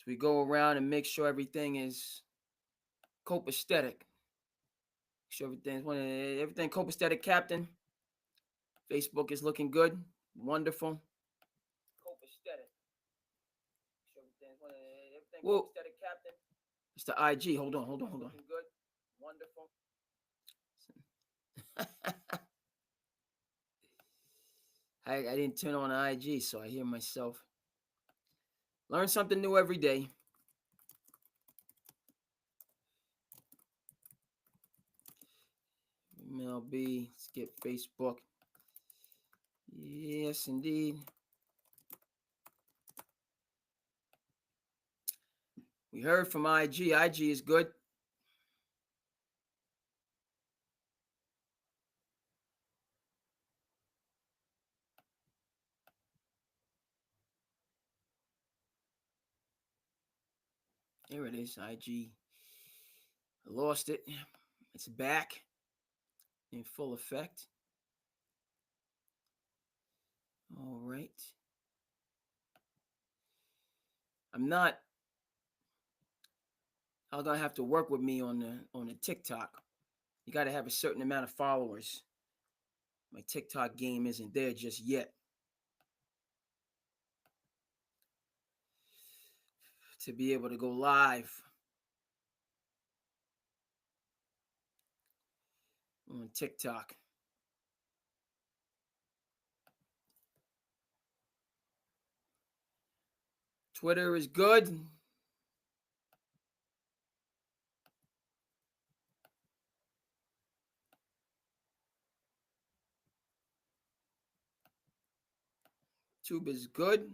we go around and make sure everything is copacetic. Make sure everything copacetic, Captain. Facebook is looking good. Wonderful. Copacetic. Everything copacetic, Captain. It's the IG. Hold on. Looking good. Wonderful. I didn't turn on the IG, so I hear myself. Learn something new every day. MLB, let's get Facebook. Yes, indeed. We heard from IG. IG is good. Here it is, IG. I lost it. It's back in full effect. All right. I'm gonna have to work with me on the TikTok. You got to have a certain amount of followers. My TikTok game isn't there just yet. To be able to go live on TikTok. Twitter is good. YouTube is good.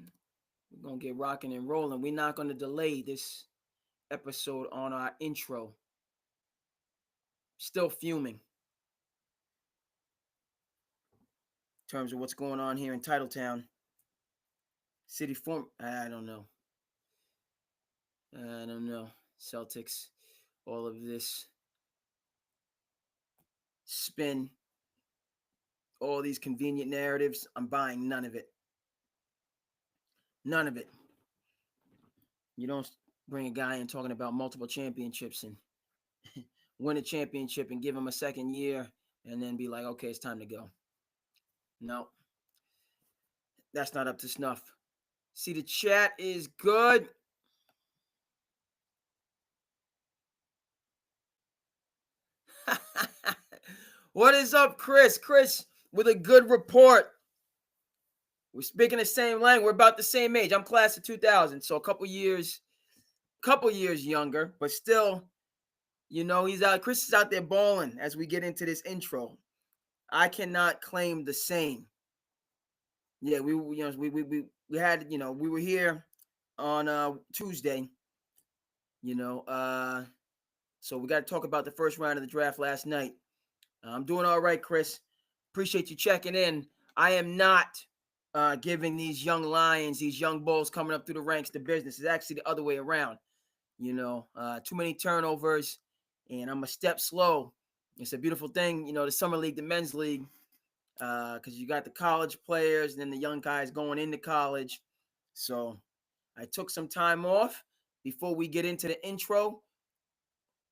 We're going to get rocking and rolling. We're not going to delay this episode on our intro. Still fuming in terms of what's going on here in Titletown. City form, I don't know. Celtics, all of this spin, all these convenient narratives, I'm buying none of it. None of it. You don't bring a guy in talking about multiple championships and win a championship and give him a second year and then be like, okay, it's time to go. No. That's not up to snuff. See, the chat is good. What is up, Chris? Chris with a good report. We're speaking the same language. We're about the same age. I'm class of 2000, so a couple years younger, but still, Chris is out there balling as we get into this intro. I cannot claim the same. Yeah, we had, we were here on Tuesday, so we got to talk about the first round of the draft last night. I'm doing all right, Chris. Appreciate you checking in. I am not giving these young lions, these young bulls coming up through the ranks, the business. It's actually the other way around. Too many turnovers, and I'm a step slow. It's a beautiful thing, the summer league, the men's league, because you got the college players and then the young guys going into college. So I took some time off before we get into the intro.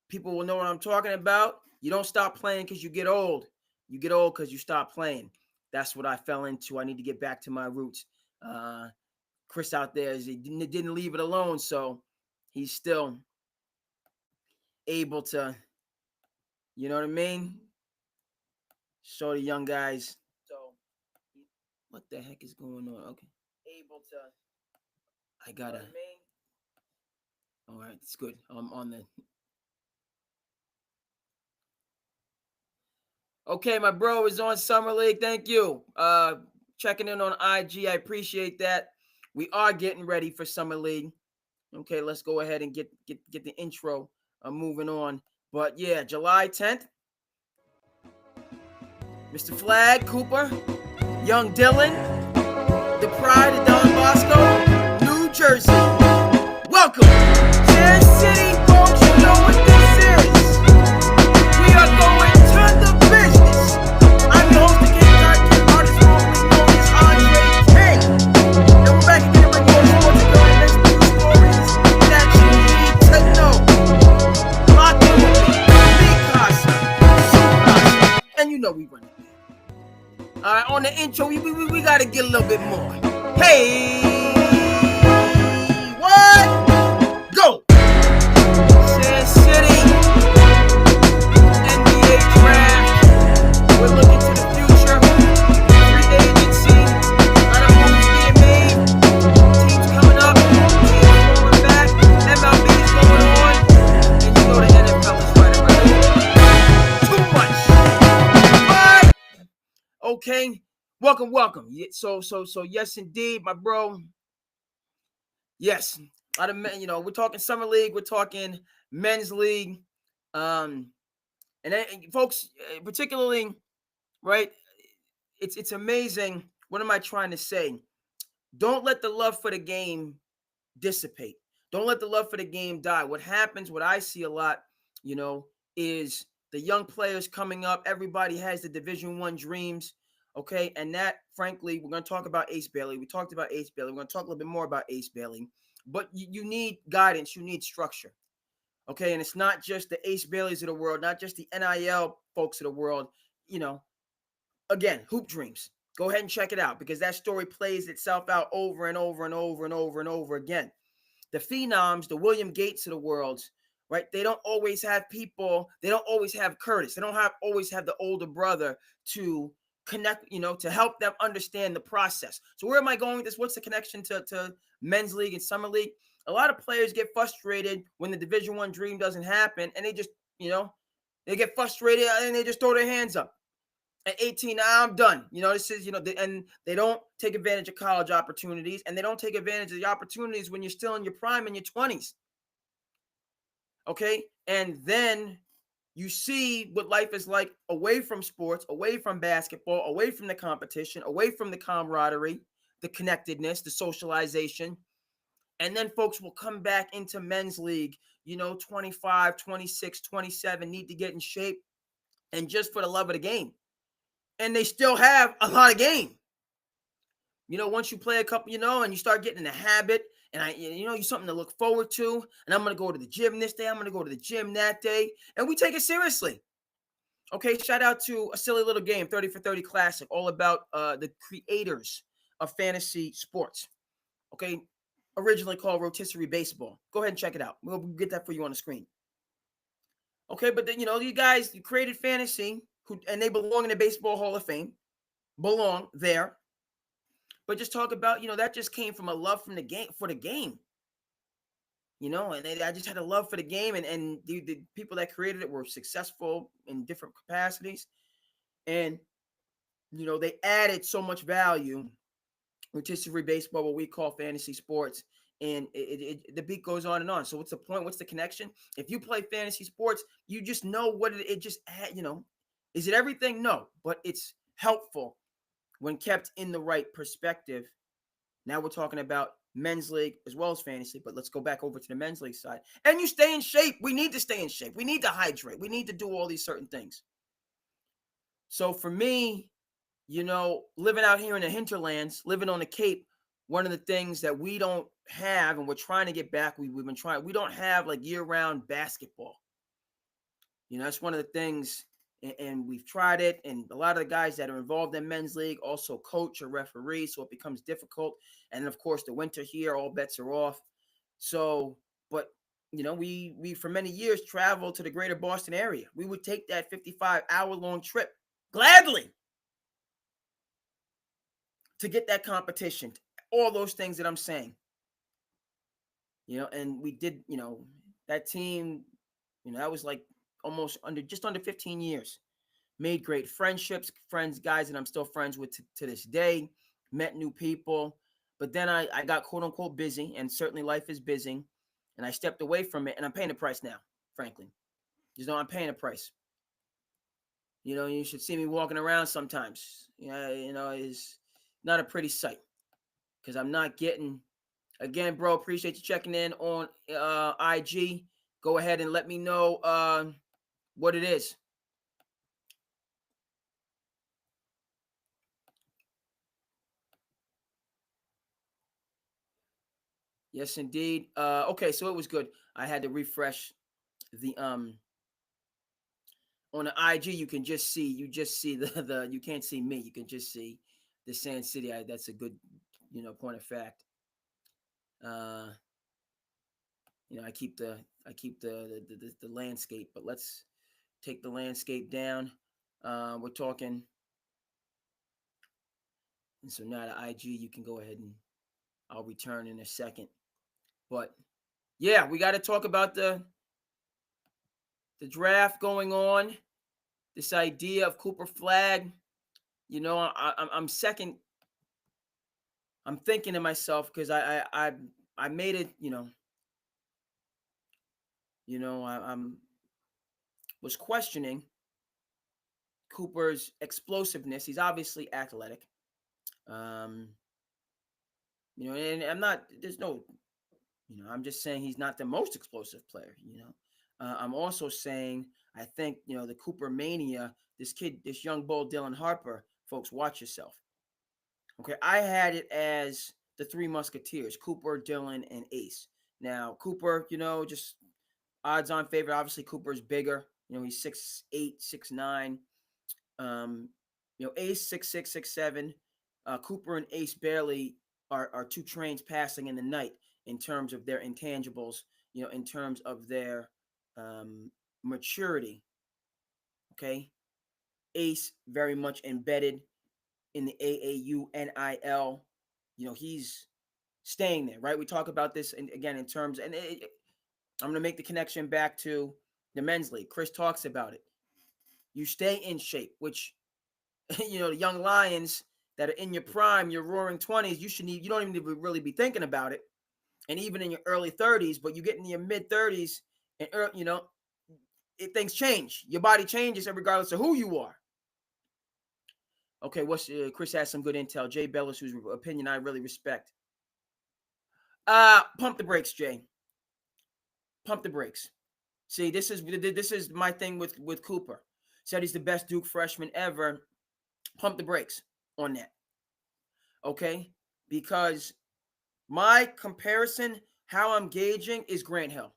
People will know what I'm talking about. You don't stop playing because you get old. You get old because you stop playing. That's what I fell into. I need to get back to my roots. Chris out there, he didn't leave it alone, so he's still able to, you know what I mean? Show the young guys. So, what the heck is going on? Okay. Able to. I gotta. You know what I mean? All right, it's good. I'm on the. Okay, my bro is on Summer League. Thank you. Checking in on IG. I appreciate that. We are getting ready for Summer League. Okay, let's go ahead and get the intro moving on. But yeah, July 10th. Mr. Flagg, Cooper, Young Dylan, the pride of Don Bosco, New Jersey. Welcome, SandCity, folks. You know what this is. We are going to the business. I'm your host, the King artist formerly known as Andre King. And we're back again with more sports and current events, news stories, on the intro, we got to get a little bit more. Hey, what? Go. SandCity, NBA draft. We're looking to the future. Free agency. A lot of moves being made. Teams coming up. Teams going back. MLB is going on. And you know the N.F.L is right around. Too much. What? Okay. Welcome. So yes, indeed, my bro. Yes. A lot of men, we're talking summer league, we're talking men's league. And then, folks, particularly, right? It's amazing. What am I trying to say? Don't let the love for the game dissipate. Don't let the love for the game die. What happens, what I see a lot, is the young players coming up. Everybody has the Division I dreams. Okay. And that, frankly, we're going to talk about Ace Bailey. We talked about Ace Bailey. We're going to talk a little bit more about Ace Bailey. But you need guidance. You need structure. Okay. And it's not just the Ace Baileys of the world, not just the NIL folks of the world. Again, Hoop Dreams. Go ahead and check it out because that story plays itself out over and over and over and over and over again. The phenoms, the William Gates of the world, right? They don't always have people. They don't always have Curtis. They don't always have the older brother to connect, to help them understand the process. So where am I going with this? What's the connection to men's league and summer league? A lot of players get frustrated when the Division I dream doesn't happen, and they just, they get frustrated and they just throw their hands up. At 18, I'm done. This is, and they don't take advantage of college opportunities, and they don't take advantage of the opportunities when you're still in your prime in your 20s. Okay. And then you see what life is like away from sports, away from basketball, away from the competition, away from the camaraderie, the connectedness, the socialization. And then folks will come back into men's league, 25, 26, 27, need to get in shape. And just for the love of the game. And they still have a lot of game. Once you play a couple, and you start getting in the habit, and you're something to look forward to. And I'm going to go to the gym this day. I'm going to go to the gym that day. And we take it seriously. Okay, shout out to a silly little game, 30 for 30 Classic, all about the creators of fantasy sports. Okay, originally called Rotisserie Baseball. Go ahead and check it out. We'll get that for you on the screen. Okay, but then, these guys, you created fantasy, and they belong in the Baseball Hall of Fame, belong there. But just talk about, that just came from a love from the game for the game. And I just had a love for the game, and the people that created it were successful in different capacities. And, they added so much value, rotisserie baseball, what we call fantasy sports. And the beat goes on and on. So what's the point? What's the connection? If you play fantasy sports, you just know what it just, is it everything? No, but it's helpful when kept in the right perspective. Now we're talking about men's league as well as fantasy, but let's go back over to the men's league side. And you stay in shape. We need to stay in shape. We need to hydrate. We need to do all these certain things. So for me, living out here in the hinterlands, living on the Cape, one of the things that we don't have, and we're trying to get back, we've been trying, we don't have like year-round basketball. That's one of the things, and we've tried it, and a lot of the guys that are involved in men's league also coach or referee, so it becomes difficult. And of course, the winter here, all bets are off. So, but we for many years traveled to the greater Boston area. We would take that 55-hour-long trip gladly to get that competition, all those things that I'm saying. And we did, that team, that was like just under 15 years. Made great friendships, guys that I'm still friends with to this day, met new people. But then I got quote unquote busy, and certainly life is busy. And I stepped away from it, and I'm paying the price now, frankly. I'm paying a price. You should see me walking around sometimes. It's not a pretty sight because I'm not getting. Again, bro, appreciate you checking in on IG. Go ahead and let me know what it is. Yes, indeed. Okay, so it was good. I had to refresh the on the IG. You just see the you can't see me. You can just see the SandCity. That's a good, point of fact. I keep the landscape, but let's take the landscape down. We're talking, and so now the IG, you can go ahead and I'll return in a second. But yeah, we got to talk about the draft going on. This idea of Cooper Flagg. I'm second. I'm thinking to myself because I made it. I'm was questioning Cooper's explosiveness. He's obviously athletic. And I'm not. There's no. I'm just saying he's not the most explosive player. I'm also saying I think the Cooper mania. This young bull Dylan Harper. Folks, watch yourself. Okay, I had it as the Three Musketeers: Cooper, Dylan, and Ace. Now Cooper, just odds-on favorite. Obviously, Cooper's bigger. He's 6'8", 6'9". Ace 6'6", 6'7". Cooper and Ace barely are two trains passing in the night in terms of their intangibles. In terms of their maturity. Okay, Ace very much embedded in the AAU NIL. He's staying there, right? We talk about this again in terms, and I'm going to make the connection back to the men's league. Chris talks about it. You stay in shape, which, the young lions that are in your prime, your roaring 20s, you don't even really be thinking about it. And even in your early 30s, but you get in your mid 30s and, things change. Your body changes regardless of who you are. Okay, Chris has some good intel. Jay Bellis, whose opinion I really respect. Pump the brakes, Jay. Pump the brakes. See, this is my thing with Cooper. Said he's the best Duke freshman ever. Pump the brakes on that. Okay? Because my comparison, how I'm gauging is Grant Hill.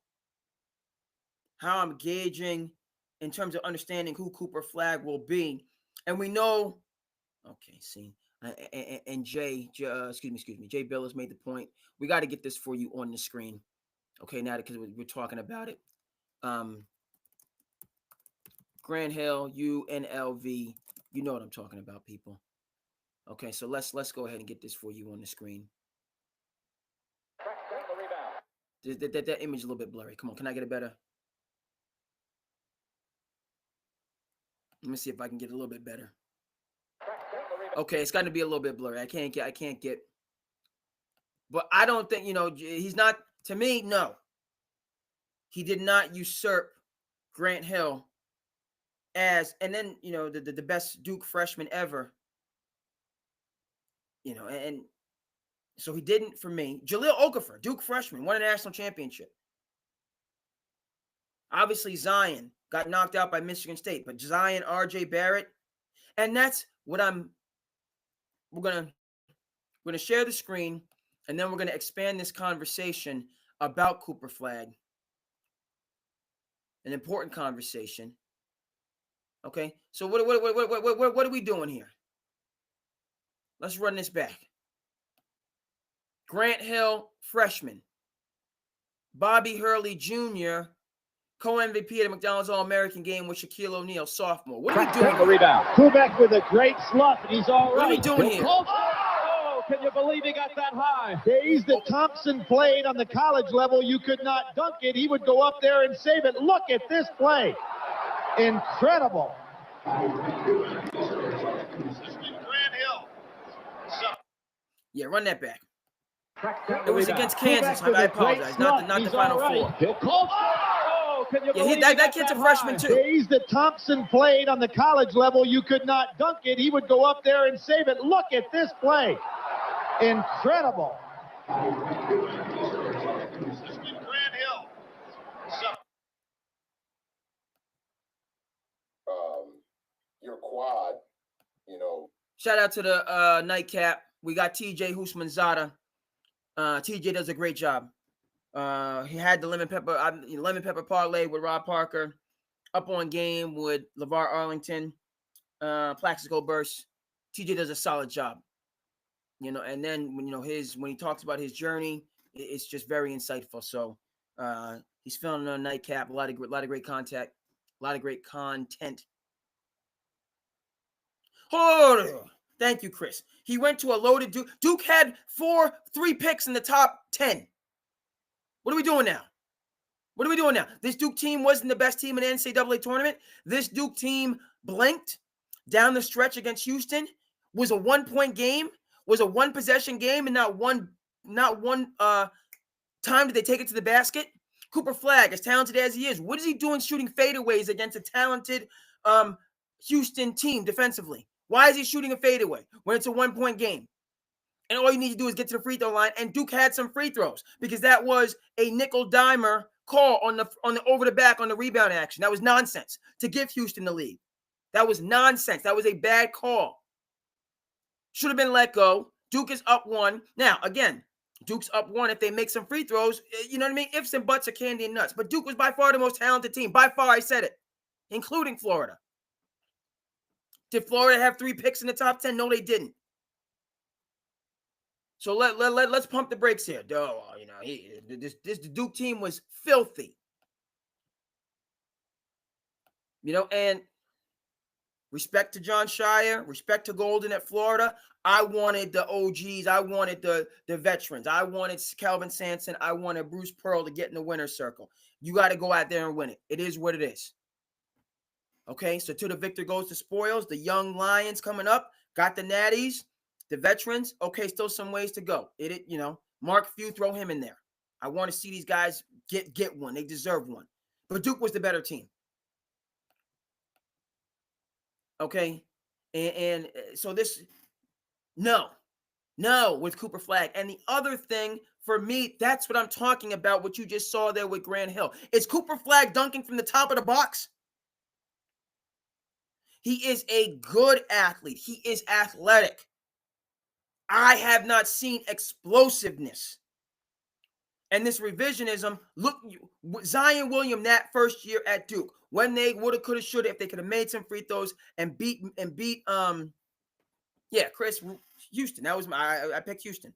How I'm gauging in terms of understanding who Cooper Flagg will be. And we know, okay, see, and Jay Bill has made the point. We got to get this for you on the screen. Okay, now because we're talking about it. Grant Hill, UNLV, you know what I'm talking about, people. Okay, so let's go ahead and get this for you on the screen. That image is a little bit blurry. Come on, can I get it better? Let me see if I can get it a little bit better. Okay, it's got to be a little bit blurry. I can't get. But I don't think, he's not, to me, no. He did not usurp Grant Hill as, and then, the best Duke freshman ever. And so he didn't for me. Jahlil Okafor, Duke freshman, won a national championship. Obviously, Zion got knocked out by Michigan State, but Zion, RJ Barrett, and that's what we're gonna share the screen, and then we're gonna expand this conversation about Cooper Flagg. An important conversation. Okay, so what are we doing here? Let's run this back. Grant Hill, freshman. Bobby Hurley Jr., co-MVP at the McDonald's All-American game with Shaquille O'Neal, sophomore. What are we doing here? Rebound. Kubeck with a great slough, and he's all right. What are we doing here? Oh, can you believe he got that high? Days that Thompson played on the college level, you could not dunk it. He would go up there and save it. Look at this play. Incredible. Grant Hill. Yeah, run that back. It was against Kansas. I apologize. Not the Final Four. Yeah, that kid's a freshman too. Days that Thompson played on the college level, you could not dunk it. He would go up there and save it. Look at this play. Incredible. Grant Hill. Your quad, Shout out to the nightcap. We got TJ Husmanzada. TJ does a great job. He had the lemon pepper parlay with Rob Parker, up on game with LeVar Arlington, Plaxico Burst. TJ does a solid job. And then when he talks about his journey, it's just very insightful. So he's filming on a nightcap, a lot of great content, a lot of great content. Oh, thank you, Chris. He went to a loaded Duke. Duke had 3 picks in the top 10. What are we doing now? What are we doing now? This Duke team wasn't the best team in the NCAA tournament. This Duke team blinked down the stretch against Houston. Was a 1-point game. Was a 1-possession game, and not one time did they take it to the basket. Cooper Flagg, as talented as he is, what is he doing shooting fadeaways against a talented Houston team defensively? Why is he shooting a fadeaway when it's a 1-point game? And all you need to do is get to the free throw line. And Duke had some free throws because that was a nickel dimer call on the over the back on the rebound action. That was nonsense to give Houston the lead. That was nonsense. That was a bad call. Should have been let go. Duke is up 1. Now, again, Duke's up 1 if they make some free throws. You know what I mean? Ifs and buts are candy and nuts. But Duke was by far the most talented team. By far, I said it, including Florida. Did Florida have 3 picks in the top 10? No, they didn't. So let's pump the brakes here. This Duke team was filthy. And respect to John Shire, respect to Golden at Florida. I wanted the OGs. I wanted the veterans. I wanted Kelvin Sampson. I wanted Bruce Pearl to get in the winner's circle. You got to go out there and win it. It is what it is. Okay, so to the victor goes the spoils. The young Lions coming up, got the natties, the veterans. Okay, still some ways to go. Mark Few, throw him in there. I want to see these guys get one. They deserve one. But Duke was the better team. Okay, and so this, no, with Cooper Flagg. And the other thing for me, that's what I'm talking about, what you just saw there with Grant Hill. Is Cooper Flagg dunking from the top of the box? He is a good athlete. He is athletic. I have not seen explosiveness. And this revisionism, look, Zion William that first year at Duke, when they woulda, coulda, shoulda, if they could have made some free throws and beat Chris Houston. That was I picked Houston.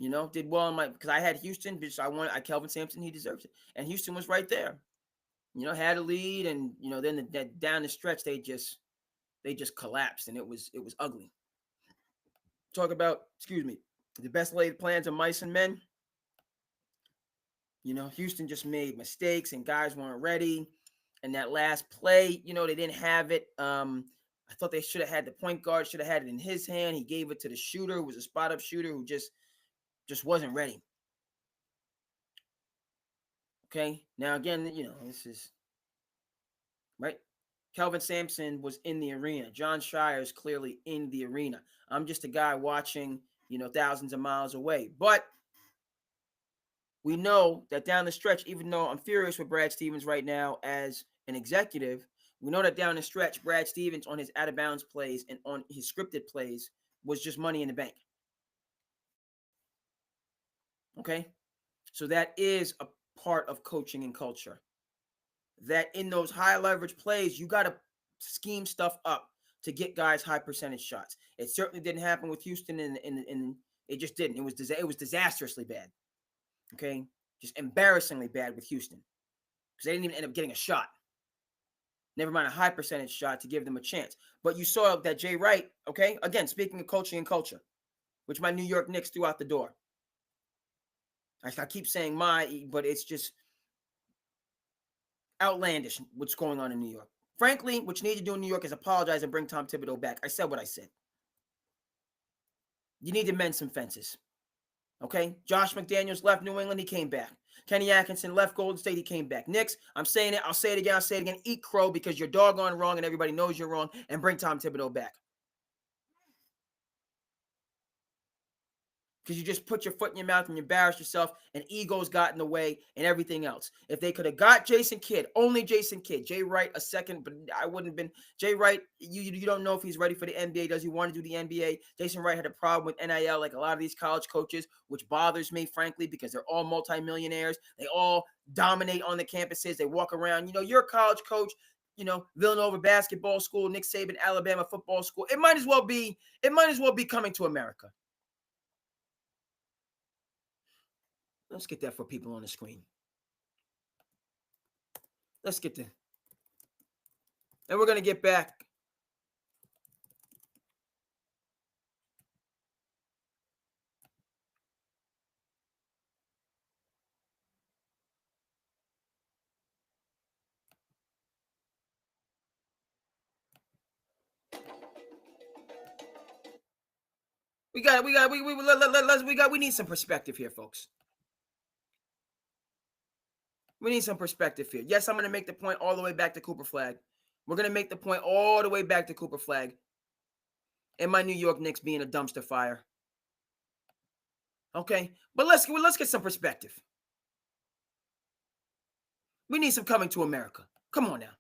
Did well because I had Houston, because I Kelvin Sampson, he deserves it. And Houston was right there. Had a lead, and then down the stretch they just collapsed, and it was ugly. Talk about, the best laid plans of mice and men. Houston just made mistakes, and guys weren't ready. And that last play, they didn't have it. I thought they should have had the point guard, should have had it in his hand. He gave it to the shooter, who was a spot-up shooter, who just wasn't ready. Okay, now again, this is right. Kelvin Sampson was in the arena. John Shire is clearly in the arena. I'm just a guy watching, thousands of miles away. But we know that down the stretch, even though I'm furious with Brad Stevens right now as an executive, we know that down the stretch, Brad Stevens on his out-of-bounds plays and on his scripted plays was just money in the bank. Okay? So that is a part of coaching and culture. That in those high leverage plays, you got to scheme stuff up to get guys high percentage shots. It certainly didn't happen with Houston, and it just didn't. It was disastrously bad. Okay, just embarrassingly bad with Houston, because they didn't even end up getting a shot. Never mind a high percentage shot to give them a chance. But you saw that Jay Wright. Okay, again, speaking of coaching and culture, which my New York Knicks threw out the door. I keep saying but it's just outlandish what's going on in New York. Frankly, what you need to do in New York is apologize and bring Tom Thibodeau back. I said what I said. You need to mend some fences. Okay? Josh McDaniels left New England. He came back. Kenny Atkinson left Golden State. He came back. Knicks, I'm saying it. I'll say it again. I'll say it again. Eat crow, because you're doggone wrong and everybody knows you're wrong, and bring Tom Thibodeau back. Because you just put your foot in your mouth and you embarrass yourself, and egos got in the way and everything else. If they could have got Jason Kidd, only Jason Kidd, Jay Wright a second, but I wouldn't have been. Jay Wright, you don't know if he's ready for the NBA. Does he want to do the NBA? Jason Wright had a problem with NIL, like a lot of these college coaches, which bothers me, frankly, because they're all multimillionaires. They all dominate on the campuses. They walk around. You're a college coach. Villanova basketball school, Nick Saban, Alabama football school. It might as well be coming to America. Let's get that for people on the screen. Let's get that. And we're going to get back. We need some perspective here, folks. We need some perspective here. Yes, I'm going to make the point all the way back to Cooper Flagg. We're going to make the point all the way back to Cooper Flagg and my New York Knicks being a dumpster fire. Okay, but let's get some perspective. We need some coming to America. Come on now.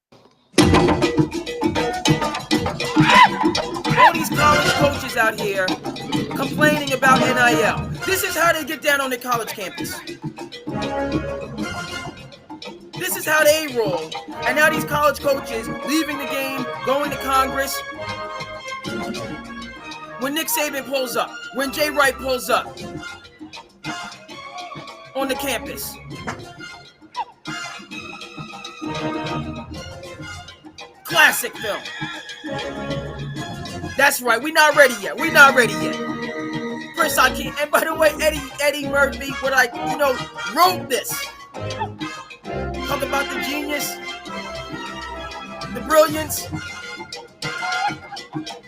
All these college coaches out here complaining about NIL. This is how they get down on the college campus. This is how they roll. And now these college coaches leaving the game, going to Congress. When Nick Saban pulls up, when Jay Wright pulls up on the campus. Classic film. That's right. We're not ready yet. Chris, I can't. And by the way, Eddie Murphy, wrote this. Talk about the genius, the brilliance.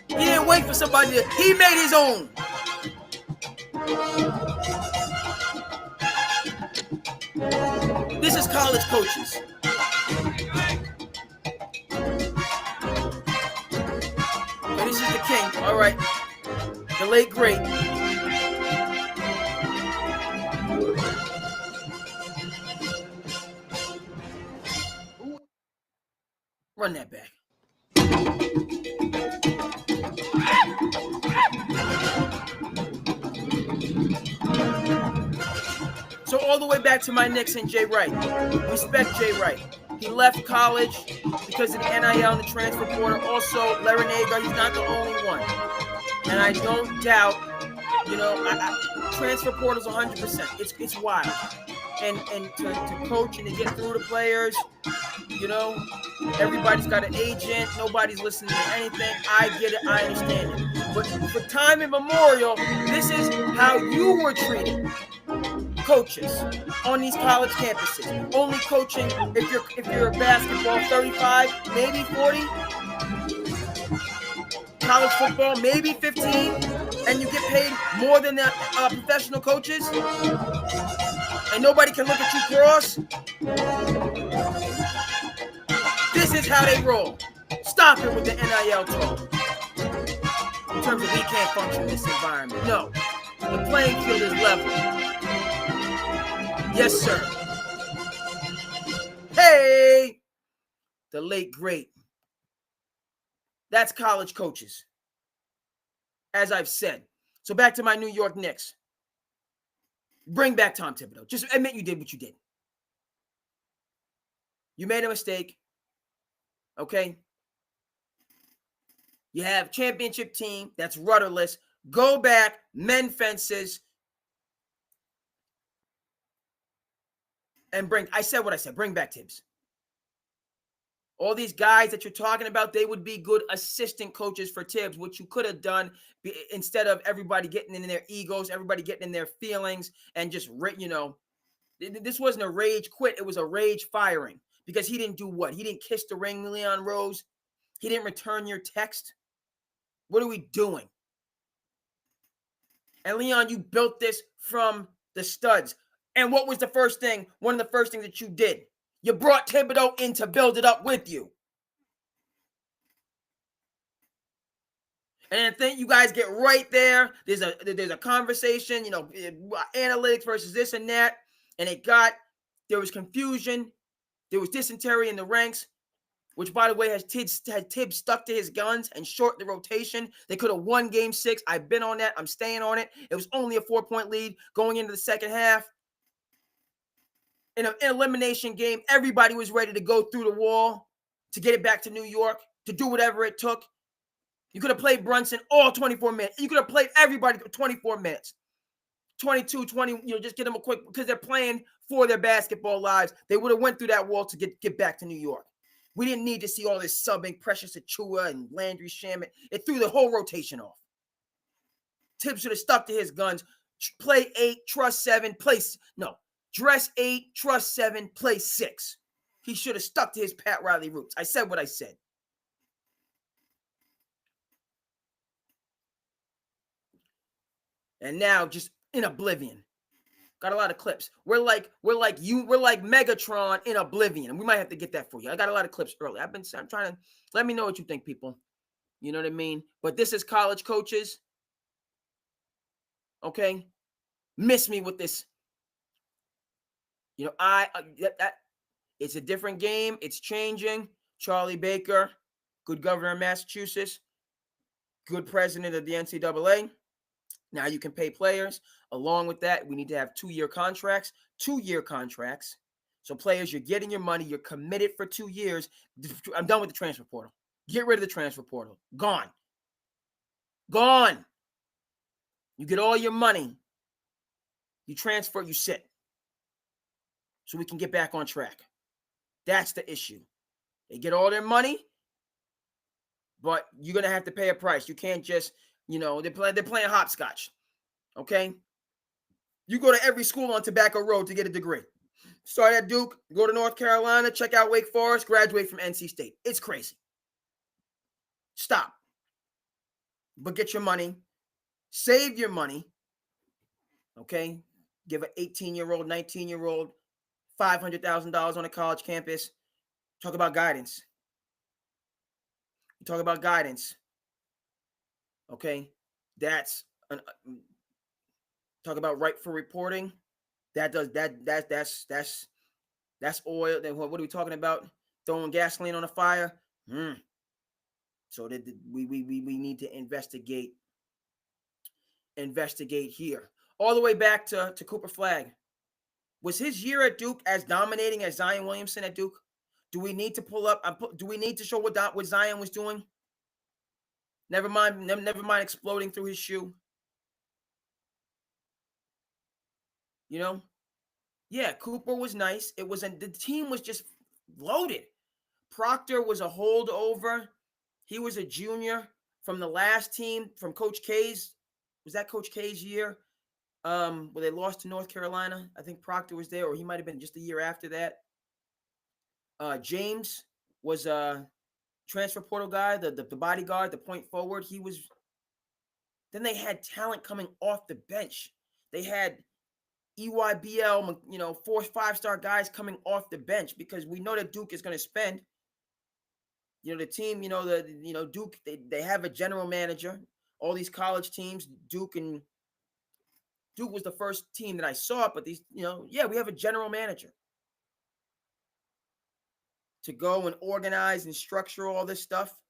He didn't wait for somebody to. He made his own. This is college coaches. And this is the king. All right. The late great. Run that back. So all the way back to my Knicks and Jay Wright. Respect Jay Wright. He left college because of the NIL and the transfer portal. Also, Larry Nagar, he's not the only one. And I don't doubt, transfer portal's 100%. It's wild. And to coach and to get through the players, everybody's got an agent. Nobody's listening to anything. I get it. I understand it. But for time immemorial, this is how you were treated. Coaches on these college campuses, only coaching if you're a basketball 35, maybe 40. College football, maybe 15, and you get paid more than the professional coaches, and nobody can look at you cross. This is how they roll. Stop it with the NIL talk. In terms of we can't function in this environment. No, the playing field is level. Yes, sir. Hey, the late great. That's college coaches, as I've said. So back to my New York Knicks. Bring back Tom Thibodeau. Just admit you did what you did. You made a mistake. Okay? You have championship team that's rudderless. Go back, mend fences. And I said what I said, bring back Tibbs. All these guys that you're talking about, they would be good assistant coaches for Tibbs, which you could have done instead of everybody getting in their egos, everybody getting in their feelings, and just, this wasn't a rage quit. It was a rage firing because he didn't do what? He didn't kiss the ring, Leon Rose. He didn't return your text. What are we doing? And Leon, you built this from the studs. And what was the first thing? One of the first things that you did? You brought Thibodeau in to build it up with you. And then you guys get right there. There's a conversation, analytics versus this and that. And there was confusion. There was dysentery in the ranks, which, by the way, had Tibbs stuck to his guns and shortened the rotation. They could have won Game 6. I've been on that. I'm staying on it. It was only a 4-point lead going into the second half. In an elimination game, everybody was ready to go through the wall. to get it back to New York, to do whatever it took. You could have played Brunson all 24 minutes. You could have played everybody 24 minutes. 22, 20, just get them a quick, because they're playing for their basketball lives. They would have went through that wall to get back to New York. We didn't need to see all this subbing, Precious Achua and Landry Shamet. It threw the whole rotation off. Tibbs should have stuck to his guns. Play 8, trust 7, dress 8, trust 7, play 6. He should have stuck to his Pat Riley roots. I said what I said. And now just in oblivion. Got a lot of clips. We're like Megatron in oblivion. And we might have to get that for you. I got a lot of clips early. I'm trying to let me know what you think, people. You know what I mean? But this is college coaches. Okay? Miss me with this. It's a different game. It's changing. Charlie Baker, good governor of Massachusetts, good president of the NCAA. Now you can pay players. Along with that, we need to have 2-year contracts. 2-year contracts. So players, you're getting your money. You're committed for 2 years. I'm done with the transfer portal. Get rid of the transfer portal. Gone. Gone. You get all your money. You transfer, you sit. So we can get back on track. That's the issue. They get all their money, but you're going to have to pay a price. You can't just, they're playing hopscotch. Okay? You go to every school on Tobacco Road to get a degree. Start at Duke, go to North Carolina, check out Wake Forest, graduate from NC State. It's crazy. Stop. But get your money. Save your money. Okay? Give an 18-year-old, 19-year-old $500,000 on a college campus. Talk about guidance. You talk about guidance. Okay? Talk about right for reporting. That's oil. Then what are we talking about? Throwing gasoline on a fire. So that we need to investigate here. All the way back to Cooper Flagg. Was his year at Duke as dominating as Zion Williamson at Duke? Do we need to pull up? Do we need to show what Zion was doing? Never mind exploding through his shoe. Yeah, Cooper was nice. The team was just loaded. Proctor was a holdover. He was a junior from the last team, from Coach K's. Was that Coach K's year? Where they lost to North Carolina? I think Proctor was there, or he might have been just a year after that. James was a transfer portal guy, the bodyguard, the point forward. Then they had talent coming off the bench. They had EYBL, 4-5-star guys coming off the bench, because we know that Duke is going to spend. The team, Duke, they have a general manager. All these college teams, Duke was the first team that I saw, but we have a general manager to go and organize and structure all this stuff.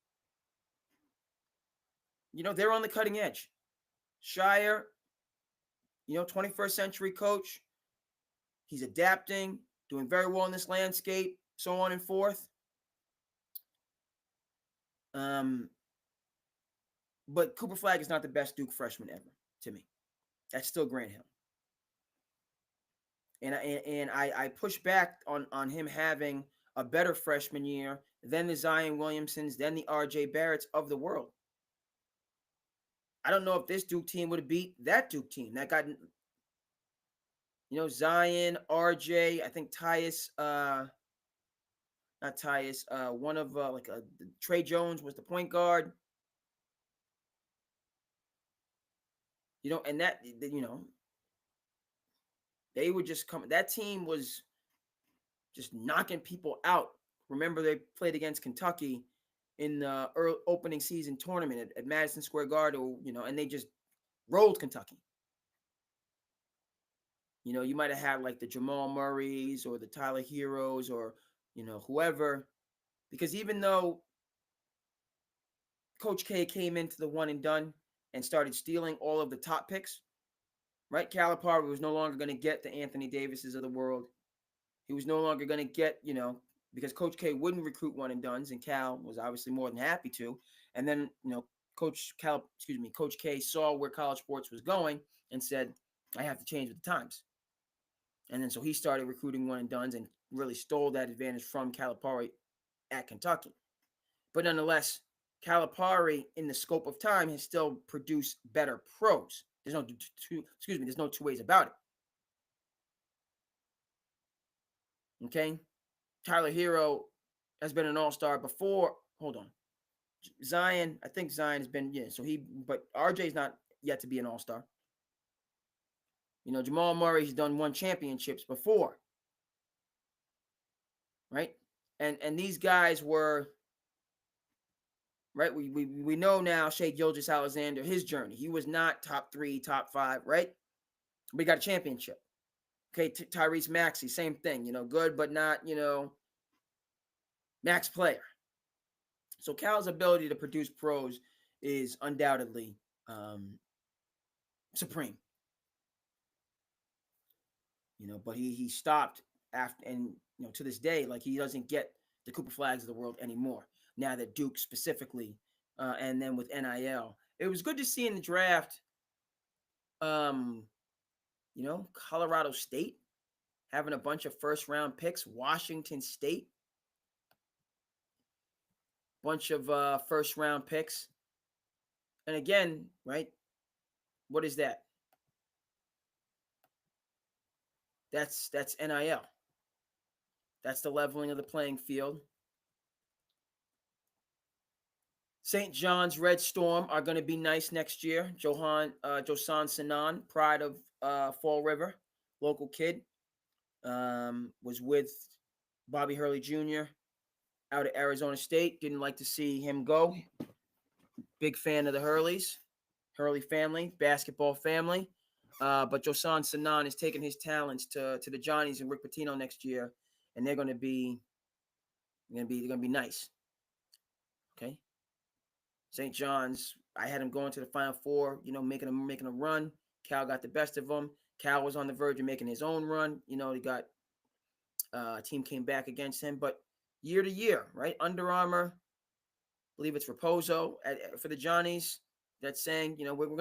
They're on the cutting edge. Shire, 21st century coach. He's adapting, doing very well in this landscape, so on and forth. But Cooper Flagg is not the best Duke freshman ever, to me. That's still Grant Hill. And I push back on him having a better freshman year than the Zion Williamsons, than the R.J. Barretts of the world. I don't know if this Duke team would have beat that Duke team. That got, Zion, R.J., I think Tyus, not Tyus, one of, Trey Jones was the point guard. And that, they would just come. That team was just knocking people out. Remember, they played against Kentucky in the early opening season tournament at Madison Square Garden, and they just rolled Kentucky. You might have had like the Jamal Murrays or the Tyler Heroes or, whoever, because even though Coach K came into the one and done and started stealing all of the top picks, right? Calipari was no longer going to get the Anthony Davises of the world. He was no longer going to get, because Coach K wouldn't recruit one and dones, and Cal was obviously more than happy to. And then, Coach K saw where college sports was going and said, I have to change with the times. And then so he started recruiting one and dones and really stole that advantage from Calipari at Kentucky. But nonetheless, Calipari, in the scope of time, has still produced better pros. There's no two ways about it. Okay, Tyler Hero has been an all-star before. Hold on, Zion. I think Zion has been but RJ's not yet to be an all-star. Jamal Murray's done won championships before, right? And these guys were right. We know now Shai Gilgeous-Alexander, his journey. He was not top 3, top 5, right? We got a championship. Okay, Tyrese Maxey, same thing. Good but not max player. So Cal's ability to produce pros is undoubtedly supreme. But he stopped after, and to this day, like, he doesn't get the Cooper Flaggs of the world anymore. Now that Duke specifically, and then with NIL, it was good to see in the draft. Colorado State having a bunch of first round picks. Washington State, bunch of first round picks. And again, right? What is that? That's NIL. That's the leveling of the playing field. St. John's Red Storm are going to be nice next year. Josan Sanan, pride of Fall River, local kid, was with Bobby Hurley Jr. out of Arizona State. Didn't like to see him go. Big fan of the Hurley family, basketball family. But Josan Sanan is taking his talents to the Johnnies and Rick Pitino next year, and they're going to be nice. Okay. St. John's, I had him going to the Final Four, making a run. Cal got the best of him. Cal was on the verge of making his own run. He got team came back against him, but year to year, right? Under Armour, I believe it's Raposo for the Johnnies. That's saying, we're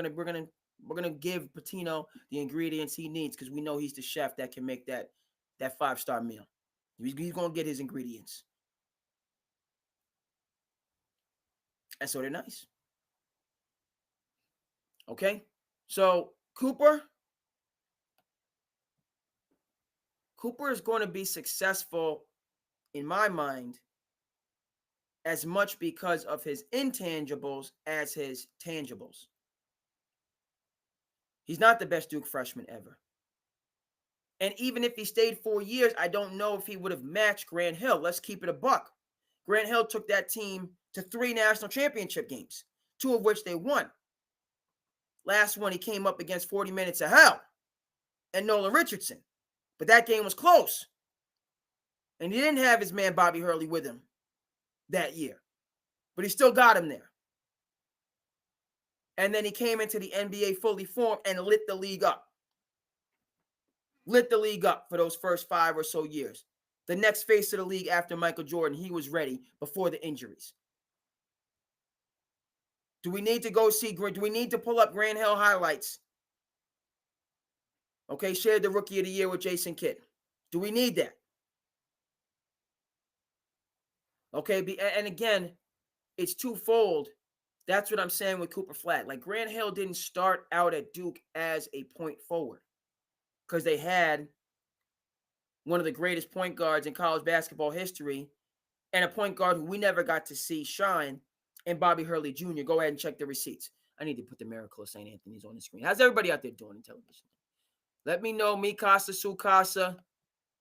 gonna give Pitino the ingredients he needs, because we know he's the chef that can make that 5-star meal. He's gonna get his ingredients. And so they're nice. Okay? So Cooper is going to be successful, in my mind, as much because of his intangibles as his tangibles. He's not the best Duke freshman ever. And even if he stayed 4 years, I don't know if he would have matched Grant Hill. Let's keep it a buck. Grant Hill took that team to 3 national championship games, 2 of which they won. Last one, he came up against 40 Minutes of Hell and Nolan Richardson. But that game was close. And he didn't have his man Bobby Hurley with him that year. But he still got him there. And then he came into the NBA fully formed and lit the league up. Lit the league up for those first 5 or so years. The next face of the league after Michael Jordan, he was ready before the injuries. Do we need to pull up Grant Hill highlights? Okay, shared the Rookie of the Year with Jason Kidd. Do we need that? Okay, and again, it's twofold. That's what I'm saying with Cooper Flagg. Like, Grant Hill didn't start out at Duke as a point forward, because they had one of the greatest point guards in college basketball history, and a point guard who we never got to see shine, in Bobby Hurley Jr. Go ahead and check the receipts. I need to put the Miracle of St. Anthony's on the screen. How's everybody out there doing in television? Let me know. Mi Casa, Su Casa.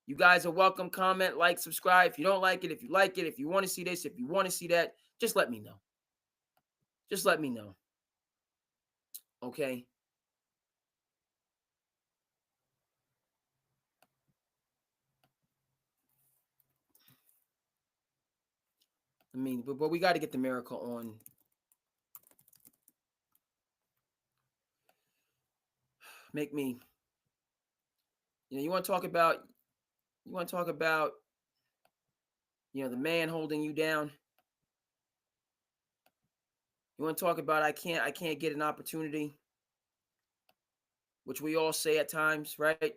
You guys are welcome. Comment, like, subscribe. If you don't like it, if you like it, if you want to see this, if you want to see that, just let me know. Just let me know. Okay? I mean, but we got to get the Miracle on. Make me, you want to talk about the man holding you down. You want to talk about I can't get an opportunity, which we all say at times, right?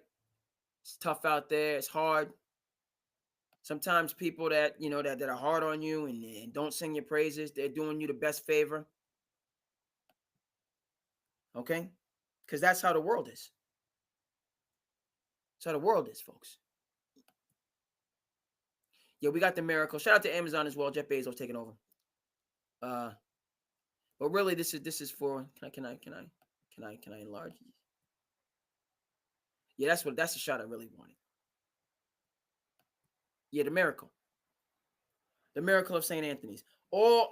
It's tough out there. It's hard. Sometimes people that that are hard on you and don't sing your praises, they're doing you the best favor. Okay? Because that's how the world is. That's how the world is, folks. Yeah, we got the miracle. Shout out to Amazon as well. Jeff Bezos taking over. But really, this is for. Can I enlarge? Yeah, that's the shot I really wanted. Yeah, the miracle of St. Anthony's. All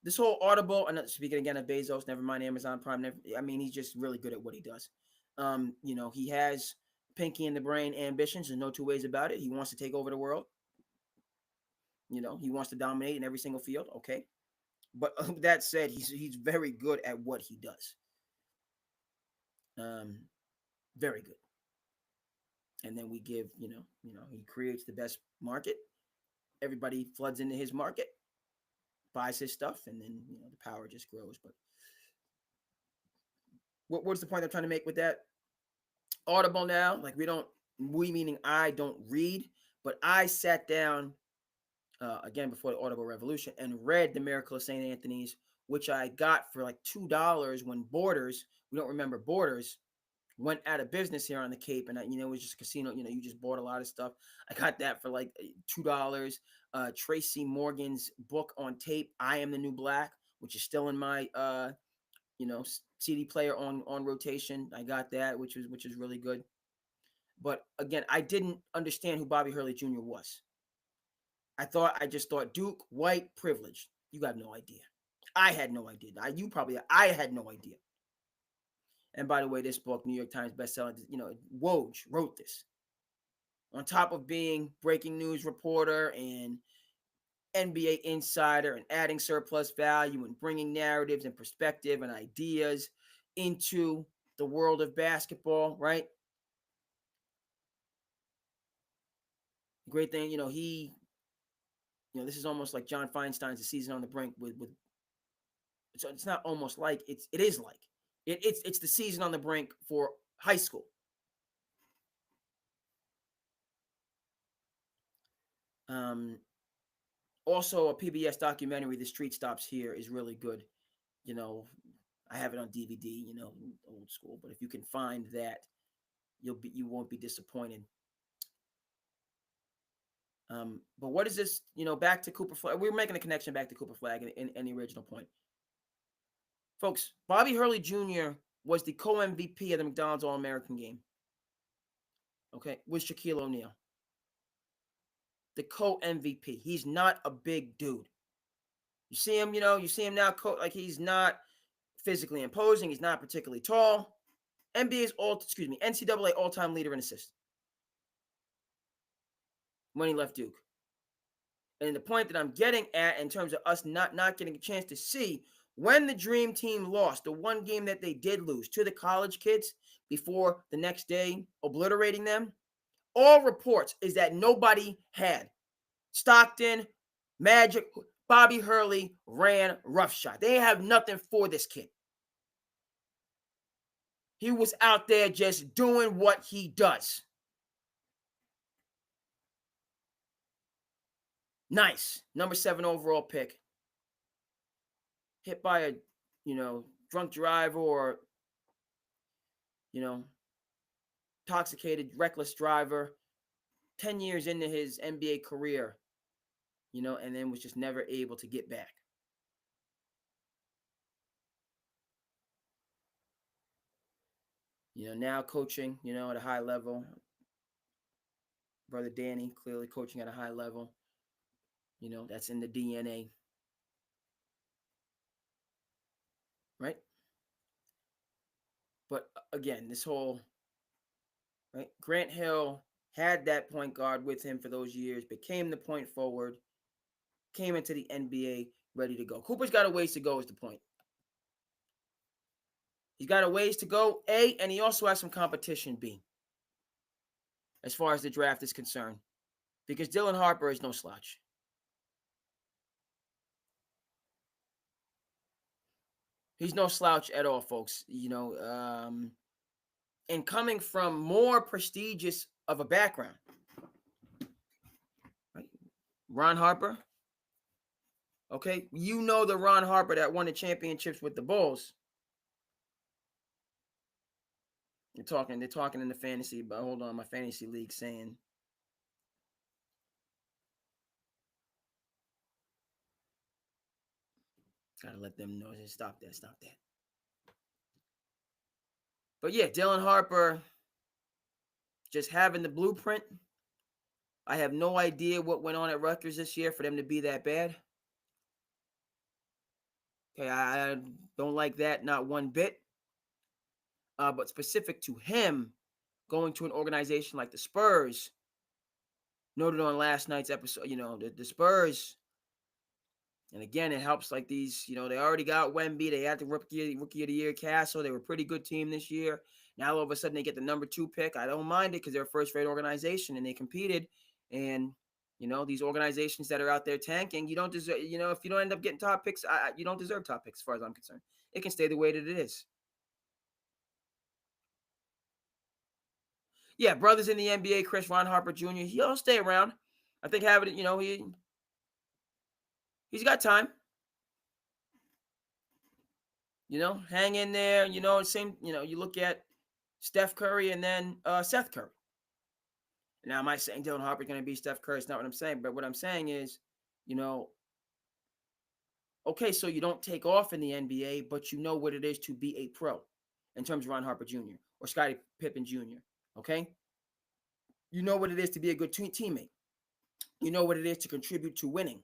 this whole Audible. And speaking again of Bezos, never mind Amazon Prime. I mean, he's just really good at what he does. He has pinky in the brain ambitions. There's no two ways about it. He wants to take over the world. He wants to dominate in every single field. Okay, but that said, he's very good at what he does. Very good. And then we give, he creates the best market. Everybody floods into his market, buys his stuff, and then the power just grows. But what's the point I'm trying to make with that? Audible now, like we meaning I don't read, but I sat down again before the Audible revolution and read The Miracle of St. Anthony's, which I got for like $2 when Borders, we don't remember Borders, went out of business here on the Cape, and it was just a casino. You just bought a lot of stuff. I got that for like $2. Tracy Morgan's book on tape, I Am the New Black, which is still in my CD player on rotation. I got that, which is really good. But again, I didn't understand who Bobby Hurley Jr. was. I just thought Duke, white, privileged. You have no idea. I had no idea. I had no idea. And by the way, this book, New York Times bestseller, Woj wrote this. On top of being breaking news reporter and NBA insider and adding surplus value and bringing narratives and perspective and ideas into the world of basketball, right? Great thing, this is almost like John Feinstein's The Season on the Brink with so it's not almost like it is like it's The Season on the Brink for high school. Also a PBS documentary, The Street Stops Here, is really good. I have it on DVD, old school, but if you can find that, you won't be disappointed. But what is this? Back to Cooper Flagg. We're making a connection back to Cooper Flagg in the original point. Folks, Bobby Hurley Jr. was the co-MVP of the McDonald's All-American game. Okay, with Shaquille O'Neal. The co-MVP. He's not a big dude. You see him, you see him now, like he's not physically imposing. He's not particularly tall. NCAA all-time leader in assists when he left Duke. And the point that I'm getting at in terms of us not getting a chance to see when the Dream Team lost, the one game that they did lose to the college kids before the next day obliterating them, all reports is that nobody had Stockton, Magic, Bobby Hurley ran roughshod. They have nothing for this kid. He was out there just doing what he does. Nice. Number 7 overall pick. Hit by a, drunk driver or, intoxicated, reckless driver. 10 years into his NBA career, and then was just never able to get back. Now coaching, at a high level. Brother Danny clearly coaching at a high level. That's in the DNA. Right? But again, this whole, right? Grant Hill had that point guard with him for those years, became the point forward, came into the NBA ready to go. Cooper's got a ways to go is the point. He's got a ways to go, A, and he also has some competition, B, as far as the draft is concerned. Because Dylan Harper is no slouch. He's no slouch at all, folks. And coming from more prestigious of a background. Right? Ron Harper. Okay, the Ron Harper that won the championships with the Bulls. They're talking in the fantasy, but hold on, my fantasy league saying. Gotta let them know. Stop that. But yeah, Dylan Harper just having the blueprint. I have no idea what went on at Rutgers this year for them to be that bad. Okay, I don't like that, not one bit. But specific to him, going to an organization like the Spurs, noted on last night's episode, the Spurs, and again, it helps like these, they already got Wemby. They had the rookie of the year Castle. They were a pretty good team this year. Now, all of a sudden, they get the number 2 pick. I don't mind it because they're a first-rate organization, and they competed. And, these organizations that are out there tanking, you don't deserve, if you don't end up getting top picks, you don't deserve top picks as far as I'm concerned. It can stay the way that it is. Yeah, brothers in the NBA, Ron Harper Jr., he'll stay around. I think having it, he's got time. Hang in there. Same. You look at Steph Curry and then Seth Curry. Now, am I saying Dylan Harper's going to be Steph Curry? It's not what I'm saying. But what I'm saying is, okay, so you don't take off in the NBA, but you know what it is to be a pro in terms of Ron Harper Jr. or Scottie Pippen Jr., okay? You know what it is to be a good teammate. You know what it is to contribute to winning.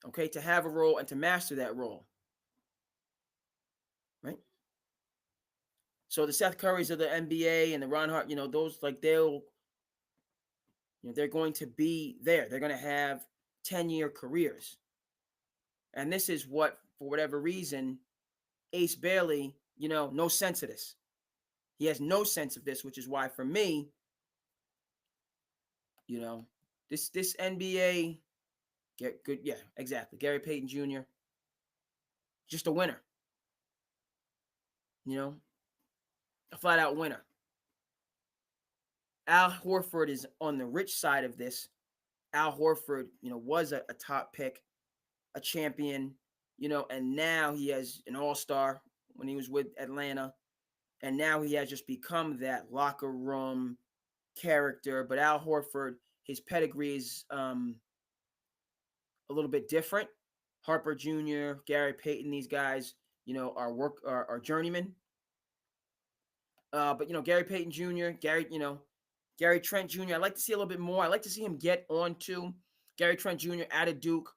Okay, to have a role and to master that role. Right? So the Seth Currys of the NBA and the Ron Hart, those they're going to be there. They're going to have 10-year careers. And this is what, for whatever reason, Ace Bailey, no sense of this. He has no sense of this, which is why, for me, this NBA, get good, yeah, exactly. Gary Payton Jr., just a winner. A flat-out winner. Al Horford is on the rich side of this. Al Horford, was a top pick, a champion, and now he has an all-star when he was with Atlanta. And now he has just become that locker room character. But Al Horford, his pedigree is a little bit different. Harper Jr., Gary Payton, these guys, are journeymen. But Gary Payton Jr., Gary Trent Jr., I'd like to see a little bit more. I'd like to see him get onto Gary Trent Jr. out of Duke.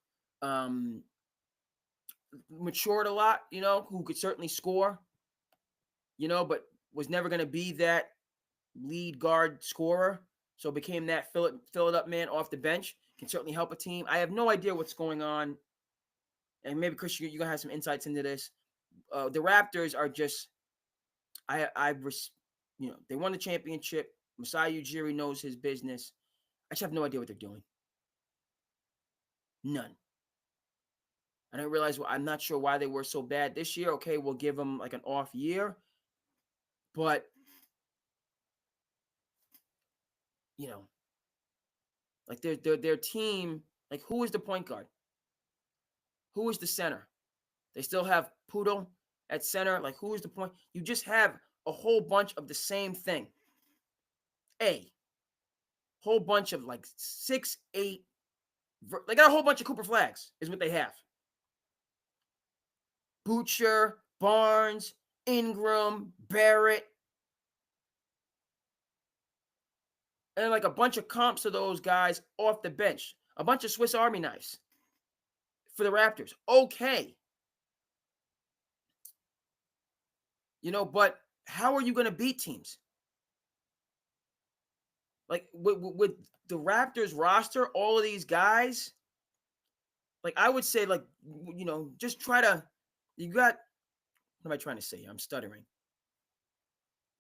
Matured a lot, who could certainly score, but was never going to be that lead guard scorer. So became that fill it up man off the bench. Can certainly help a team. I have no idea what's going on. And maybe, Chris, you're going to have some insights into this. The Raptors are just, they won the championship. Masai Ujiri knows his business. I just have no idea what they're doing. None. I didn't realize, I'm not sure why they were so bad this year. Okay, we'll give them like an off year. But, like their team, like who is the point guard? Who is the center? They still have Poodle at center. Like who is the point? You just have a whole bunch of the same thing. Whole bunch of like 6'8". They got a whole bunch of Cooper Flaggs is what they have. Butcher, Barnes, Ingram, Barrett. And like a bunch of comps of those guys off the bench. A bunch of Swiss Army knives for the Raptors. Okay. But how are you going to beat teams? Like with the Raptors roster, all of these guys, like I would say, like, just try to, what am I trying to say? I'm stuttering.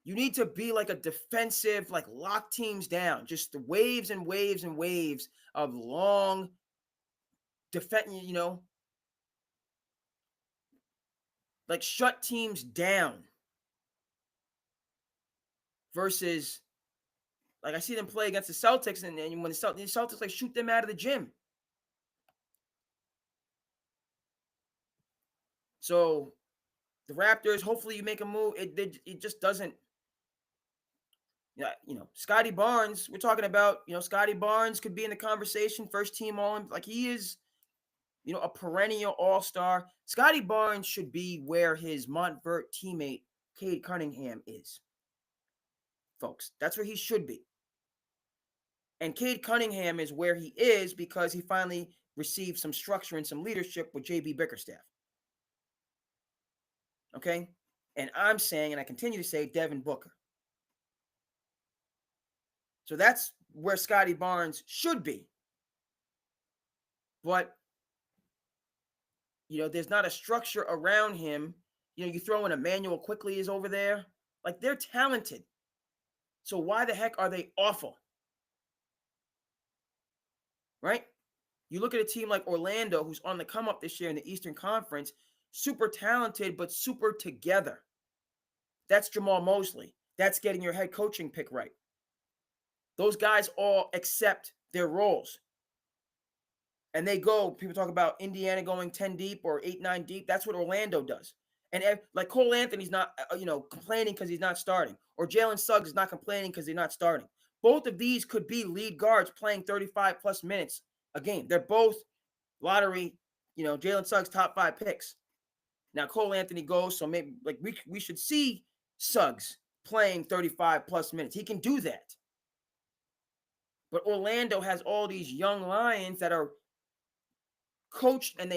You need to be like a defensive, like lock teams down, just the waves and waves and waves of long defense, like shut teams down versus like I see them play against the Celtics, and when the Celtics like shoot them out of the gym. So the Raptors, hopefully you make a move. It just doesn't. Yeah, Scotty Barnes. We're talking about, Scotty Barnes could be in the conversation, first team all, like he is, a perennial all-star. Scotty Barnes should be where his Montvert teammate Cade Cunningham is, folks. That's where he should be. And Cade Cunningham is where he is because he finally received some structure and some leadership with JB Bickerstaff. Okay? And I'm saying, and I continue to say, Devin Booker. So that's where Scotty Barnes should be. But, there's not a structure around him. You throw in Emmanuel Quickly is over there. Like, they're talented. So why the heck are they awful? Right? You look at a team like Orlando, who's on the come up this year in the Eastern Conference, super talented, but super together. That's Jamal Mosley. That's getting your head coaching pick right. Those guys all accept their roles. And they go, people talk about Indiana going 10 deep or 8, 9 deep. That's what Orlando does. And like Cole Anthony's not, complaining because he's not starting. Or Jalen Suggs is not complaining because they're not starting. Both of these could be lead guards playing 35 plus minutes a game. They're both lottery, Jalen Suggs top 5 picks. Now Cole Anthony goes, so maybe like we should see Suggs playing 35 plus minutes. He can do that. But Orlando has all these young Lions that are coached and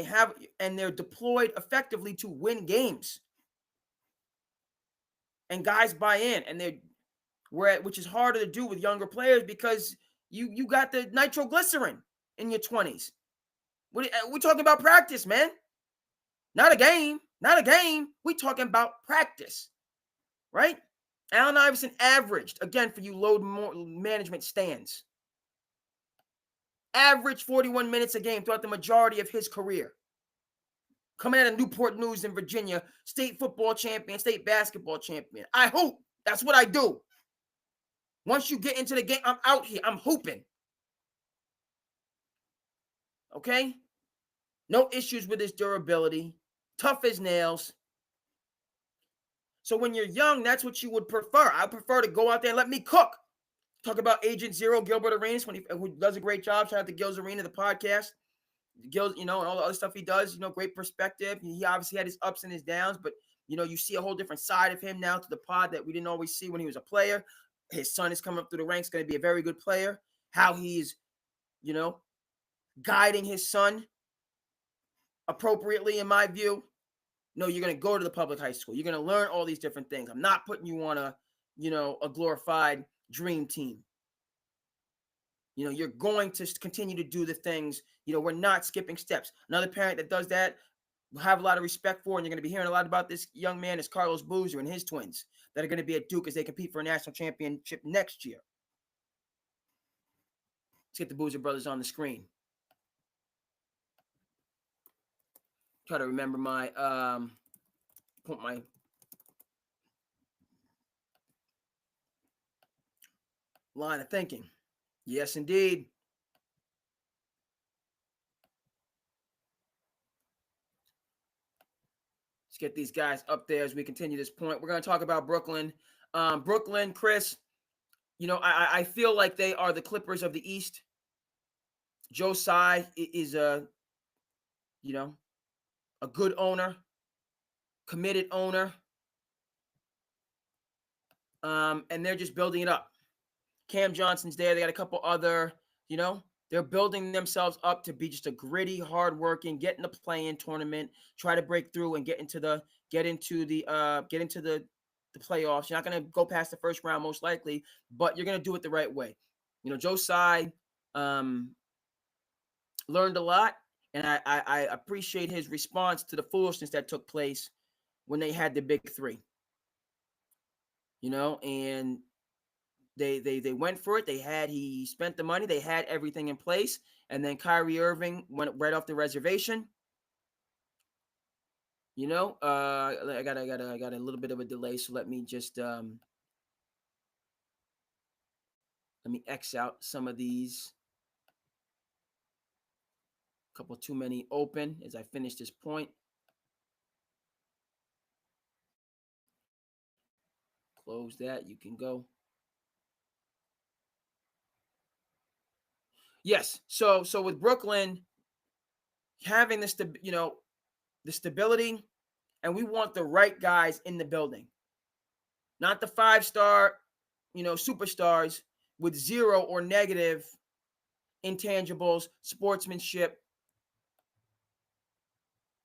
they're deployed effectively to win games. And guys buy in, and which is harder to do with younger players because you got the nitroglycerin in your 20s. We're talking about practice, man. Not a game. We're talking about practice, right? Allen Iverson averaged, again, for you load management stands, averaged 41 minutes a game throughout the majority of his career. Coming out of Newport News in Virginia, state football champion, state basketball champion. I hoop. That's what I do. Once you get into the game, I'm out here. I'm hooping. Okay? No issues with his durability. Tough as nails. So when you're young, that's what you would prefer. I prefer to go out there and let me cook. Talk about Agent Zero, Gilbert Arenas, who does a great job. Shout out to Gil's Arena, the podcast. Gil's, and all the other stuff he does, great perspective. He obviously had his ups and his downs, but, you see a whole different side of him now to the pod that we didn't always see when he was a player. His son is coming up through the ranks, going to be a very good player. How he's, guiding his son appropriately, in my view. No, you're going to go to the public high school. You're going to learn all these different things. I'm not putting you on a glorified dream team. You're going to continue to do the things. We're not skipping steps. Another parent that does that, we'll have a lot of respect for, and you're going to be hearing a lot about this young man, is Carlos Boozer and his twins that are going to be at Duke as they compete for a national championship next year. Let's get the Boozer brothers on the screen. Try to remember my line of thinking. Yes, indeed. Let's get these guys up there as we continue this point. We're going to talk about Brooklyn. Brooklyn, Chris, I feel like they are the Clippers of the East. Joe Tsai is a good owner, committed owner. And they're just building it up. Cam Johnson's there. They got a couple other, they're building themselves up to be just a gritty, hardworking, get in the play-in tournament, try to break through and get into the playoffs. You're not going to go past the first round most likely, but you're going to do it the right way. Joe Tsai learned a lot, and I appreciate his response to the foolishness that took place when they had the big three. And they went for it. He spent the money. They had everything in place. And then Kyrie Irving went right off the reservation. I got a little bit of a delay, so let me just let me X out some of these. A couple too many open as I finish this point. Close that. You can go. Yes. So with Brooklyn having this, the stability, and we want the right guys in the building, not the 5-star, superstars with zero or negative intangibles, sportsmanship,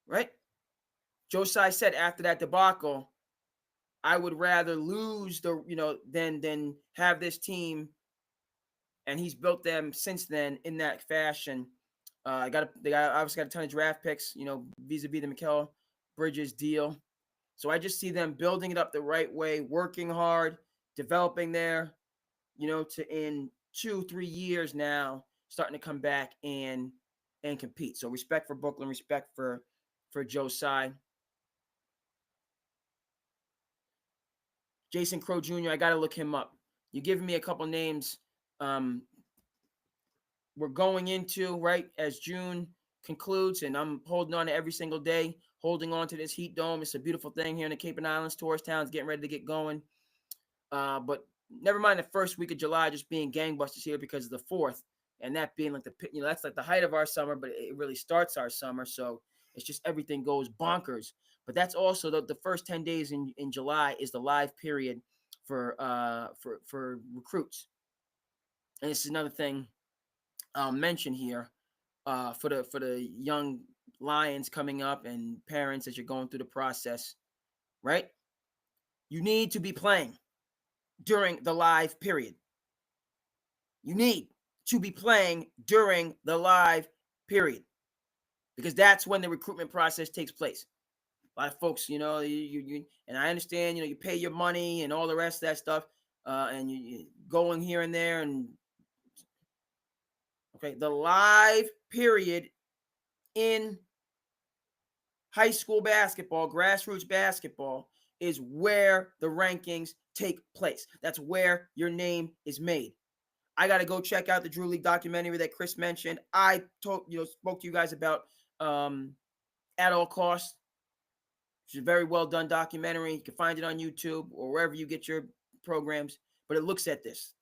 right? Josiah said after that debacle, I would rather lose than have this team, and he's built them since then in that fashion. They obviously got a ton of draft picks, vis-a-vis the Mikal Bridges deal. So I just see them building it up the right way, working hard, developing there, to in 2-3 years now, starting to come back and compete. So respect for Brooklyn, respect for Josiah. Jason Crow Jr., I got to look him up. You're giving me a couple names. We're going into, right, as June concludes, and I'm holding on to every single day, holding on to this heat dome. It's a beautiful thing here in the Cape and Islands. Tourist town's getting ready to get going. But never mind the first week of July just being gangbusters here because of the 4th, and that being like that's like the height of our summer, but it really starts our summer. So it's just everything goes bonkers. But that's also the first 10 days in July is the live period for recruits. And this is another thing I'll mention here for the young Lions coming up and parents as you're going through the process, right? You need to be playing during the live period. You need to be playing during the live period because that's when the recruitment process takes place. A lot of folks, you and I understand, you pay your money and all the rest of that stuff, and you going here and there, and okay, the live period in high school basketball, grassroots basketball, is where the rankings take place. That's where your name is made. I got to go check out the Drew League documentary that Chris mentioned. I spoke to you guys about At All Costs. It's a very well done documentary. You can find it on YouTube or wherever you get your programs, but it looks at this.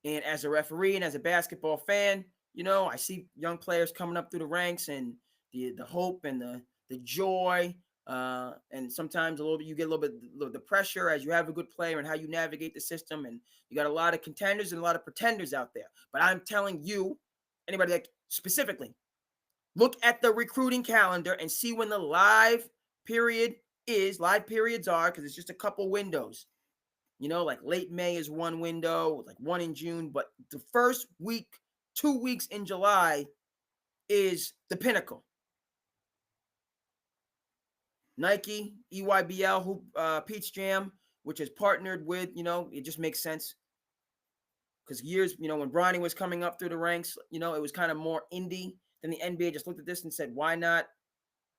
And as a referee and as a basketball fan, I see young players coming up through the ranks and the hope and the joy. And sometimes you get a little bit the pressure as you have a good player and how you navigate the system. And you got a lot of contenders and a lot of pretenders out there. But I'm telling you, anybody that specifically, look at the recruiting calendar and see when the live periods are, because it's just a couple windows. Like late May is one window, like one in June, but the first week, 2 weeks in July is the pinnacle. Nike, EYBL, Peach Jam, which is partnered with, it just makes sense. Because years, when Bronny was coming up through the ranks, it was kind of more indie. Then the NBA just looked at this and said, why not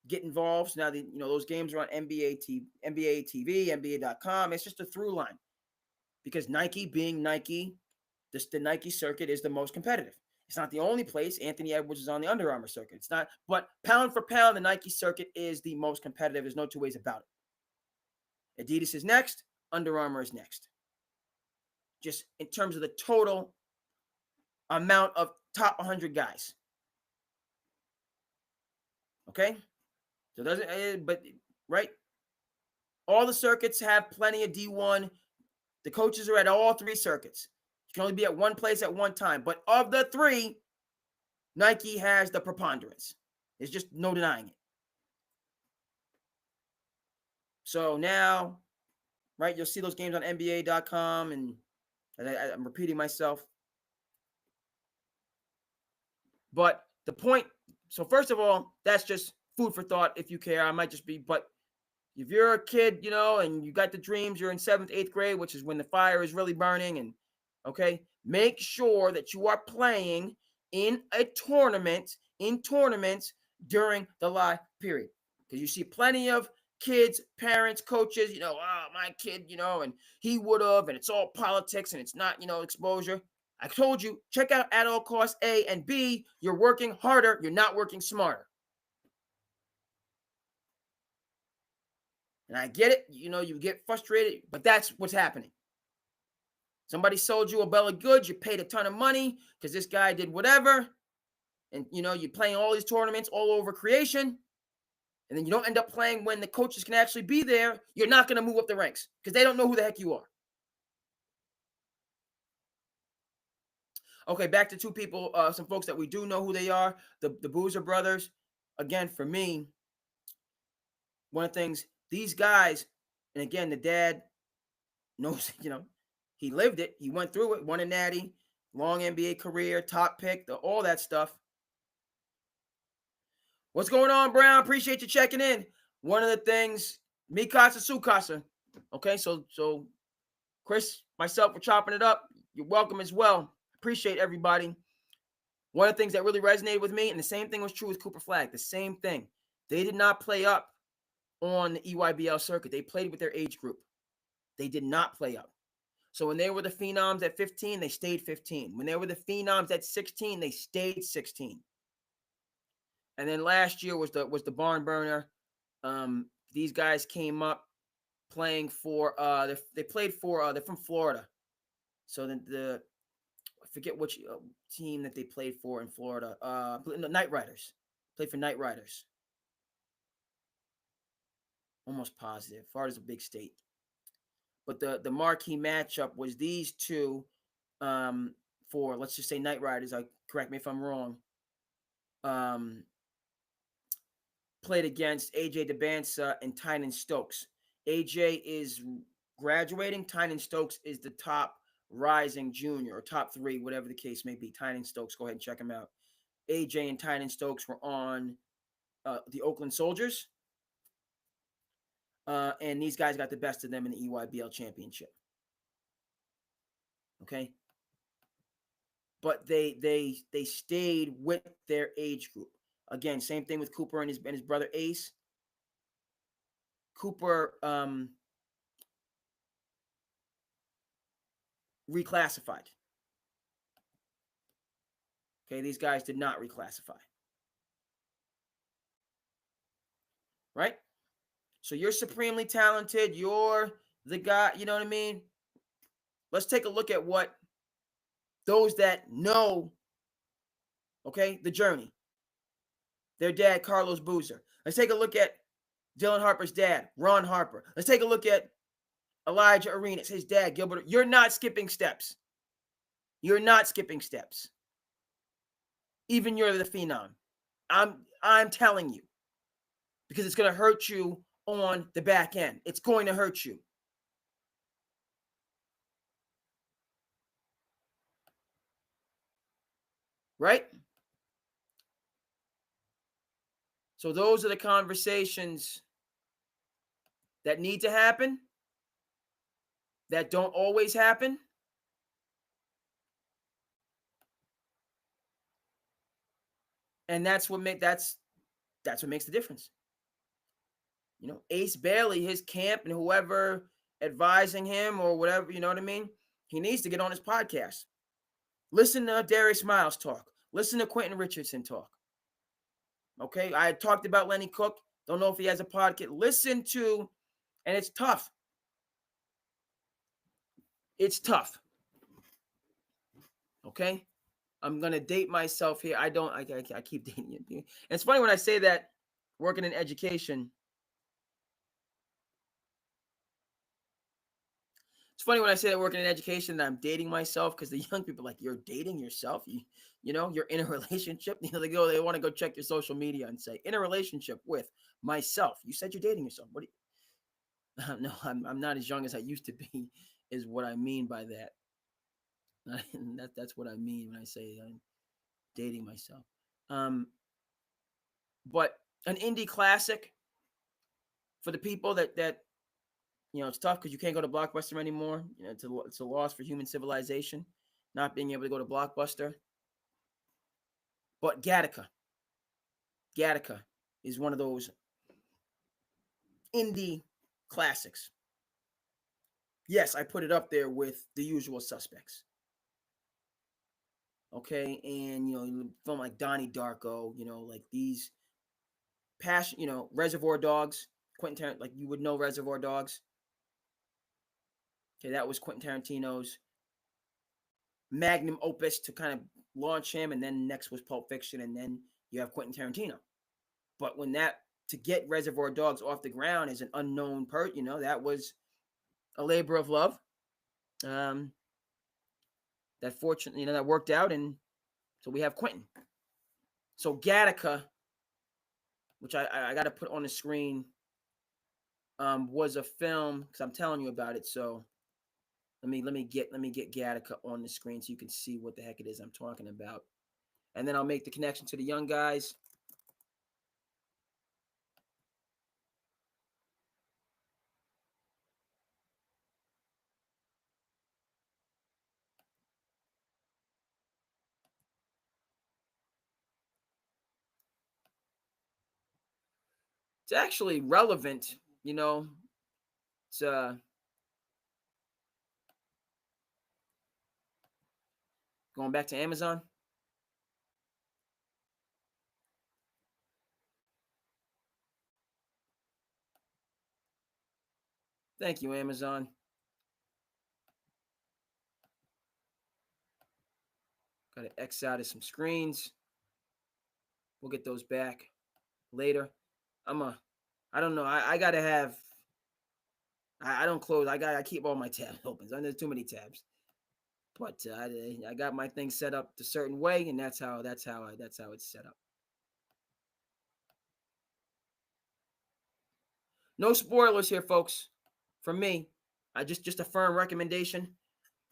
get involved? So now, those games are on NBA TV, NBA.com. It's just a through line. Because Nike being Nike, the Nike circuit is the most competitive. It's not the only place. Anthony Edwards is on the Under Armour circuit. It's not, but pound for pound, the Nike circuit is the most competitive. There's no two ways about it. Adidas is next. Under Armour is next. Just in terms of the total amount of top 100 guys. Okay? So it doesn't, but, right? All the circuits have plenty of D1. The coaches are at all 3 circuits. You can only be at one place at one time. But of the 3, Nike has the preponderance. There's just no denying it. So now, right, you'll see those games on NBA.com, and I'm repeating myself. But the point, so first of all, that's just food for thought if you care. I might just be, but if you're a kid, and you got the dreams, you're in 7th, 8th grade, which is when the fire is really burning, and okay, make sure that you are playing in tournaments during the live period. Because you see plenty of kids, parents, coaches, my kid, and he would have, and it's all politics and it's not, exposure. I told you, check out At All Costs, A, and B, you're working harder, you're not working smarter. And I get it, you get frustrated, but that's what's happening. Somebody sold you a bill of goods, you paid a ton of money because this guy did whatever, and you're playing all these tournaments all over creation, and then you don't end up playing when the coaches can actually be there. You're not going to move up the ranks because they don't know who the heck you are. Okay, back to two people, some folks that we do know who they are, the Boozer brothers. Again, for me, one of the things, these guys, and again, the dad knows, he lived it. He went through it, won a natty, long NBA career, top pick, all that stuff. What's going on, Brown? Appreciate you checking in. One of the things, mi casa, su casa. Okay, so Chris, myself, we're chopping it up. You're welcome as well. Appreciate everybody. One of the things that really resonated with me, and the same thing was true with Cooper Flagg, the same thing. They did not play up on the EYBL circuit. They played with their age group. They did not play up. So when they were the phenoms at 15, they stayed 15. When they were the phenoms at 16, they stayed 16. And then last year was the barn burner. These guys came up playing for they played for they're from Florida. So I forget which team that they played for in Florida. Night Riders. Played for Night Riders. Almost positive. Florida's a big state. But the marquee matchup was these two for, let's just say, Night Riders. Correct me if I'm wrong. Played against AJ DeBansa and Tynan Stokes. AJ is graduating. Tynan Stokes is the top rising junior, or top 3, whatever the case may be. Tynan Stokes, go ahead and check him out. AJ and Tynan Stokes were on the Oakland Soldiers. And these guys got the best of them in the EYBL championship. Okay. But they stayed with their age group. Again, same thing with Cooper and his brother Ace. Cooper reclassified. Okay, these guys did not reclassify. Right? So you're supremely talented. You're the guy, you know what I mean? Let's take a look at what those that know, okay, the journey. Their dad, Carlos Boozer. Let's take a look at Dylan Harper's dad, Ron Harper. Let's take a look at Elijah Arenas, his dad, Gilbert. You're not skipping steps. You're not skipping steps. Even you're the phenom. I'm telling you. Because it's going to hurt you on the back end. It's going to hurt you. Right? So those are the conversations that need to happen, that don't always happen. And that's what makes the difference. Ace Bailey, his camp, and whoever advising him or whatever, you know what I mean? He needs to get on his podcast. Listen to Darius Miles talk. Listen to Quentin Richardson talk. Okay, I talked about Lenny Cook. Don't know if he has a podcast. Listen to, and it's tough. It's tough. Okay, I'm gonna date myself here. I keep dating you. And it's funny when I say that, working in education. It's funny when I say that working in education that I'm dating myself, because the young people are like, you're dating yourself? You're in a relationship? They want to go check your social media and say, in a relationship with myself. You said you're dating yourself. What do you? No, I'm not as young as I used to be, is what I mean by that. That's what I mean when I say I'm dating myself. But an indie classic for the people that it's tough because you can't go to Blockbuster anymore. It's a loss for human civilization, not being able to go to Blockbuster. But Gattaca. Gattaca is one of those indie classics. Yes, I put it up there with The Usual Suspects. Okay, and film like Donnie Darko, like these passion, Reservoir Dogs, Quentin Tarantino, like you would know Reservoir Dogs. Okay, that was Quentin Tarantino's magnum opus to kind of launch him, and then next was Pulp Fiction, and then you have Quentin Tarantino. But to get Reservoir Dogs off the ground as an unknown that was a labor of love. That fortunately, that worked out, and so we have Quentin. So Gattaca, which I got to put on the screen, was a film because I'm telling you about it. So let me get Gattaca on the screen so you can see what the heck it is I'm talking about, and then I'll make the connection to the young guys. It's actually relevant, It's going back to Amazon. Thank you, Amazon. Got to X out of some screens. We'll get those back later. I don't know. I gotta have. I don't close. I keep all my tabs open. So there's too many tabs. But I got my thing set up a certain way, and that's how it's set up. No spoilers here, folks. From me, I just a firm recommendation.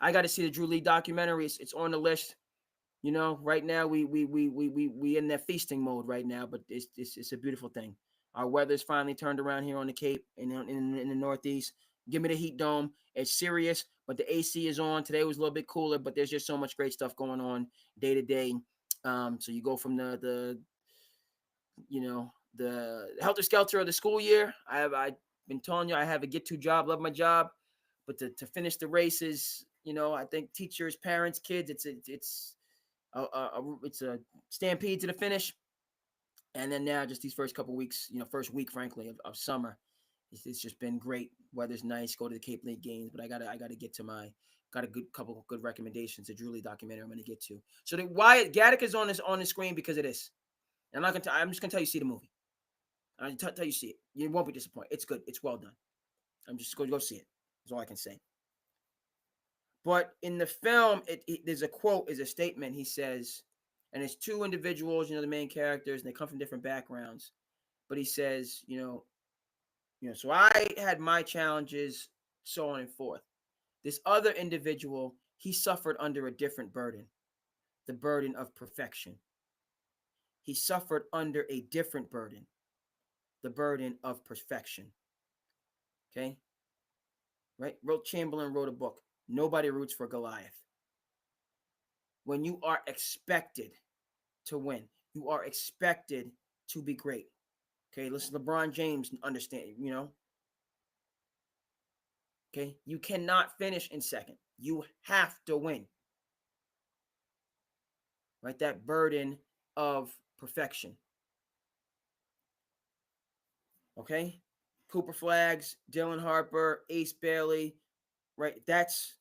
I got to see the Drew Lee documentary. It's on the list. Right now we in that feasting mode right now, but it's a beautiful thing. Our weather's finally turned around here on the Cape and in the Northeast. Give me the heat dome. It's serious, but the AC is on. Today was a little bit cooler, but there's just so much great stuff going on day to day. So you go from the helter skelter of the school year. I've been telling you I have a get to job, love my job, but to finish the races, I think teachers, parents, kids, it's a stampede to the finish. And then now just these first couple weeks, first week, frankly, of summer, it's just been great. Weather's nice. Go to the Cape League games, but I gotta get to got a couple of good recommendations. A Drew Lee documentary I'm gonna get to. So why Gattaca's on the screen because of this. And I'm just gonna tell you see the movie. I tell you see it. You won't be disappointed. It's good. It's well done. I'm just going to go see it. That's all I can say. But in the film, there's a quote, is a statement. He says, and it's two individuals, the main characters, and they come from different backgrounds. But he says, so I had my challenges, so on and forth. This other individual, he suffered under a different burden, the burden of perfection. He suffered under a different burden, the burden of perfection. Okay? Right? Chamberlain wrote a book, Nobody Roots for Goliath. When you are expected to win, you are expected to be great. Okay, listen, LeBron James understand, Okay, you cannot finish in second. You have to win. Right? That burden of perfection. Okay? Cooper Flaggs, Dylan Harper, Ace Bailey, right? That's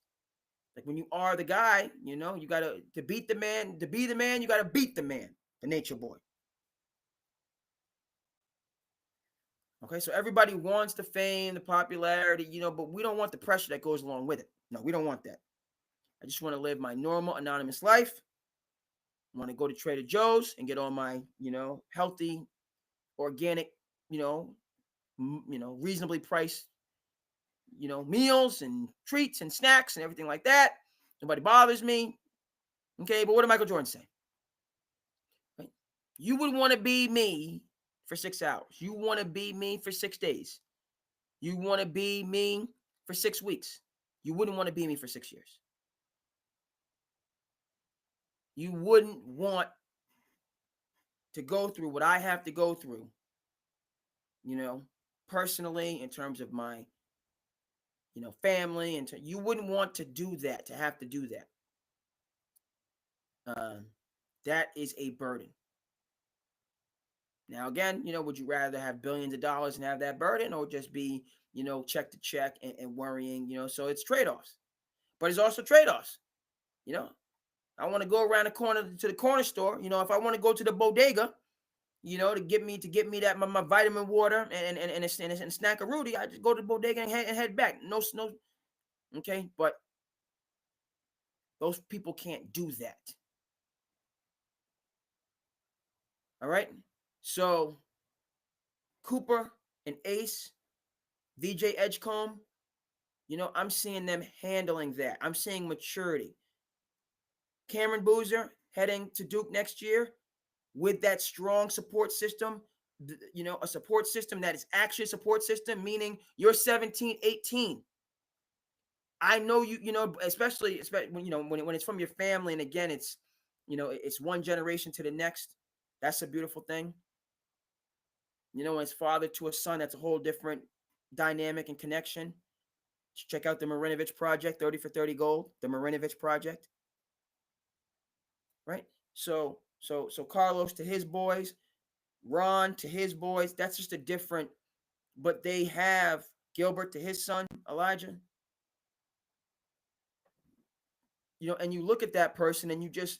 like when you are the guy, you gotta to beat the man, to be the man, you gotta beat the man, the nature boy. Okay, so everybody wants the fame, the popularity, but we don't want the pressure that goes along with it. No, we don't want that. I just want to live my normal, anonymous life. I want to go to Trader Joe's and get all my, healthy, organic, reasonably priced, meals and treats and snacks and everything like that. Nobody bothers me. Okay, but what did Michael Jordan say? Right? You would want to be me for 6 hours. You want to be me for 6 days. You want to be me for 6 weeks. You wouldn't want to be me for 6 years. You wouldn't want to go through what I have to go through, personally, in terms of my, family, and you wouldn't want to do that, to have to do that. That is a burden. Now, again, would you rather have billions of dollars and have that burden, or just be, check to check and worrying, so it's trade-offs. But it's also trade-offs. I want to go around the corner to the corner store. If I want to go to the bodega, to get me that my vitamin water and a snack of Rudy, I just go to the bodega and head back. No, okay, but those people can't do that. All right, so Cooper and Ace, VJ Edgecombe, I'm seeing them handling that. I'm seeing maturity. Cameron Boozer heading to Duke next year with that strong support system, a support system that is actually a support system, meaning you're 17, 18. I know especially when it's from your family, and again, it's it's one generation to the next. That's a beautiful thing. When it's father to a son, that's a whole different dynamic and connection. Check out the Marinovich Project, 30 for 30 Gold, the Marinovich Project. Right? So Carlos to his boys, Ron to his boys, that's just a different, but they have Gilbert to his son, Elijah. And you look at that person and you just,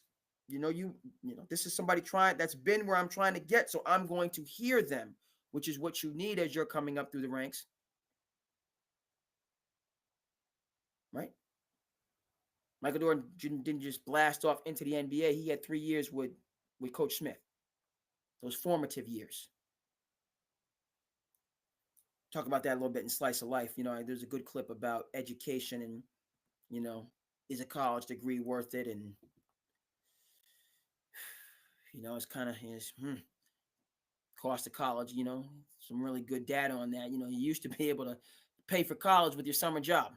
this is somebody that's been where I'm trying to get. So I'm going to hear them, which is what you need as you're coming up through the ranks. Right? Michael Jordan didn't just blast off into the NBA. He had 3 years with Coach Smith. Those formative years. Talk about that a little bit in Slice of Life. There's a good clip about education and, is a college degree worth it? And, it's kind of cost of college, some really good data on that. You used to be able to pay for college with your summer job.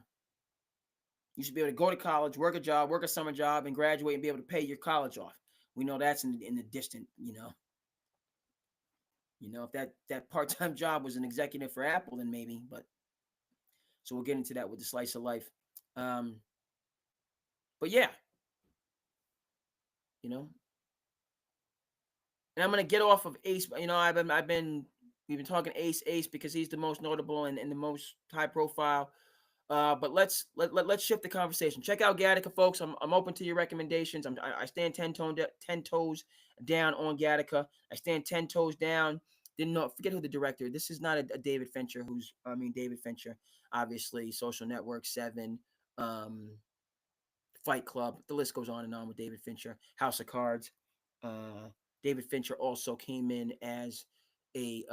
You should be able to go to college, work a job, work a summer job, and graduate and be able to pay your college off. We know that's in the distant, if that part-time job was an executive for Apple, then maybe, but so we'll get into that with the Slice of Life. But yeah, and I'm gonna get off of Ace. We've been talking Ace because he's the most notable and the most high profile. But let's shift the conversation. Check out Gattaca, folks. I'm open to your recommendations. I stand 10 toes down on Gattaca. I stand 10 toes down. Didn't know. Forget who the director. This is not a David Fincher. David Fincher, obviously, Social Network, Seven, Fight Club. The list goes on and on with David Fincher. House of Cards. David Fincher also came in as a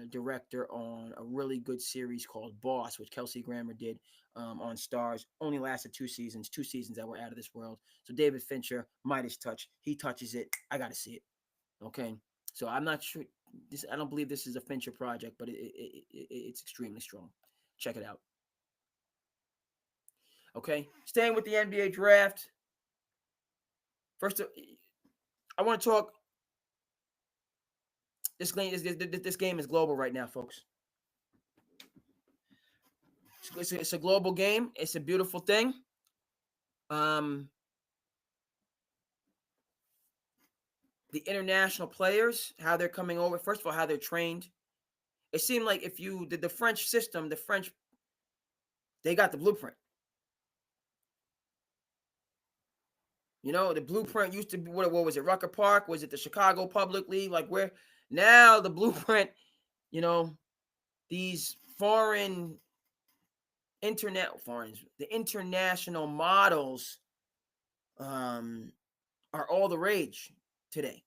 director on a really good series called Boss, which Kelsey Grammer did on Stars. Only lasted 2 seasons that were out of this world. So David Fincher, Midas touch. He touches it. I got to see it. Okay. So I'm not sure. I don't believe this is a Fincher project, but it's extremely strong. Check it out. Okay. Staying with the NBA draft. First, I want to talk. This game is global right now, folks. It's a global game. It's a beautiful thing. The international players, how they're coming over. First of all, how they're trained. It seemed like if you did the French system, they got the blueprint. The blueprint used to be, what was it? Rucker Park? Was it the Chicago Public League? Like where now the blueprint, these the international models are all the rage today.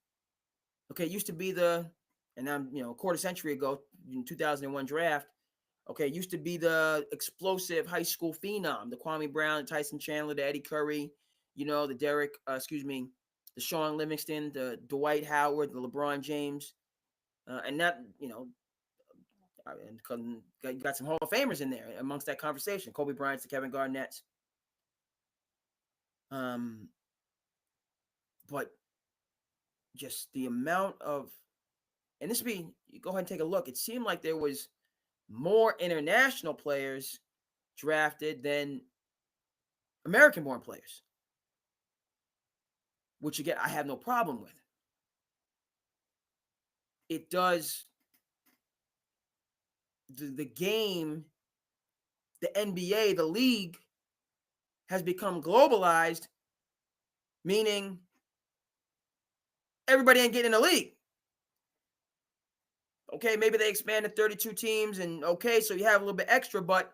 Okay, it used to be and I'm, a quarter century ago in 2001 draft. Okay, it used to be the explosive high school phenom, the Kwame Brown, the Tyson Chandler, the Eddie Curry, the Sean Livingston, the Dwight Howard, the LeBron James, and that, and got some Hall of Famers in there amongst that conversation. Kobe Bryant to Kevin Garnett. But just the amount of and you go ahead and take a look. It seemed like there was more international players drafted than American-born players, which again I have no problem with. It does the game, the NBA, the league has become globalized, meaning everybody ain't getting in the league. Okay, maybe they expanded 32 teams, and okay, so you have a little bit extra, but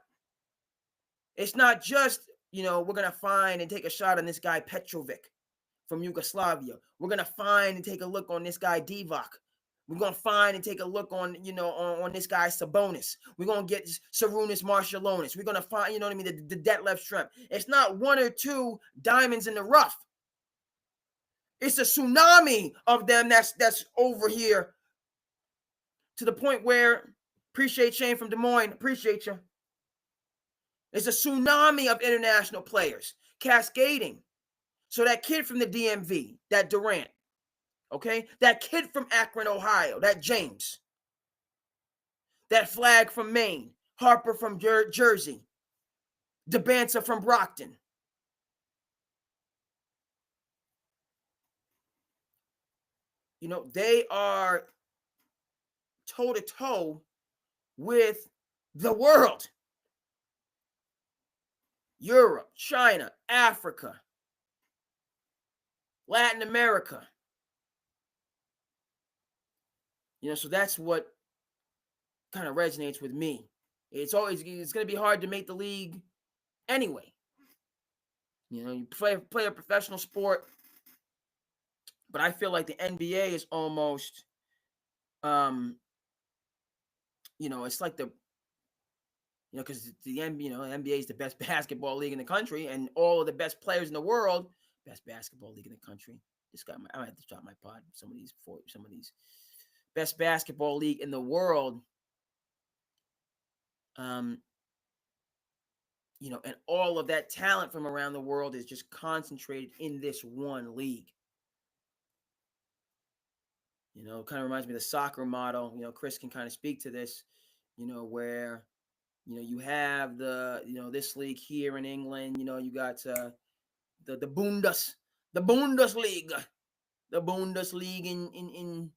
it's not just, we're going to find and take a shot on this guy Petrovic from Yugoslavia. We're going to find and take a look on this guy Divac. We're going to find and take a look on, on this guy Sabonis. We're going to get Sarunas Marciulionis. We're going to find, the Detlef Schrempf. It's not one or two diamonds in the rough. It's a tsunami of them that's over here, to the point where, appreciate Shane from Des Moines, appreciate you. It's a tsunami of international players cascading. So that kid from the DMV, that Durant, okay? That kid from Akron, Ohio, that James. That Flagg from Maine, Harper from Jersey, DeBanza from Brockton. They are toe-to-toe with the world. Europe, China, Africa, Latin America. So that's what kind of resonates with me. It's going to be hard to make the league anyway. You play a professional sport, but I feel like the NBA is almost, it's like because the NBA is the best basketball league in the country, and all of the best players in the world, best basketball league in the country. I might have to drop my pod. Some of these best basketball league in the world. And all of that talent from around the world is just concentrated in this one league. It kind of reminds me of the soccer model. Chris can kind of speak to this, where, you have this league here in England, you got the Bundesliga, the Bundesliga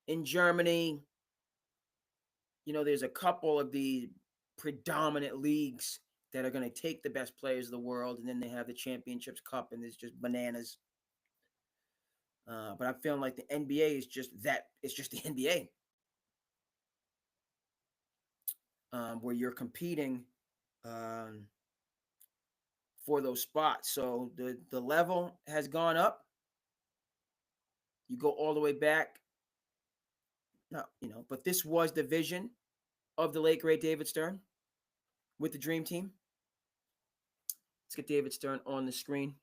in Germany. There's a couple of the predominant leagues that are going to take the best players of the world, and then they have the Championships Cup, and it's just bananas. But I'm feeling like the NBA is just that. It's just the NBA, where you're competing for those spots. So the level has gone up. You go all the way back. No, but this was the vision of the late great David Stern with the Dream Team. Let's get David Stern on the screen.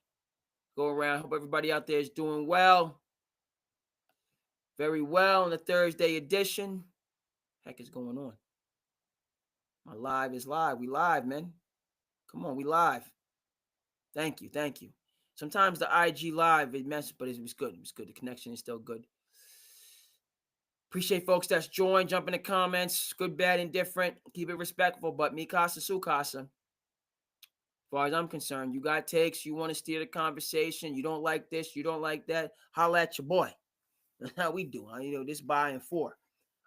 Go around. Hope everybody out there is doing well. Very well in the Thursday edition. Heck is going on? My live is live. We live, man. Come on, we live. Thank you. Sometimes the IG live, it messes, but it was good. It was good. The connection is still good. Appreciate folks that's joined. Jump in the comments. Good, bad, indifferent. Keep it respectful, but mi casa, su casa. As far as I'm concerned, you got takes. You want to steer the conversation. You don't like this. You don't like that. Holla at your boy. That's how we do. This by and for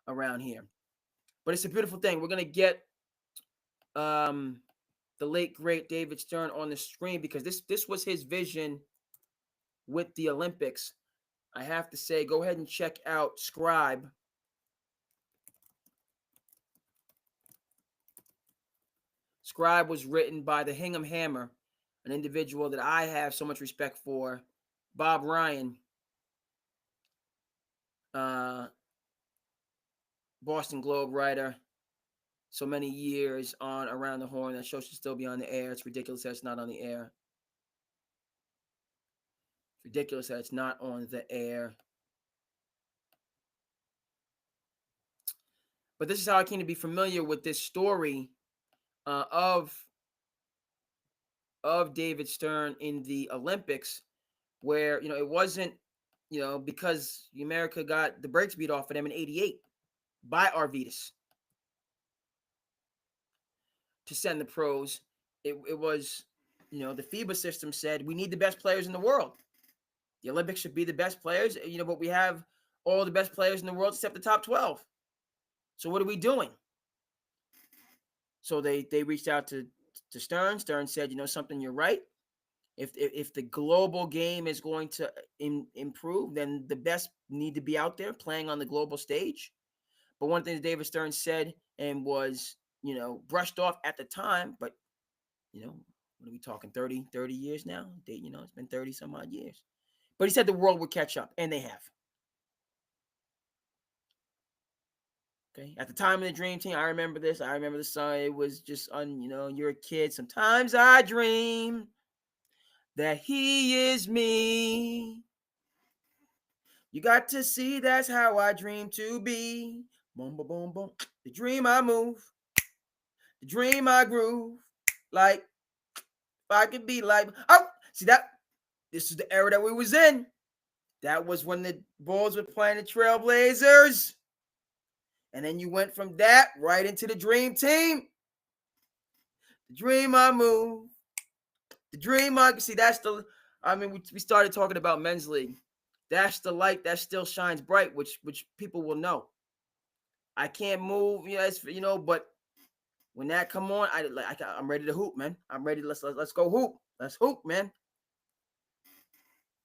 around here. But it's a beautiful thing. We're going to get the late, great David Stern on the screen, because this was his vision with the Olympics. I have to say, go ahead and check out Scribe. Scribe was written by the Hingham Hammer, an individual that I have so much respect for, Bob Ryan, Boston Globe writer, so many years on Around the Horn. That show should still be on the air. It's ridiculous that it's not on the air. It's ridiculous that it's not on the air. But this is how I came to be familiar with this story of David Stern in the Olympics, where, it wasn't, because America got the brakes beat off of them in '88. by Arvidas to send the pros. It was, the FIBA system said we need the best players in the world. The Olympics should be the best players, but we have all the best players in the world except the top 12. So what are we doing? So they reached out to Stern. Stern said, something, you're right. If the global game is going to improve, then the best need to be out there playing on the global stage. But one thing that David Stern said and was, brushed off at the time, but, what are we talking, 30 years now? It's been 30 some odd years. But he said the world would catch up, and they have. Okay. At the time of the Dream Team, I remember this. I remember the song. It was just you're a kid. Sometimes I dream that he is me. You got to see that's how I dream to be. Boom, boom, boom, boom. The dream I move. The dream I groove. Like, if I could be like, oh, see that? This is the era that we was in. That was when the Bulls were playing the Trailblazers. And then you went from that right into the Dream Team. The dream I move. The dream I see. We started talking about men's league. That's the light that still shines bright, which people will know. I can't move, but when that come on, I'm ready to hoop, man. I'm ready. Let's go hoop. Let's hoop, man.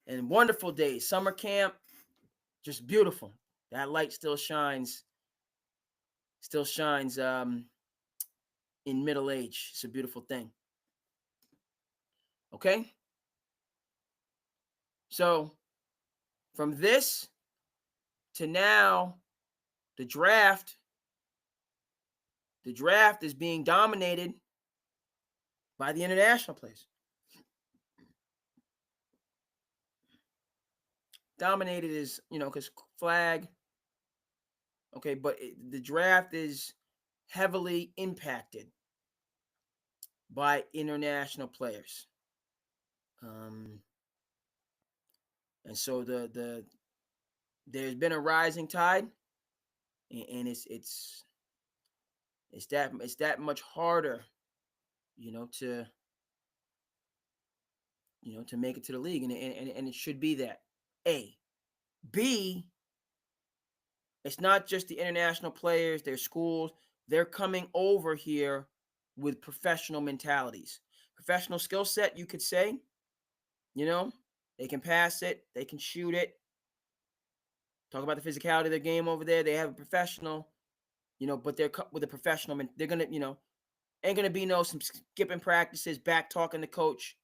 And wonderful days, summer camp, just beautiful. That light still shines. In middle age. It's a beautiful thing. Okay. So from this to now, the draft is being dominated by the international players. Dominated is, because Flagg. Okay, but the draft is heavily impacted by international players. And so there's been a rising tide, and it's that much harder, to make it to the league, and it should be that. A, B, it's not just the international players, their schools, they're coming over here with professional mentalities, professional skill set, you could say. They can pass it, they can shoot it. Talk about the physicality of their game over there. They have a professional, but they're with a professional. They're gonna, ain't gonna be some skipping practices, back talking the coach.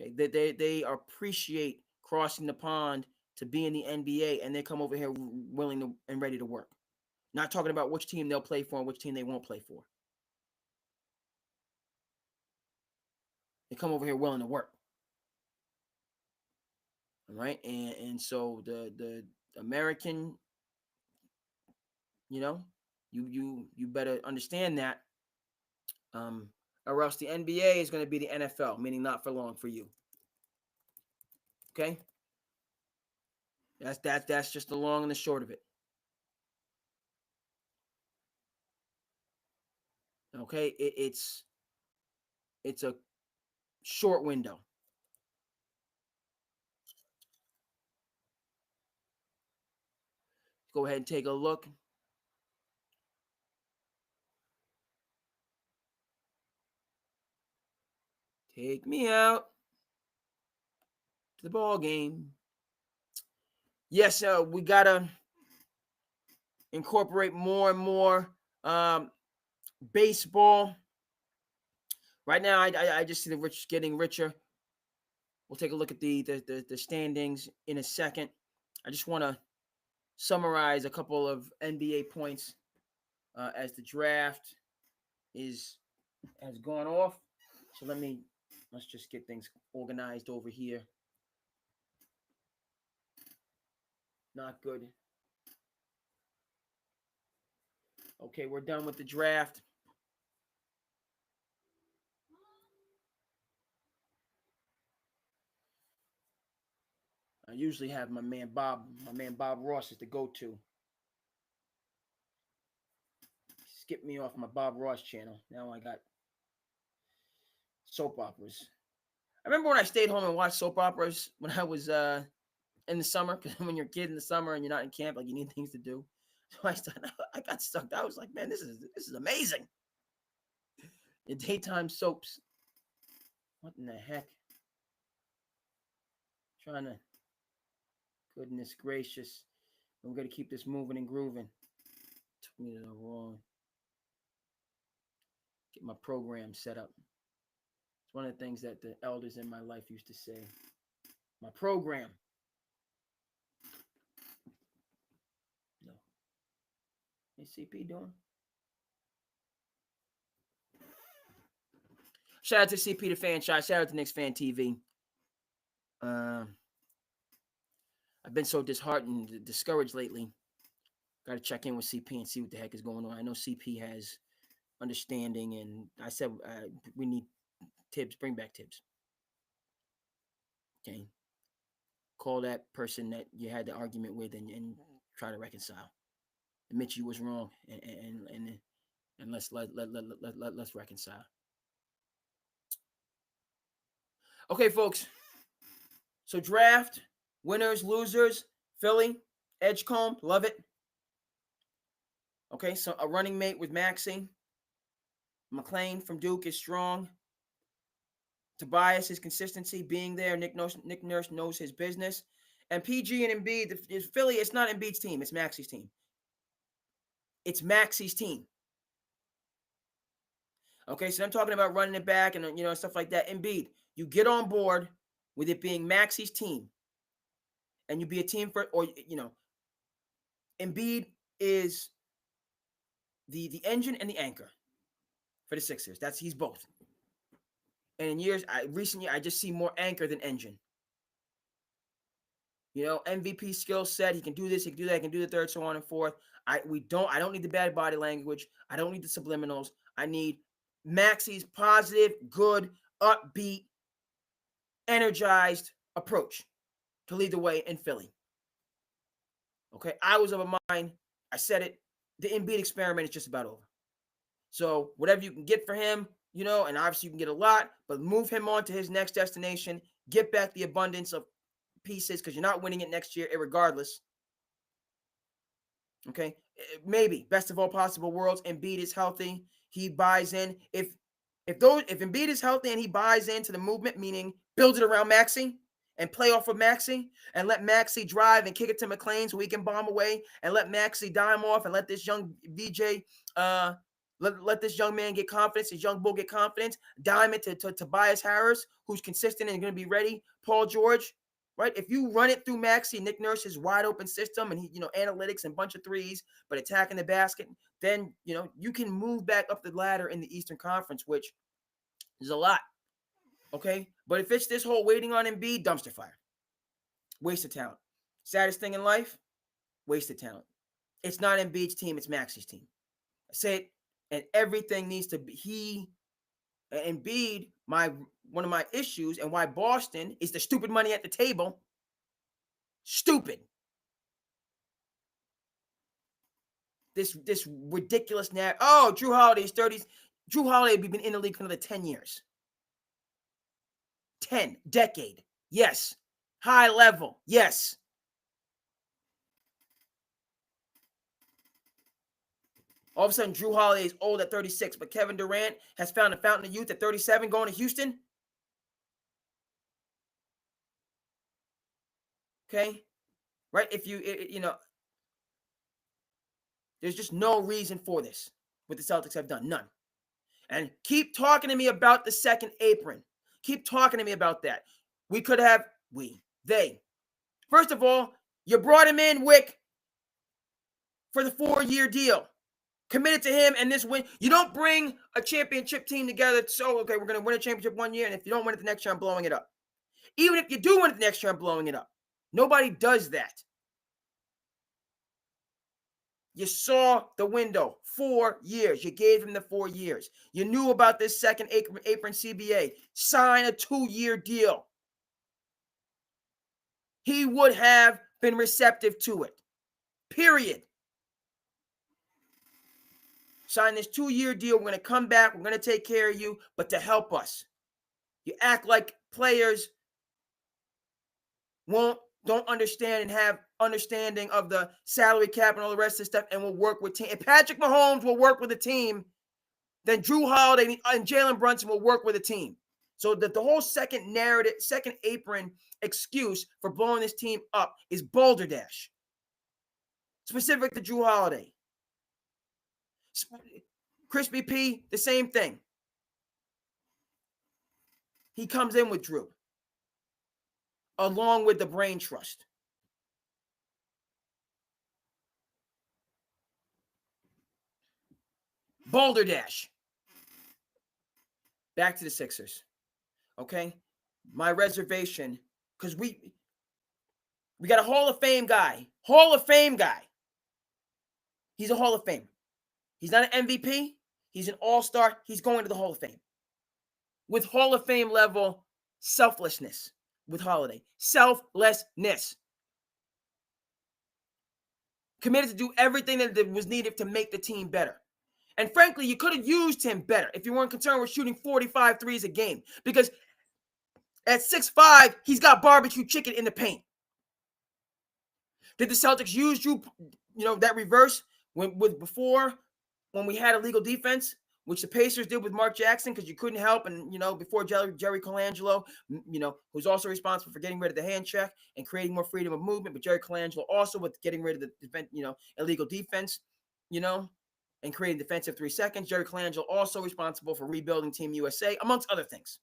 Okay, they appreciate crossing the pond to be in the NBA, and they come over here willing to and ready to work. Not talking about which team they'll play for and which team they won't play for. They come over here willing to work. All right, and so the American, you better understand that, or else the NBA is going to be the N.F.L, meaning not for long for you. Okay, that's just the long and the short of it. Okay, it's a short window. Go ahead and take a look. Take me out to the ball game. Yes, we gotta incorporate more and more baseball. Right now, I just see the rich getting richer. We'll take a look at the standings in a second. I just want to summarize a couple of NBA points as the draft has gone off. So let's just get things organized over here. Not good. Okay, we're done with the draft. I usually have my man Bob Ross is the go-to. skipped me off my Bob Ross channel. Now I got soap operas. I remember when I stayed home and watched soap operas when I was in the summer, because when you're a kid in the summer and you're not in camp, like you need things to do. So I got stuck. I was like, man, this is amazing. The daytime soaps. What in the heck? Trying to, goodness gracious. We're going to keep this moving and grooving. Took me to the wrong. Get my program set up. It's one of the things that the elders in my life used to say. My program. No. Hey, CP doing? Shout out to CP the Fan Shot. Shout out to Knicks Fan TV. I've been so disheartened, discouraged lately. Got to check in with CP and see what the heck is going on. I know CP has understanding, and I said we need Tibbs. Bring back Tibbs. Okay. Call that person that you had the argument with and try to reconcile. Admit you was wrong, and let's reconcile. Okay, folks. So draft, winners, losers, Philly, Edgecombe, love it. Okay, so a running mate with Maxey. McLean from Duke is strong. Tobias, his consistency, being there. Nick Nurse knows his business. And PG and Embiid, Philly, it's not Embiid's team. It's Maxey's team. It's Maxey's team. Okay, so I'm talking about running it back and, stuff like that. Embiid, you get on board with it being Maxey's team. And you be a team for, Embiid is the engine and the anchor for the Sixers. He's both. And in recently, I just see more anchor than engine. MVP skill set. He can do this. He can do that. He can do the third, so on and forth. I don't need the bad body language. I don't need the subliminals. I need Maxey's positive, good, upbeat, energized approach to lead the way in Philly. Okay, I was of a mind. I said it. The Embiid experiment is just about over. So whatever you can get for him, and obviously you can get a lot, but move him on to his next destination. Get back the abundance of pieces because you're not winning it next year, irregardless. Okay, maybe best of all possible worlds. Embiid is healthy. He buys in. If Embiid is healthy and he buys into the movement, meaning build it around Maxey and play off of Maxey and let Maxey drive and kick it to McLean so he can bomb away and let Maxey dime off and let this young VJ let this young man get confidence, this young bull get confidence, dime it to Tobias Harris, who's consistent and going to be ready, Paul George, right? If you run it through Maxey, Nick Nurse's wide open system and he, analytics and bunch of threes, but attacking the basket, then, you can move back up the ladder in the Eastern Conference, which is a lot. Okay? But if it's this whole waiting on Embiid, dumpster fire. Waste of talent. Saddest thing in life, waste of talent. It's not Embiid's team, it's Maxey's team. I say it, and everything needs to be Embiid, one of my issues and why Boston is the stupid money at the table. Stupid. This ridiculous Drew Holiday's 30s. Drew Holiday has been in the league for another 10 years. 10 decade. Yes. High level. Yes. All of a sudden, Drew Holiday is old at 36, but Kevin Durant has found a fountain of youth at 37 going to Houston. Okay? Right? There's just no reason for this, what the Celtics have done. None. And keep talking to me about the second apron. Keep talking to me about that. They. First of all, you brought him in, Wick, for the 4-year deal. Committed to him and this win. You don't bring a championship team together. So, okay, we're going to win a championship 1 year, and if you don't win it the next year, I'm blowing it up. Even if you do win it the next year, I'm blowing it up. Nobody does that. You saw the window, 4 years. You gave him the 4 years. You knew about this second apron CBA. Sign a 2-year deal. He would have been receptive to it. Period. Sign this 2-year deal. We're going to come back. We're going to take care of you, but to help us. You act like players don't understand and have understanding of the salary cap and all the rest of the stuff and will work with team. If Patrick Mahomes will work with a team, then Drew Holiday and Jalen Brunson will work with a team. So that the whole second narrative, second apron excuse for blowing this team up is balderdash. Specific to Drew Holiday. Crispy P, the same thing. He comes in with Drew, along with the brain trust. Balderdash. Back to the Sixers. Okay? My reservation, because we got a Hall of Fame guy. Hall of Fame guy. He's a Hall of Fame. He's not an MVP. He's an all-star. He's going to the Hall of Fame. With Hall of Fame level selflessness with Holiday. Selflessness. Committed to do everything that was needed to make the team better. And frankly, you could have used him better if you weren't concerned with shooting 45 threes a game. Because at 6'5", he's got barbecue chicken in the paint. Did the Celtics use Drew, that reverse when we had illegal defense, which the Pacers did with Mark Jackson because you couldn't help, and before Jerry Colangelo, who's also responsible for getting rid of the hand check and creating more freedom of movement, but Jerry Colangelo also with getting rid of the defense, illegal defense, and creating defensive 3 seconds. Jerry Colangelo also responsible for rebuilding Team USA, amongst other things.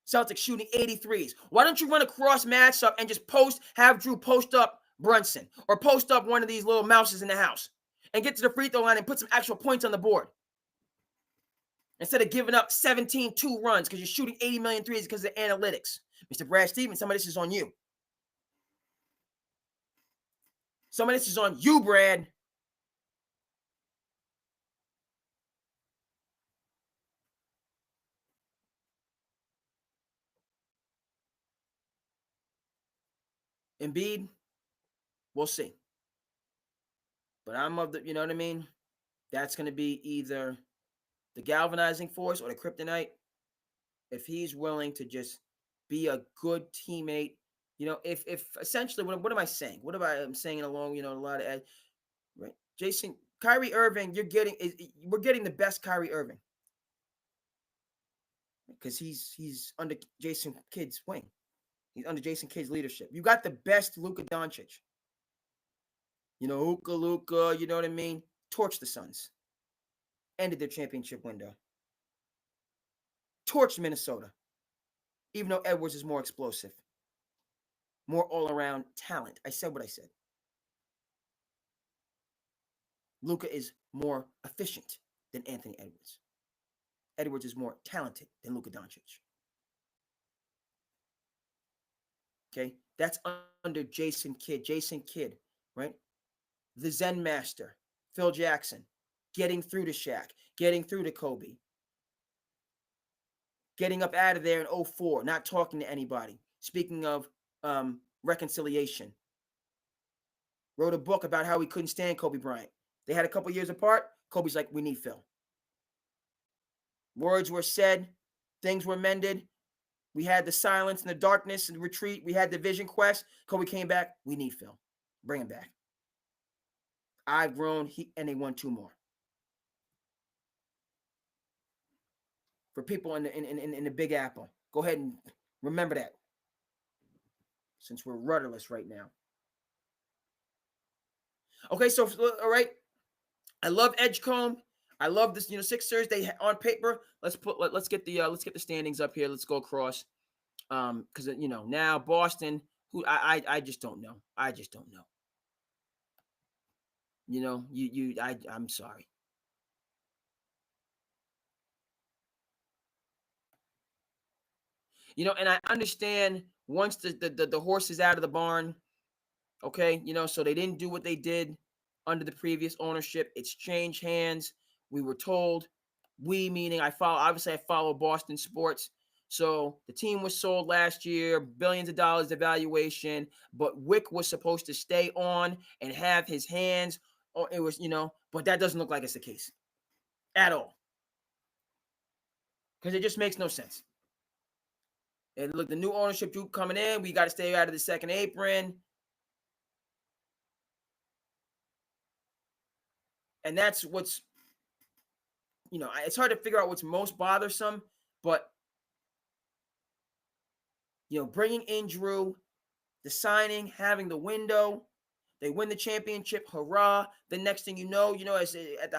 Celtics shooting 83s. Why don't you run a cross matchup and just have Drew post up Brunson or post up one of these little mouses in the house and get to the free throw line and put some actual points on the board? Instead of giving up 17-2 runs because you're shooting 80 million threes because of the analytics. Mr. Brad Stevens, some of this is on you. Some of this is on you, Brad. Embiid, we'll see. But I'm of the, you know what I mean? That's going to be either the galvanizing force or the kryptonite. If he's willing to just be a good teammate, if essentially, what am I saying? What am I saying along, a lot of, right? Jason, Kyrie Irving, we're getting the best Kyrie Irving. Because he's under Jason Kidd's wing. He's under Jason Kidd's leadership. You got the best Luka Doncic. Luka, you know what I mean? Torched the Suns. Ended their championship window. Torched Minnesota. Even though Edwards is more explosive. More all-around talent. I said what I said. Luka is more efficient than Anthony Edwards. Edwards is more talented than Luka Doncic. Okay? That's under Jason Kidd. Jason Kidd, right? The Zen Master, Phil Jackson, getting through to Shaq, getting through to Kobe, getting up out of there in 2004, not talking to anybody. Speaking of reconciliation, wrote a book about how he couldn't stand Kobe Bryant. They had a couple years apart. Kobe's like, we need Phil. Words were said, things were mended. We had the silence and the darkness and the retreat. We had the vision quest. Kobe came back. We need Phil. Bring him back. I've grown, and they won 2 more. For people in the Big Apple, go ahead and remember that. Since we're rudderless right now. Okay, so all right. I love Edgecombe. I love this. Sixers. They on paper. Let's get the standings up here. Let's go across. Because now Boston. Who I just don't know. I just don't know. I'm sorry. And I understand once the horse is out of the barn, okay, so they didn't do what they did under the previous ownership. It's changed hands. We were told, we meaning I follow Boston sports. So the team was sold last year, billions of dollars evaluation, but Wick was supposed to stay on and have his hands. Or it was, but that doesn't look like it's the case at all. Because it just makes no sense. And look, the new ownership group coming in, we got to stay out of the second apron. And that's what's, it's hard to figure out what's most bothersome, but, bringing in Drew, the signing, having the window, they win the championship, hurrah. The next thing you know, as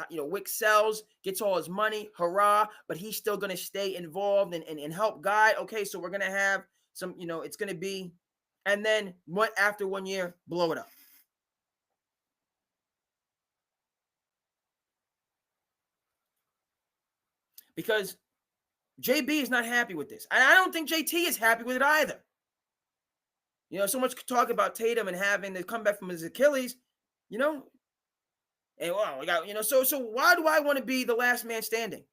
Wick sells, gets all his money, hurrah. But he's still going to stay involved and help guide. Okay, so we're going to have some, it's going to be, and then after 1 year, blow it up. Because JB is not happy with this. And I don't think JT is happy with it either. So much talk about Tatum and having to come back from his Achilles, and we got, so why do I want to be the last man standing?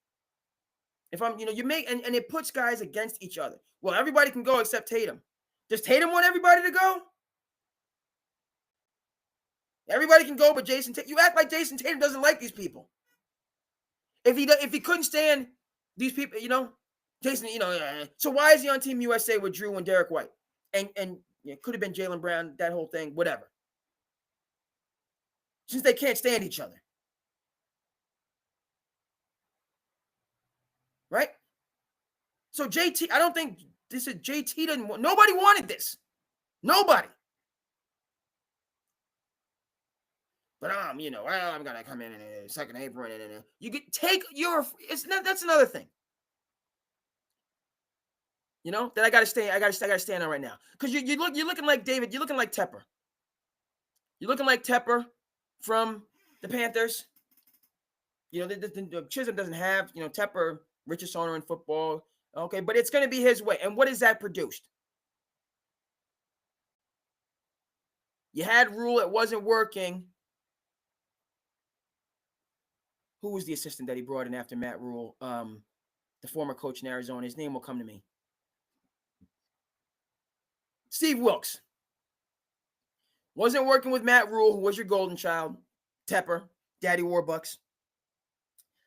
If I'm, you make, and it puts guys against each other. Well, everybody can go except Tatum. Does Tatum want everybody to go? Everybody can go, but Jason Tatum. You act like Jason Tatum doesn't like these people. If he couldn't stand these people, Jason, so why is he on Team USA with Drew and Derek White? And it could have been Jaylen Brown, that whole thing, whatever. Since they can't stand each other. Right? So JT, I don't think this is JT didn't want, nobody wanted this. Nobody. But I'm gonna come in a second apron and you get take your. That's another thing. That I gotta stay. I gotta stand on right now because you're looking like David. You're looking like Tepper. You're looking like Tepper from the Panthers. The Chisholm doesn't have Tepper, richest owner in football. Okay, but it's gonna be his way. And what has that produced? You had Rule, it wasn't working. Who was the assistant that he brought in after Matt Rule? The former coach in Arizona. His name will come to me. Steve Wilkes. Wasn't working with Matt Rule, who was your golden child. Tepper, Daddy Warbucks.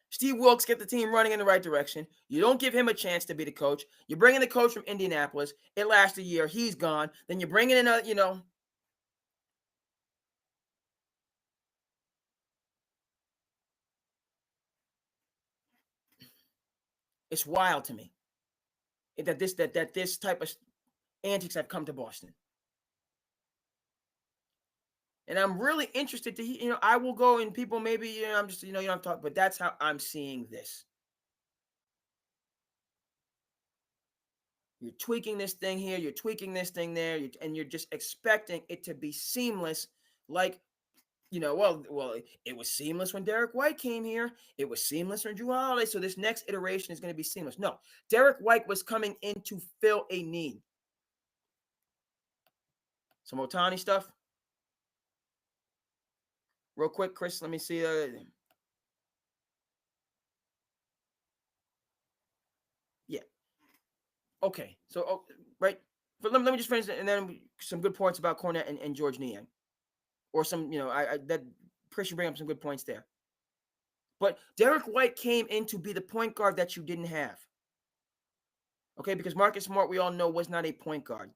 Steve Wilkes get the team running in the right direction. You don't give him a chance to be the coach. You bring in the coach from Indianapolis. It lasts a year. He's gone. Then you bring in another, It's wild to me that this type of antics have come to Boston. And I'm really interested to, I will go and people maybe, I'm just, you don't talk, but that's how I'm seeing this. You're tweaking this thing here, you're tweaking this thing there, and you're just expecting it to be seamless. Like, well, it was seamless when Derek White came here. It was seamless when Drew Holiday. So this next iteration is going to be seamless. No, Derek White was coming in to fill a need. Some Ohtani stuff. Real quick, Chris, let me see. Yeah. Okay. So, right. But let me just finish, and then some good points about Cornette and George Niang. Or some, that Chris, you bring up some good points there. But Derek White came in to be the point guard that you didn't have. Okay, because Marcus Smart, we all know, was not a point guard.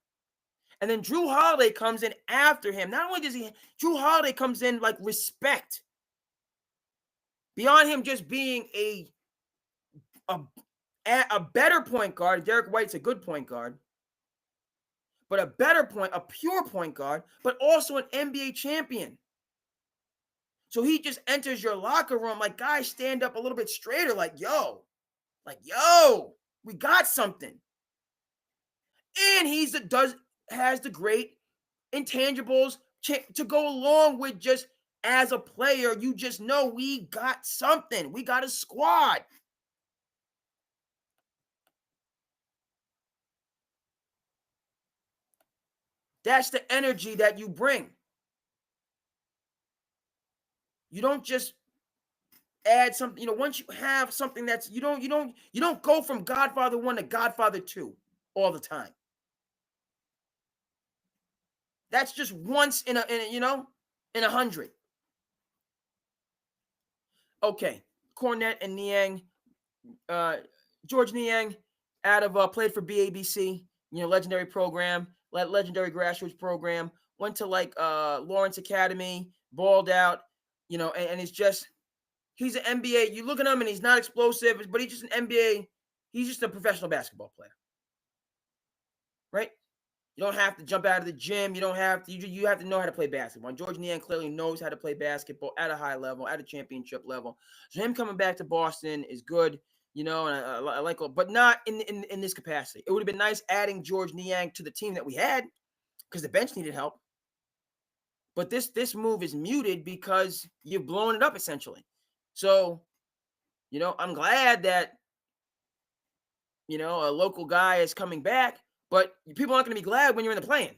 And then Drew Holiday comes in after him. Not only does Drew Holiday comes in like respect. Beyond him just being a better point guard. Derek White's a good point guard. But a pure point guard, but also an NBA champion. So he just enters your locker room like, guys, stand up a little bit straighter, like, yo, we got something. And has the great intangibles to go along with just as a player. You just know we got something. We got a squad. That's the energy that you bring. You don't just add something, once you have something that's you don't go from Godfather 1 to Godfather 2 all the time. That's just once in a 100. Okay, Cornette and Niang, George Niang, out of played for BABC, legendary program, legendary grassroots program. Went to Lawrence Academy, balled out, and it's just he's an NBA. You look at him and he's not explosive, but he's just an NBA. He's just a professional basketball player, right? You don't have to jump out of the gym. You don't have to. You have to know how to play basketball. And George Niang clearly knows how to play basketball at a high level, at a championship level. So him coming back to Boston is good, and I like, but not in this capacity. It would have been nice adding George Niang to the team that we had because the bench needed help. But this move is muted because you've blown it up essentially. So, I'm glad that a local guy is coming back. But people aren't going to be glad when you're in the play-in.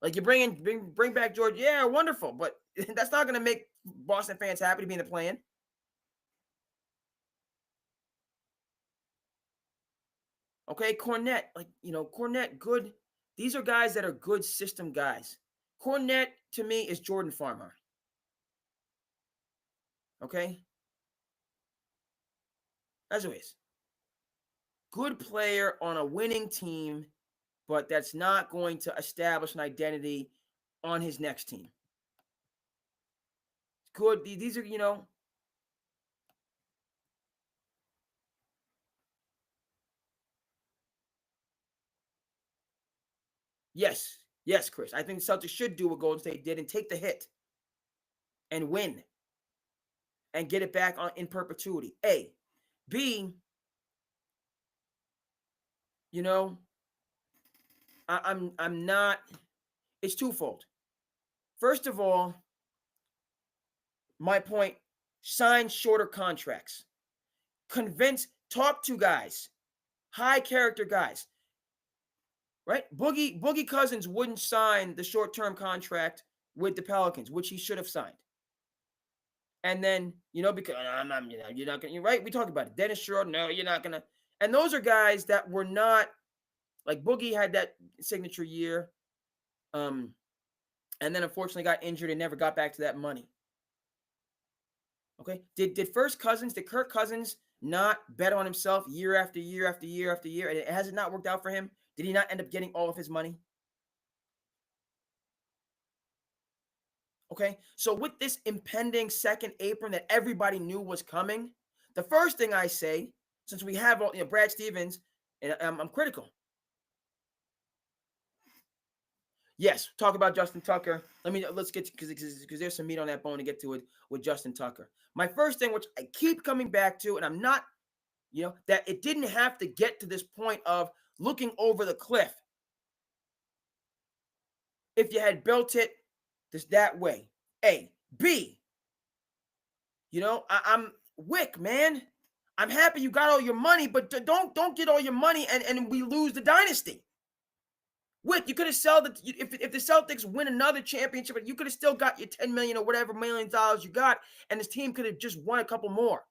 Like you bring back George, yeah, wonderful, but that's not going to make Boston fans happy to be in the play-in. Okay, Cornette, Cornette, good. These are guys that are good system guys. Cornette to me is Jordan Farmar. Okay, that's who he is. Good player on a winning team, but that's not going to establish an identity on his next team. Good. These are, Yes, Chris. I think the Celtics should do what Golden State did and take the hit and win and get it back in perpetuity. A. B, I'm not, it's twofold. First of all, my point, sign shorter contracts. Talk to guys, high character guys. Right? Boogie Cousins wouldn't sign the short-term contract with the Pelicans, which he should have signed. And then, because you're not gonna, you're right. We talked about it. Dennis Schroeder, no, you're not gonna. And those are guys that were not like Boogie had that signature year. And then unfortunately got injured and never got back to that money. Okay. Did Kirk Cousins not bet on himself year after year after year after year? And has it not worked out for him? Did he not end up getting all of his money? Okay. So with this impending second apron that everybody knew was coming, the first thing I say, since we have Brad Stevens, and I'm critical. Yes, talk about Justin Tucker. Let's get because there's some meat on that bone to get to it with Justin Tucker. My first thing, which I keep coming back to, and I'm not, that it didn't have to get to this point of looking over the cliff. If you had built it that way. A. B. I'm Wick, man. I'm happy you got all your money, but don't get all your money and we lose the dynasty. Wick, you could have sold it if the Celtics win another championship, you could have still got your $10 million or whatever $1 million you got, and this team could have just won a couple more.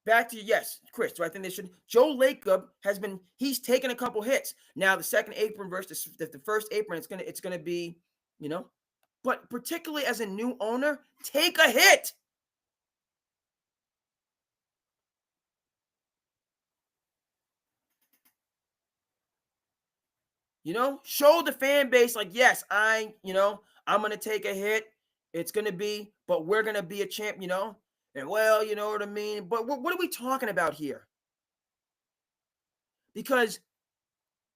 Back to yes, Chris. Do I think they should? Joe Lacob he's taken a couple hits. Now the second apron versus the first apron, it's gonna be, but particularly as a new owner, take a hit. Show the fan base yes, I'm going to take a hit. It's going to be, but we're going to be a champ, and well, you know what I mean? But what are we talking about here? Because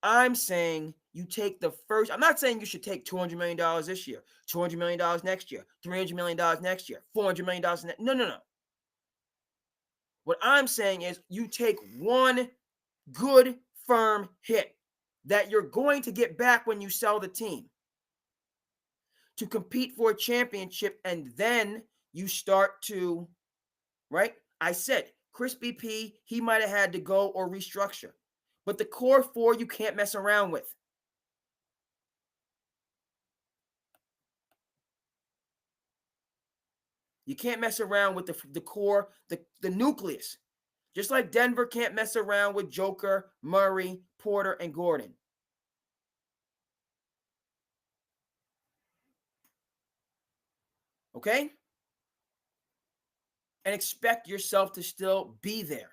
I'm saying you take the first, I'm not saying you should take $200 million this year, $200 million next year, $300 million next year, $400 million. No. What I'm saying is you take one good, firm hit that you're going to get back when you sell the team to compete for a championship, and then you start to, right? I said, Chris BP, he might have had to go or restructure. But the core four you can't mess around with. You can't mess around with the core, the nucleus. Just like Denver can't mess around with Joker, Murray, Porter, and Gordon. Okay? And expect yourself to still be there.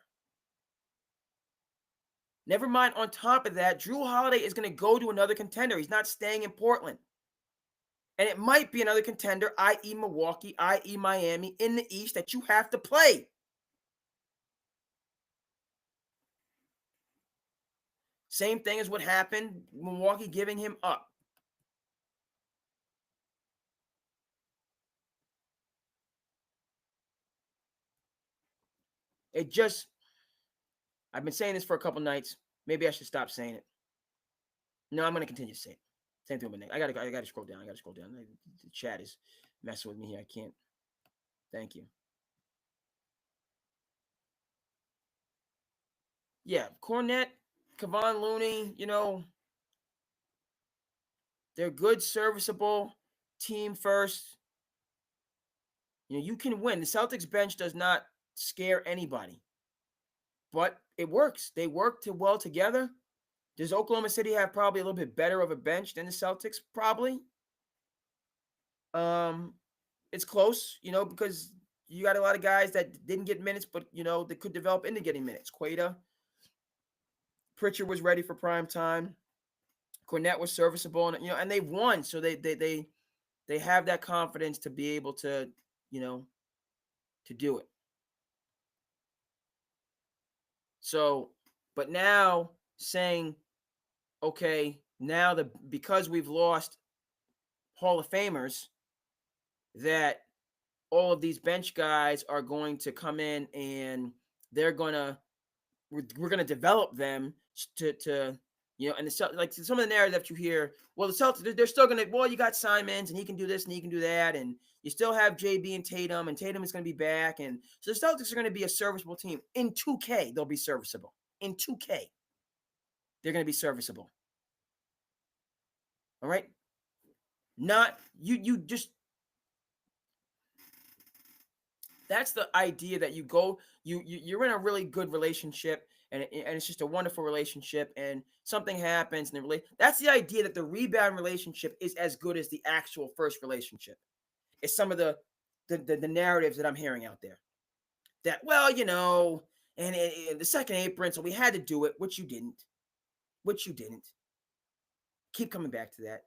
Never mind, on top of that, Jrue Holiday is going to go to another contender. He's not staying in Portland. And it might be another contender, i.e. Milwaukee, i.e. Miami, in the East that you have to play. Same thing as what happened, Milwaukee giving him up. It just, I've been saying this for a couple nights. Maybe I should stop saying it. No, I'm going to continue to say it. Same thing with Nick. I gotta scroll down. The chat is messing with me here. I can't. Thank you. Yeah, Cornette, Kevon Looney, they're good, serviceable, team first. You can win. The Celtics bench does not scare anybody. But it works. They work well together. Does Oklahoma City have probably a little bit better of a bench than the Celtics? Probably. It's close, because you got a lot of guys that didn't get minutes, but they could develop into getting minutes. Queta, Pritchard was ready for prime time. Cornette was serviceable, and they've won, so they have that confidence to be able to, to do it. So, but now saying, okay, now because we've lost Hall of Famers, that all of these bench guys are going to come in and we're gonna develop them to and like some of the narrative that you hear. Well, the Celtics, they're still gonna. Well, you got Simons and he can do this and he can do that, and you still have JB and Tatum is gonna be back, and so the Celtics are gonna be a serviceable team. In 2K, they'll be serviceable. In 2K, they're gonna be serviceable. All right, not you just. That's the idea that you're in a really good relationship and it's just a wonderful relationship and something happens and that's the idea that the rebound relationship is as good as the actual first relationship. It's some of the narratives that I'm hearing out there that, well, and the second apron, so we had to do it, which you didn't. Keep coming back to that.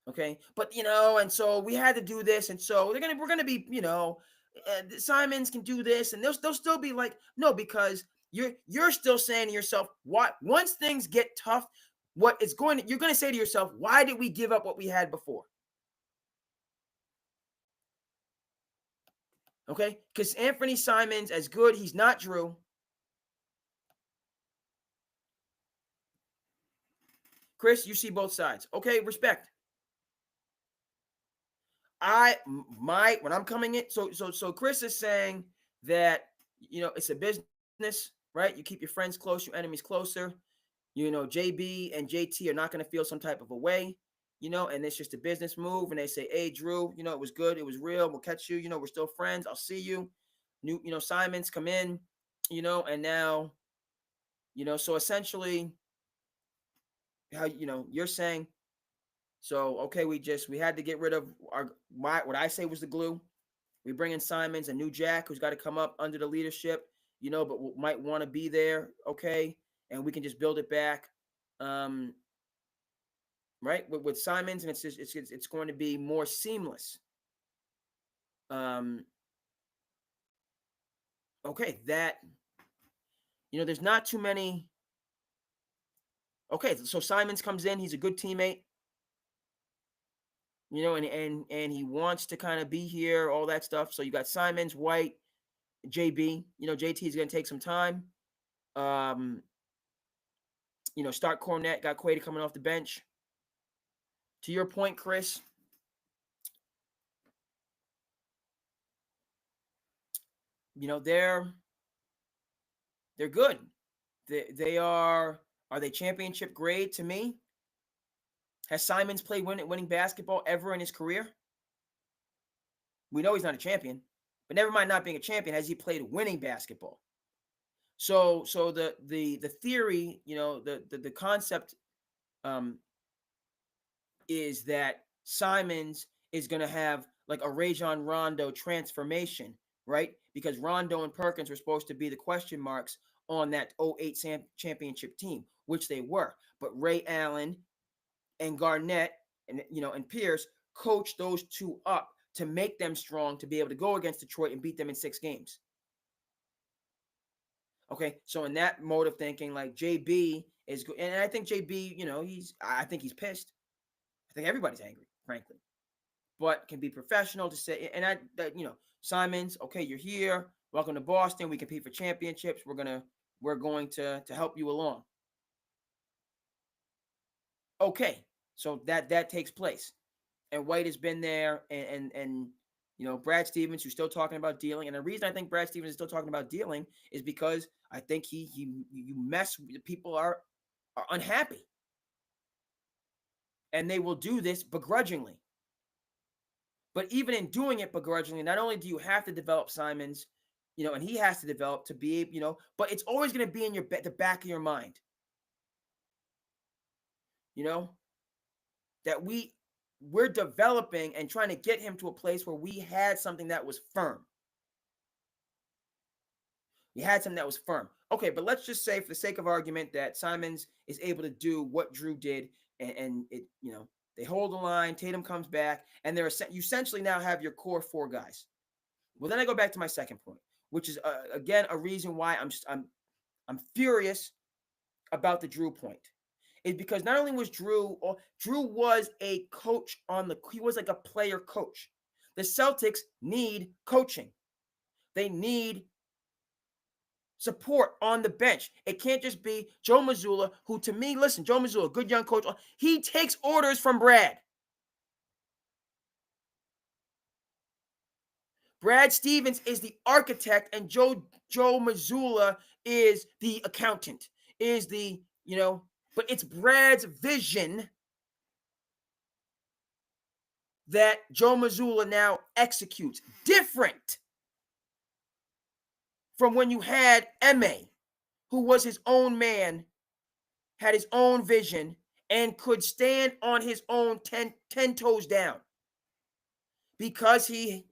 Okay, but and so we had to do this, and so we're gonna be, Simons can do this, and they'll still be like, no, because you're still saying to yourself, what once things get tough, you're gonna say to yourself, why did we give up what we had before? Okay, because Anthony Simons, as good, he's not Jrue. Chris, you see both sides. Okay, respect. When I'm coming in, so Chris is saying that it's a business, right? You keep your friends close, your enemies closer. JB and JT are not going to feel some type of a way, and it's just a business move. And they say, hey, Jrue, it was good, it was real. We'll catch you. We're still friends. I'll see you. Simons come in, and now, so essentially, how you're saying. So, okay, we had to get rid of what I say was the glue. We bring in Simons, a new Jack who's got to come up under the leadership, but might want to be there, okay? And we can just build it back, right? With Simons, and it's going to be more seamless. Okay, that there's not too many. Okay, so Simons comes in, he's a good teammate. And he wants to kind of be here, all that stuff. So you got Simons, White, JB. JT is going to take some time. Start Cornette, got Queta coming off the bench. To your point, Chris, they're good. They are they championship grade to me? Has Simons played winning basketball ever in his career? We know he's not a champion, but never mind not being a champion. Has he played winning basketball? So the theory, the concept is that Simons is going to have like a Rajon Rondo transformation, right? Because Rondo and Perkins were supposed to be the question marks on that 08 championship team, which they were. But Ray Allen and Garnett and Pierce coached those two up to make them strong to be able to go against Detroit and beat them in 6 games. Okay, so in that mode of thinking, like JB is, and I think JB, I think he's pissed. I think everybody's angry, frankly, but can be professional to say, and Simons, okay, you're here. Welcome to Boston. We compete for championships. We're going to help you along. Okay, so that takes place, and White has been there, and Brad Stevens, who's still talking about dealing. And the reason I think Brad Stevens is still talking about dealing is because I think you mess with people are unhappy, and they will do this begrudgingly. But even in doing it begrudgingly, not only do you have to develop Simons, and he has to develop to be able, but it's always going to be in the back of your mind, that we're developing and trying to get him to a place where we had something that was firm. We had something that was firm. Okay, but let's just say, for the sake of argument, that Simons is able to do what Drew did, and it, they hold the line. Tatum comes back, and you essentially now have your core 4 guys. Well, then I go back to my second point, which is again a reason why I'm furious about the Drew point, is because not only was Drew was a coach he was like a player coach. The Celtics need coaching. They need support on the bench. It can't just be Joe Mazzulla, who, to me, listen, Joe Mazzulla, good young coach, he takes orders from Brad. Brad Stevens is the architect, and Joe Mazzulla is the accountant, but it's Brad's vision that Joe Mazzulla now executes. Different from when you had Ime, who was his own man, had his own vision, and could stand on his own 10 toes down, because he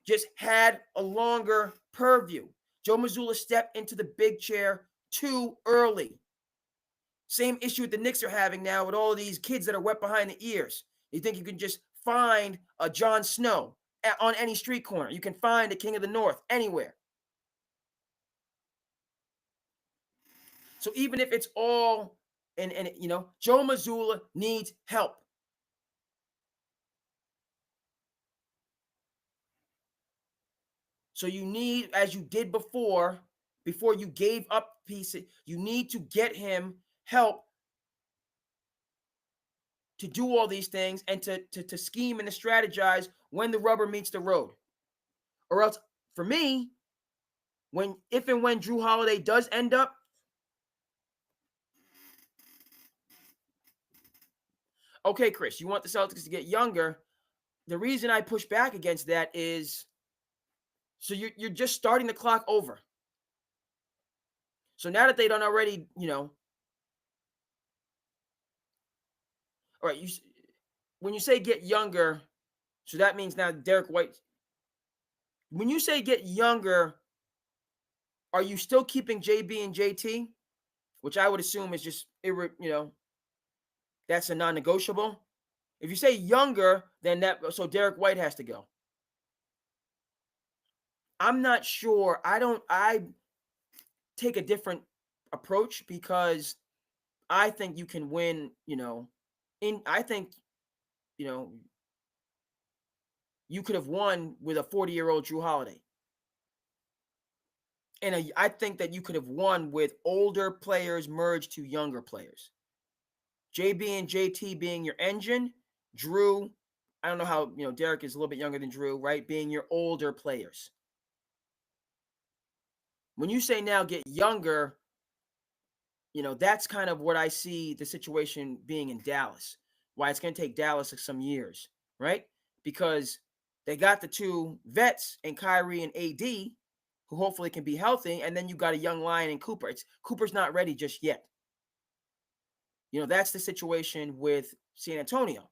just had a longer purview. Joe Mazzulla stepped into the big chair too early. Same issue the Knicks are having now with all of these kids that are wet behind the ears. You think you can just find a Jon Snow on any street corner. You can find a King of the North anywhere. So even if it's all, and Joe Mazzulla needs help. So you need, as you did before you gave up pieces, you need to get him help to do all these things, and to scheme and to strategize when the rubber meets the road. Or else, for me, if and when Drew Holiday does end up, okay, Chris, you want the Celtics to get younger. The reason I push back against that is, so you're just starting the clock over. So now that they don't already, all right, when you say get younger, so that means now Derek White. When you say get younger, are you still keeping JB and JT? Which I would assume is just, that's a non-negotiable. If you say younger, then so Derek White has to go. I'm not sure. I take a different approach, because I think you can win, I think, you could have won with a 40-year-old Drew Holiday. And I think that you could have won with older players merged to younger players. JB and JT being your engine, Drew, I don't know how, Derek is a little bit younger than Drew, right? Being your older players. When you say now get younger, that's kind of what I see the situation being in Dallas. Why it's going to take Dallas some years, right? Because They got the two vets in Kyrie and AD, who hopefully can be healthy, and then you got a young lion in Cooper. Cooper's not ready just yet. That's the situation with San Antonio,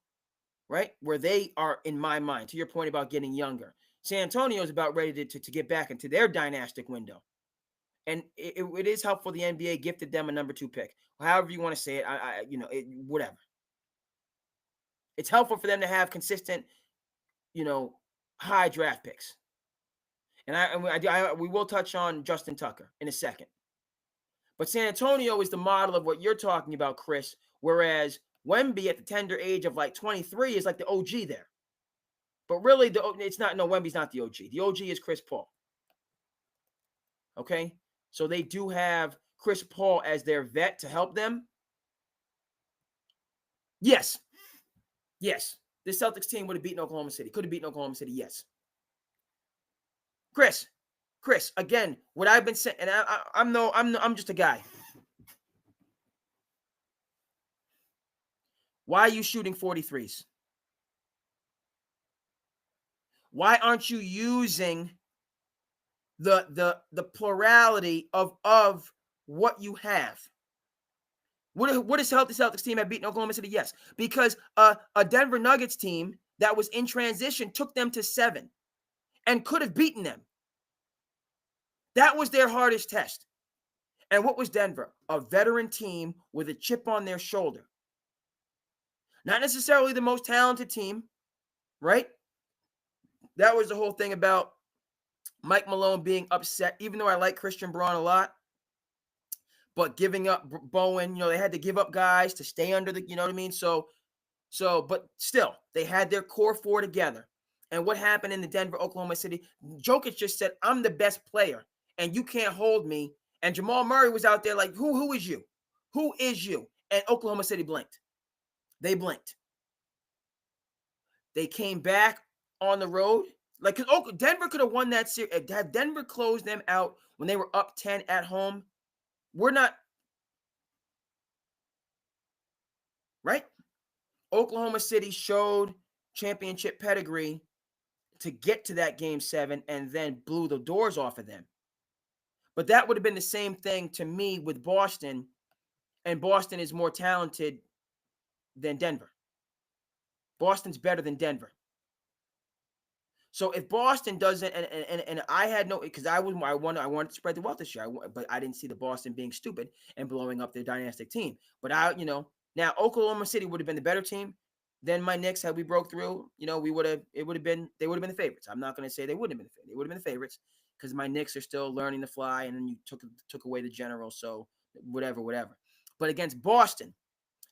right? Where they are, in my mind, to your point about getting younger. San Antonio is about ready to get back into their dynastic window. And it is helpful the NBA gifted them a number 2 pick. However you want to say it, whatever. It's helpful for them to have consistent, high draft picks. And we will touch on Justin Tucker in a second. But San Antonio is the model of what you're talking about, Chris, whereas Wemby at the tender age of like 23 is like the OG there. But really, Wemby's not the OG. The OG is Chris Paul. Okay? So they do have Chris Paul as their vet to help them. Yes. This Celtics team would have beaten Oklahoma City. Could have beaten Oklahoma City, yes. Chris, again, what I've been saying, and I'm just a guy. Why are you shooting 43s? Why aren't you using the plurality of what you have? What has helped the Celtics team have beaten Oklahoma City? Yes, because a Denver Nuggets team that was in transition took them to 7 and could have beaten them. That was their hardest test. And what was Denver? A veteran team with a chip on their shoulder. Not necessarily the most talented team, right? That was the whole thing about Mike Malone being upset, even though I like Christian Braun a lot. But giving up Bowen, they had to give up guys to stay under the, you know what I mean? So, but still, they had their core 4 together. And what happened in the Denver, Oklahoma City? Jokic just said, I'm the best player, and you can't hold me. And Jamal Murray was out there like, who is you? Who is you? And Oklahoma City blinked. They blinked. They came back on the road. Like, because Denver could have won that series. Have Denver closed them out when they were up 10 at home? We're not. Right? Oklahoma City showed championship pedigree to get to that game 7 and then blew the doors off of them. But that would have been the same thing to me with Boston, and Boston is more talented than Denver. Boston's better than Denver. So if Boston doesn't, and I had no, because I wanted to spread the wealth this year, but I didn't see the Boston being stupid and blowing up their dynastic team. But now Oklahoma City would have been the better team than my Knicks had we broke through. They would have been the favorites. I'm not going to say they wouldn't have been the favorites. They would have been the favorites because my Knicks are still learning to fly, and then you took away the general. So whatever. But against Boston,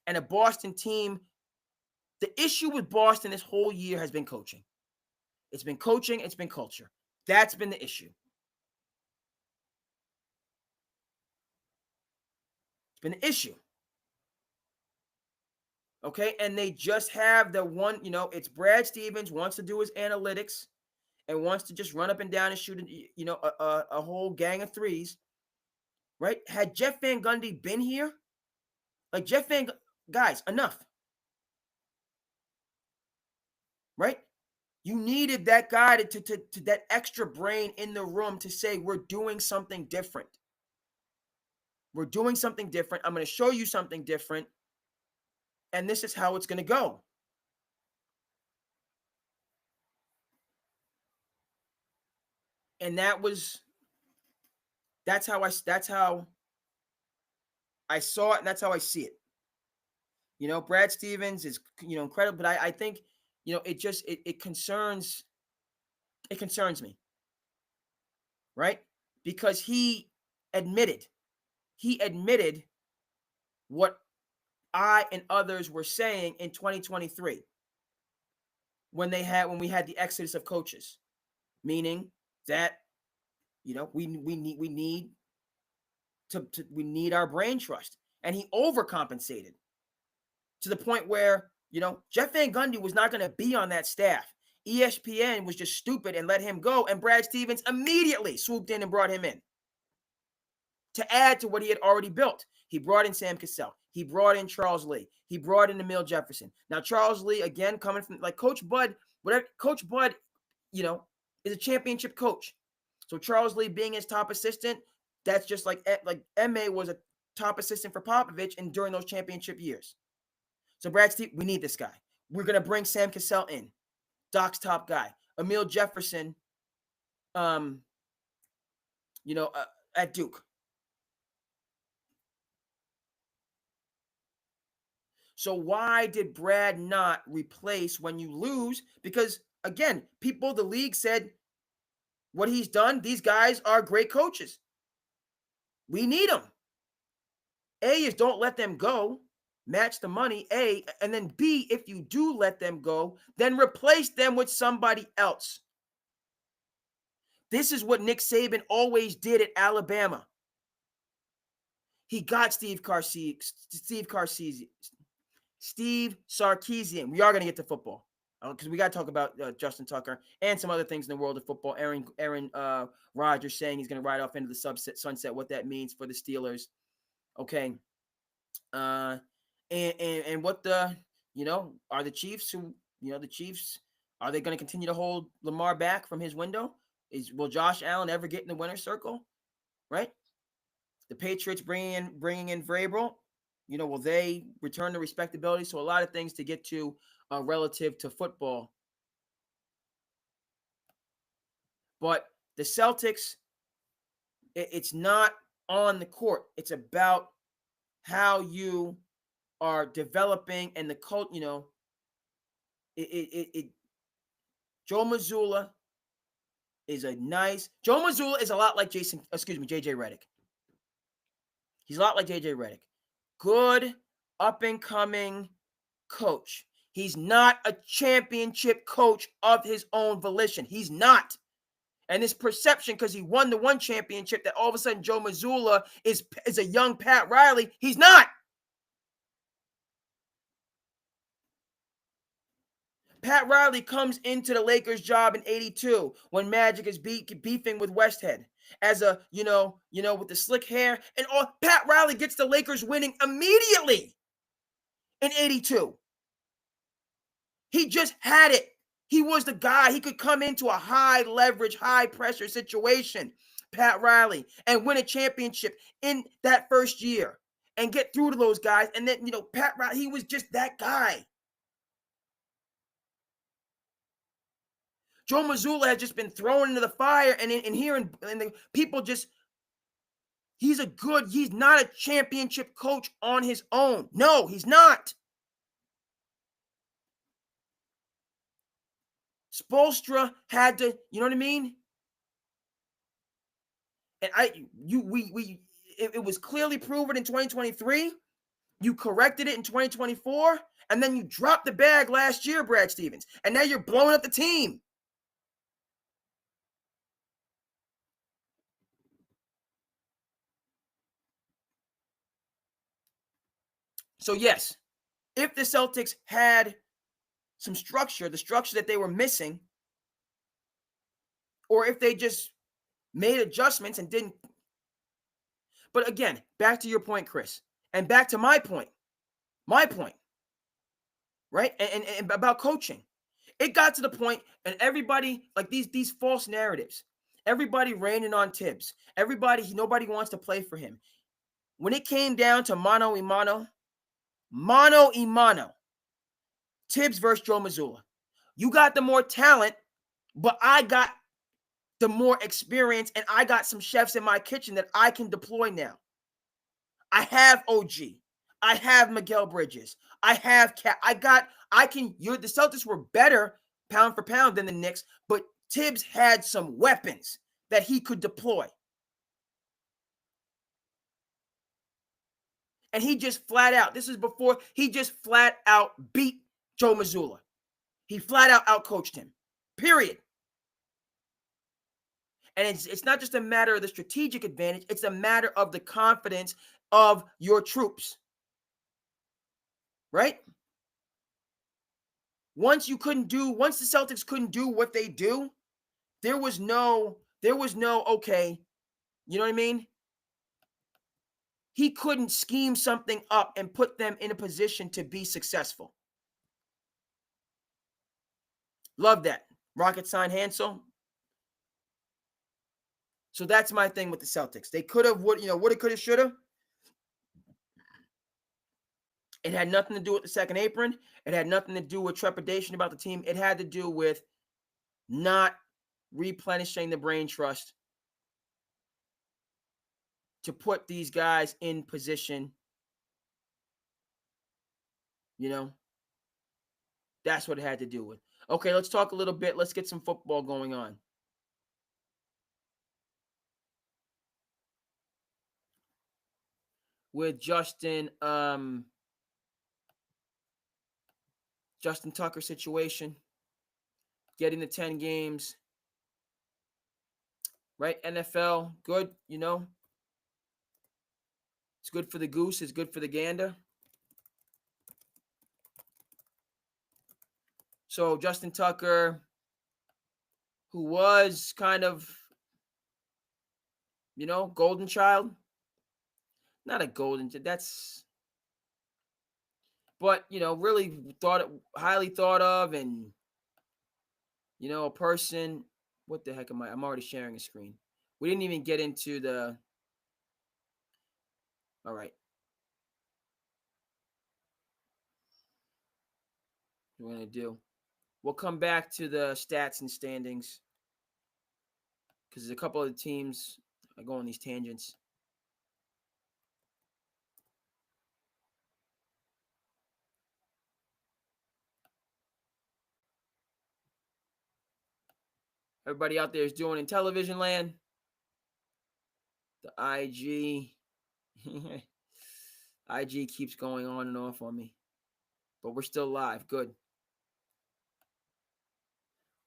and a Boston team, the issue with Boston this whole year has been coaching. It's been coaching. It's been culture. That's been the issue. It's been the issue. Okay, and they just have the one, it's Brad Stevens wants to do his analytics and wants to just run up and down and shoot, a whole gang of threes, right? Had Jeff Van Gundy been here, guys, enough, right? You needed that guy to that extra brain in the room to say, we're doing something different. We're doing something different. I'm going to show you something different. And this is how it's going to go. And that's how I saw it, and that's how I see it. Brad Stevens is, incredible, but I think, it concerns me, right? Because he admitted what I and others were saying in 2023 when we had the exodus of coaches, meaning that we need our brain trust, and he overcompensated to the point where Jeff Van Gundy was not going to be on that staff. ESPN was just stupid and let him go, and Brad Stevens immediately swooped in and brought him in to add to what he had already built. He brought in Sam Cassell. He brought in Charles Lee. He brought in Emil Jefferson. Now, Charles Lee, again, coming from like Coach Bud, is a championship coach. So Charles Lee being his top assistant, that's just like M.A. was a top assistant for Popovich and during those championship years. So Brad Steve, we need this guy. We're going to bring Sam Cassell in. Doc's top guy. Emil Jefferson, at Duke. So why did Brad not replace when you lose? Because, again, the league said what he's done, these guys are great coaches. We need them. A is don't let them go. Match the money, A. And then B, if you do let them go, then replace them with somebody else. This is what Nick Saban always did at Alabama. He got Steve Sarkisian. We are going to get to football because we got to talk about Justin Tucker and some other things in the world of football. Aaron Rodgers saying he's going to ride off into the sunset, what that means for the Steelers. Okay. And what are the Chiefs are they going to continue to hold Lamar back from his window? Will Josh Allen ever get in the winner's circle? Right? The Patriots bringing in Vrabel, will they return to respectability? So a lot of things to get to relative to football. But the Celtics, it's not on the court. It's about how you are developing and the cult, Joe Mazzulla is Joe Mazzulla is a lot like JJ Redick. He's a lot like JJ Redick. Good up-and-coming coach. He's not a championship coach of his own volition. He's not. And this perception, because he won the one championship, that all of a sudden Joe Mazzulla is a young Pat Riley. He's not. Pat Riley comes into the Lakers job in 82 when Magic is beefing with Westhead as a, with the slick hair and all. Pat Riley gets the Lakers winning immediately in 82. He just had it. He was the guy. He could come into a high leverage, high pressure situation, Pat Riley, and win a championship in that first year and get through to those guys. And then, Pat Riley, he was just that guy. Joe Mazzulla has just been thrown into the fire, and the people just, he's not a championship coach on his own. No, he's not. Spoelstra had to, you know what I mean? And it was clearly proven in 2023. You corrected it in 2024, and then you dropped the bag last year, Brad Stevens, and now you're blowing up the team. So yes, if the Celtics had some structure, the structure that they were missing, or if they just made adjustments and didn't. But again, back to your point, Chris, and back to my point, right? And about coaching. It got to the point, and everybody, like these false narratives, everybody raining on Tibbs, nobody wants to play for him. When it came down to mano a mano, Tibbs versus Joe Mazzulla. You got the more talent, but I got the more experience, and I got some chefs in my kitchen that I can deploy now. I have OG. I have Miguel Bridges. I have Cat. The Celtics were better pound for pound than the Knicks, but Tibbs had some weapons that he could deploy. And he just flat out, this is before, he just flat out beat Joe Mazzulla. He flat out outcoached him, period. And it's not just a matter of the strategic advantage, it's a matter of the confidence of your troops. Right? Once the Celtics couldn't do what they do, there was no, okay, you know what I mean? He couldn't scheme something up and put them in a position to be successful. Love that. Rocket sign Hansel. So that's my thing with the Celtics. They could have, woulda, coulda, shoulda. It had nothing to do with the second apron. It had nothing to do with trepidation about the team. It had to do with not replenishing the brain trust to put these guys in position. That's what it had to do with. Okay, let's talk a little bit. Let's get some football going on. With Justin Tucker situation, getting the 10 games, right? N.F.L, good, It's good for the goose. It's good for the gander. So Justin Tucker, who was kind of, golden child. Not a golden, but, really highly thought of, and, a person. What the heck am I'm already sharing a screen. We didn't even get into the, all right. What we're going to do. We'll come back to the stats and standings because there's a couple of the teams I go on these tangents. Everybody out there is doing in television land. The IG. IG keeps going on and off on me. But we're still live. Good.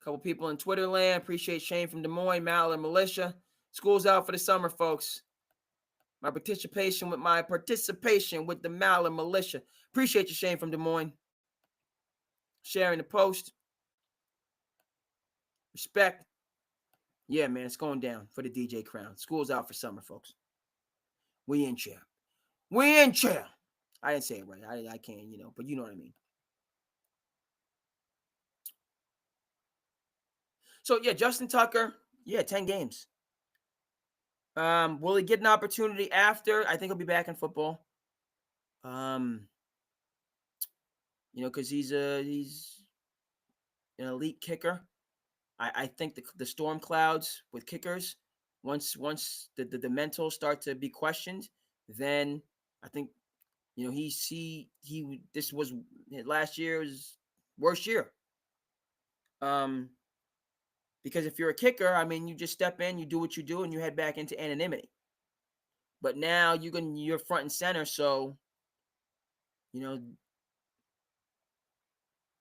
A couple people in Twitter land. Appreciate Shane from Des Moines, Mal and Militia. School's out for the summer, folks. My participation with the Mal and Militia. Appreciate you, Shane from Des Moines. Sharing the post. Respect. Yeah, man, it's going down for the DJ crown. School's out for summer, folks. We in chair. We in chair. I didn't say it right. I can't, but you know what I mean. So, yeah, Justin Tucker, 10 games. Will he get an opportunity after? I think he'll be back in football. Because he's an elite kicker. I think the storm clouds with kickers, once the mentals start to be questioned, then I think, this was last year's worst year. Because if you're a kicker, you just step in, you do what you do, and you head back into anonymity. But now you're front and center, so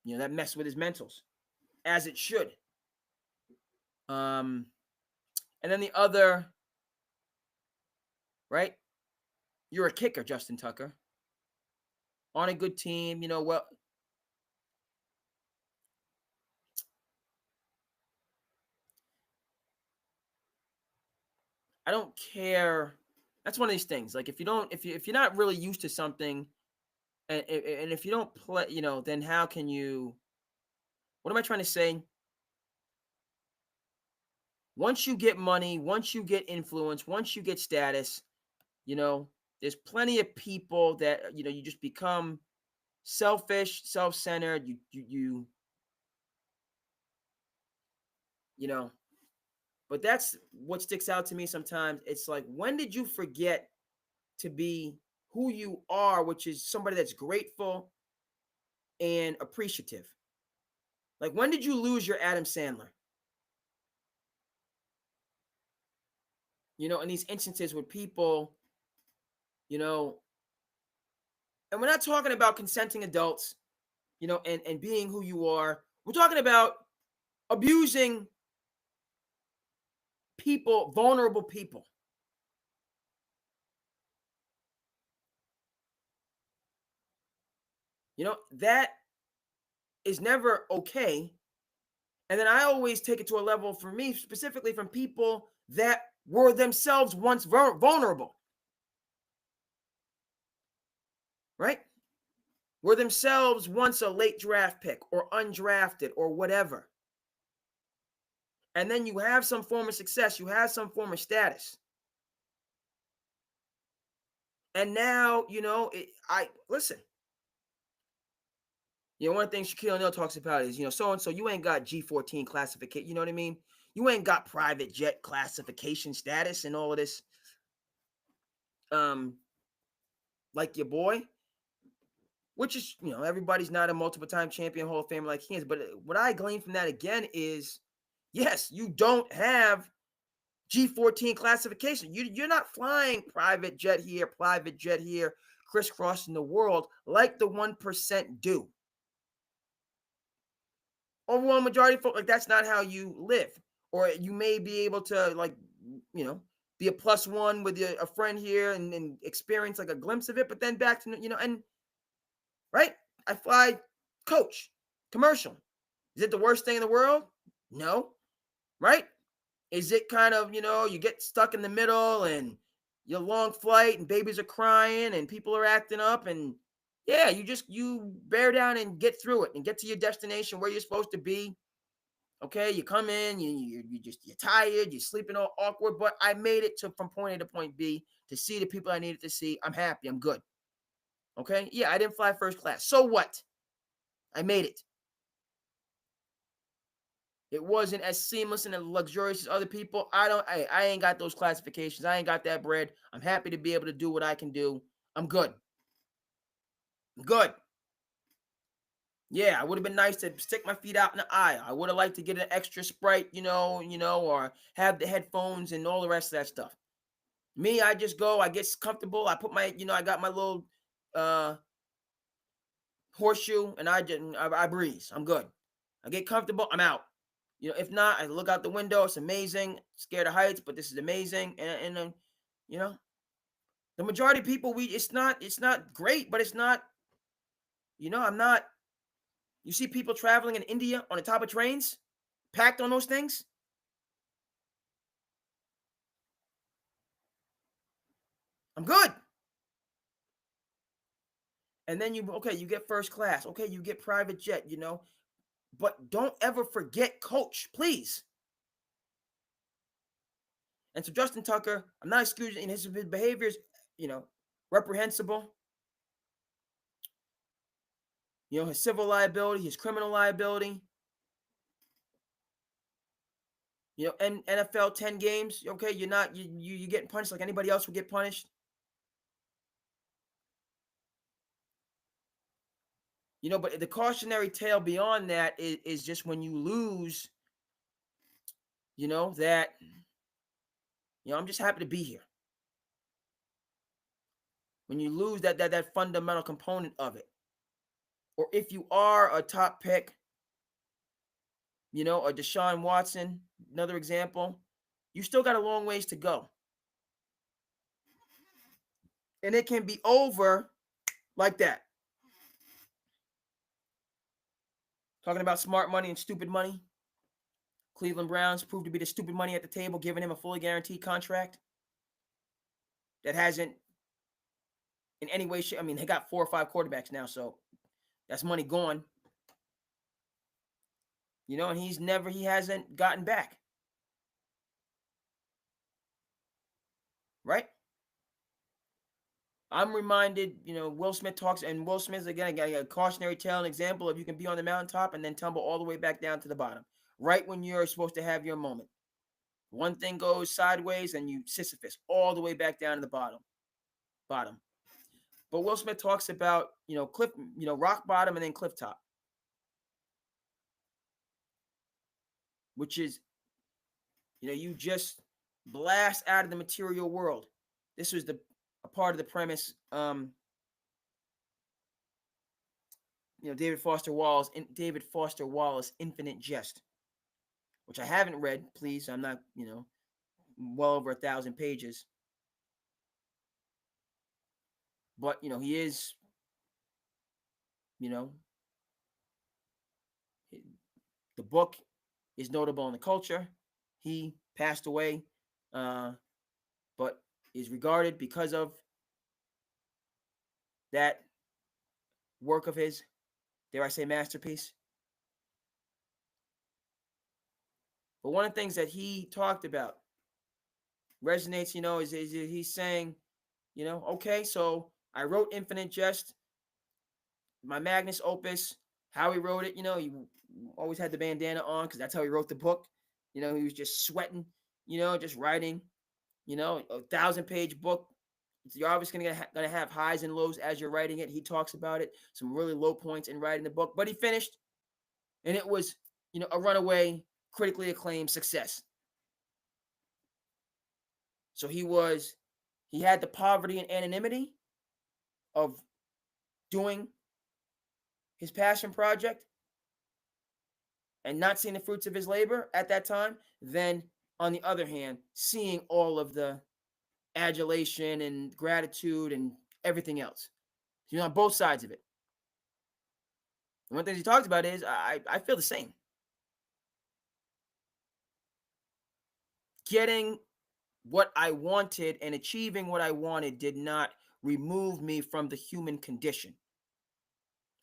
that messed with his mentals, as it should. And then the other, right? You're a kicker, Justin Tucker. On a good team, well. I don't care. That's one of these things. Like if you're not really used to something, and if you don't play, then how can you? What am I trying to say? Once you get money, once you get influence, once you get status, there's plenty of people that you just become selfish, self-centered. But that's what sticks out to me sometimes. It's like, when did you forget to be who you are, which is somebody that's grateful and appreciative? Like, when did you lose your Adam Sandler? In these instances with people, and we're not talking about consenting adults, and being who you are. We're talking about abusing people, vulnerable people. That is never okay. And then I always take it to a level, for me specifically, from people that were themselves once vulnerable. Right? Were themselves once a late draft pick or undrafted or whatever. And then you have some form of success. You have some form of status. And now, listen. One of the things Shaquille O'Neal talks about is, so-and-so, you ain't got G14 classification. You know what I mean? You ain't got private jet classification status and all of this. Like your boy, which is, everybody's not a multiple-time champion Hall of Famer like he is. But what I glean from that again is, yes, you don't have G14 classification. You're not flying private jet here, crisscrossing the world like the 1% do. Overall majority of folks, like, that's not how you live. Or you may be able to, be a +1 with a friend here and experience like a glimpse of it, but then back to, and right? I fly coach, commercial. Is it the worst thing in the world? No. Right? Is it kind of, you get stuck in the middle and your long flight and babies are crying and people are acting up, and yeah, you bear down and get through it and get to your destination where you're supposed to be. Okay, you come in, you're tired, you're sleeping all awkward, but I made it from point A to point B to see the people I needed to see. I'm happy, I'm good. Okay, yeah, I didn't fly first class. So what? I made it. It wasn't as seamless and as luxurious as other people. I ain't got those classifications. I ain't got that bread. I'm happy to be able to do what I can do. I'm good. I'm good. Yeah, it would have been nice to stick my feet out in the aisle. I would have liked to get an extra Sprite, or have the headphones and all the rest of that stuff. Me, I just go, I get comfortable. I put my, I got my little horseshoe and I breeze. I'm good. I get comfortable. I'm out. If not, I look out the window. It's amazing. Scared of heights, but this is amazing. And the majority of people, it's not great, but it's not, I'm not. You see people traveling in India on the top of trains, packed on those things. I'm good. And then you get first class. Okay, you get private jet, but don't ever forget coach, please. And so Justin Tucker, I'm not excusing his behaviors, reprehensible. His civil liability, his criminal liability. N.F.L. 10 games. Okay, you're not you getting punished like anybody else would get punished. But the cautionary tale beyond that is just when you lose, that, I'm just happy to be here. When you lose that fundamental component of it. Or if you are a top pick, a Deshaun Watson, another example, you still got a long ways to go. And it can be over like that. Talking about smart money and stupid money. Cleveland Browns proved to be the stupid money at the table, giving him a fully guaranteed contract that hasn't in any way. They got 4 or 5 quarterbacks now, so that's money gone. And he hasn't gotten back. Right? I'm reminded, Will Smith talks, and Will Smith, again, a cautionary tale, an example of you can be on the mountaintop and then tumble all the way back down to the bottom, right when you're supposed to have your moment. One thing goes sideways and you Sisyphus all the way back down to the bottom. But Will Smith talks about, cliff, rock bottom and then cliff top, which is, you just blast out of the material world. This was a part of the premise. David Foster Wallace' Infinite Jest, which I haven't read. Please, I'm not, well over 1,000 pages. But, he is, the book is notable in the culture. He passed away, but is regarded because of that work of his, dare I say, masterpiece. But one of the things that he talked about resonates, is he's saying, okay, so I wrote Infinite Jest, my Magnus Opus, how he wrote it, he always had the bandana on because that's how he wrote the book. He was just sweating, just writing, a 1,000-page book. You're obviously gonna have highs and lows as you're writing it. He talks about it, some really low points in writing the book, but he finished, and it was, a runaway, critically acclaimed success. So he had the poverty and anonymity of doing his passion project and not seeing the fruits of his labor at that time. Then, on the other hand, seeing all of the adulation and gratitude and everything else. On both sides of it. And one thing he talks about is I feel the same. Getting what I wanted and achieving what I wanted did not remove me from the human condition.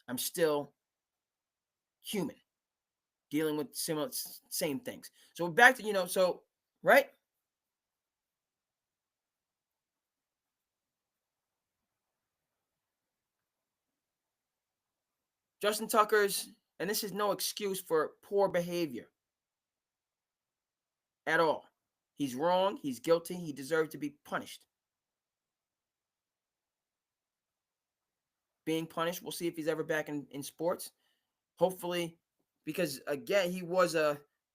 I'm still human, dealing with same things. So back to, right? Justin Tucker's, and this is no excuse for poor behavior at all. He's wrong. He's guilty. He deserves to be punished. Being punished. We'll see if he's ever back in sports. Hopefully, because again, he was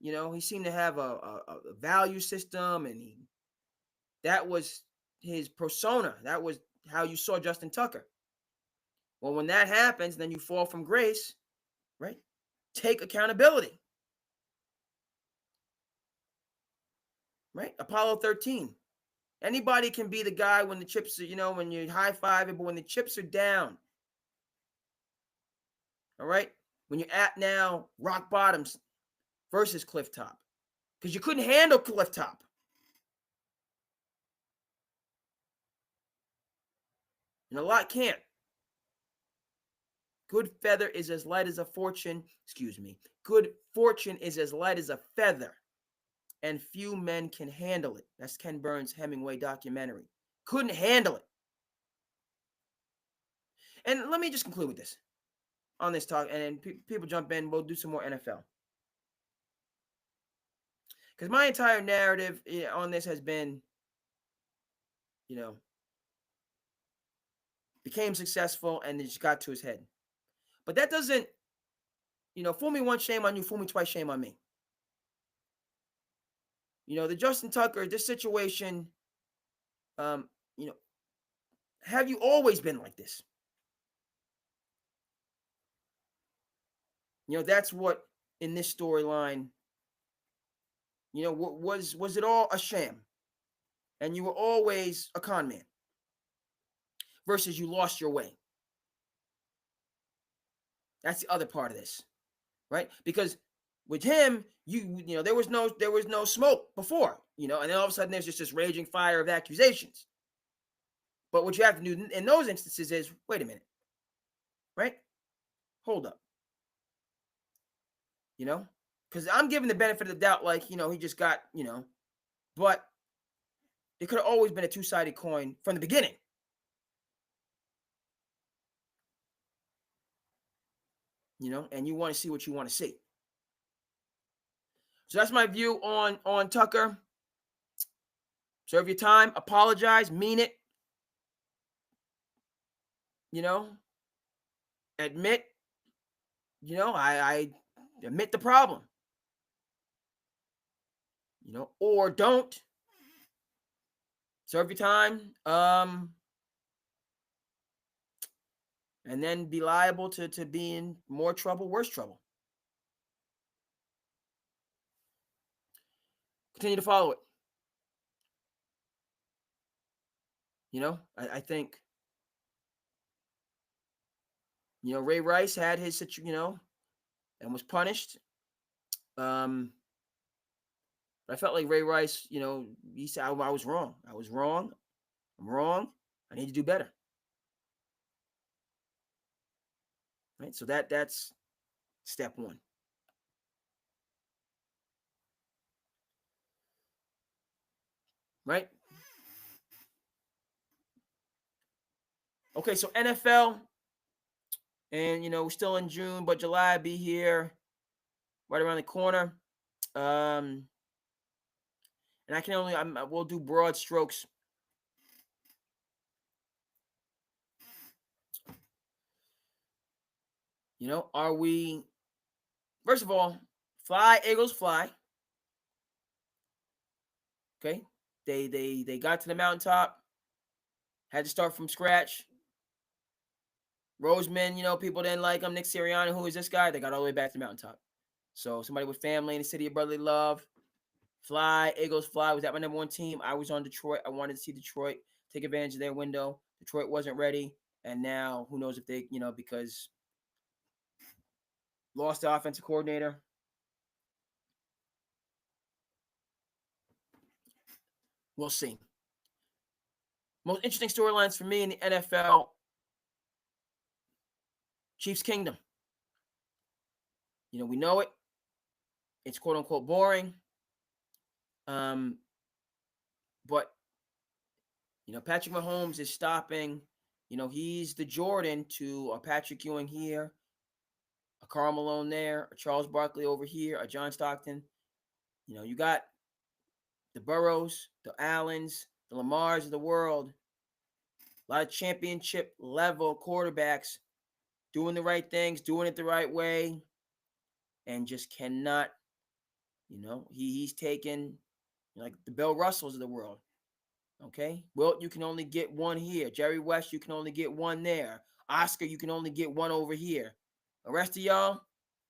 he seemed to have a value system, and that was his persona. That was how you saw Justin Tucker. Well, when that happens, then you fall from grace, right? Take accountability. Right? Apollo 13. Anybody can be the guy when the chips are, when you high five it, but when the chips are down, all right? When you're at now rock bottoms versus cliff top, because you couldn't handle cliff top. And a lot can't. Good feather is as light as a fortune. Excuse me. Good fortune is as light as a feather, and few men can handle it. That's Ken Burns' Hemingway documentary. Couldn't handle it. And let me just conclude with this on this talk, and then people jump in. We'll do some more NFL. Because my entire narrative on this has been, became successful and it just got to his head. But that doesn't, fool me once, shame on you. Fool me twice, shame on me. The Justin Tucker, this situation, have you always been like this? That's what in this storyline, was it all a sham? And you were always a con man versus you lost your way. That's the other part of this, right? Because with him, there was no smoke before, and then all of a sudden there's just this raging fire of accusations. But what you have to do in those instances is, wait a minute, right? Hold up. Because I'm giving the benefit of the doubt, like, he just got, but it could have always been a two-sided coin from the beginning. And you want to see what you want to see. So that's my view on Tucker. Serve your time, apologize, mean it. Admit, I admit the problem. Or don't. Serve your time. And then be liable to be in more trouble, worse trouble. Continue to follow it. I think, Ray Rice had his situation, and was punished. But I felt like Ray Rice, he said, I was wrong. I was wrong. I'm wrong. I need to do better. Right? So that's step one. right? Okay, so NFL, and we're still in June, but July be here, right around the corner. And I can only we'll do broad strokes. Are we? First of all, fly Eagles fly. Okay, they got to the mountaintop. Had to start from scratch. Roseman, people didn't like him. Nick Sirianni, who is this guy? They got all the way back to the mountaintop. So somebody with family in the city of brotherly love. Fly, Eagles fly. Was that my number one team? I was on Detroit. I wanted to see Detroit take advantage of their window. Detroit wasn't ready. And now who knows if they, because lost the offensive coordinator. We'll see. Most interesting storylines for me in the NFL, Chiefs Kingdom. We know it. It's quote unquote boring. But Patrick Mahomes is stopping. He's the Jordan to a Patrick Ewing here, a Karl Malone there, a Charles Barkley over here, a John Stockton. You got the Burrows, the Allens, the Lamars of the world. A lot of championship level quarterbacks doing the right things, doing it the right way, and just cannot. He's taken like the Bill Russells of the world. Okay, Wilt, you can only get one here. Jerry West, you can only get one there. Oscar, you can only get one over here. The rest of y'all,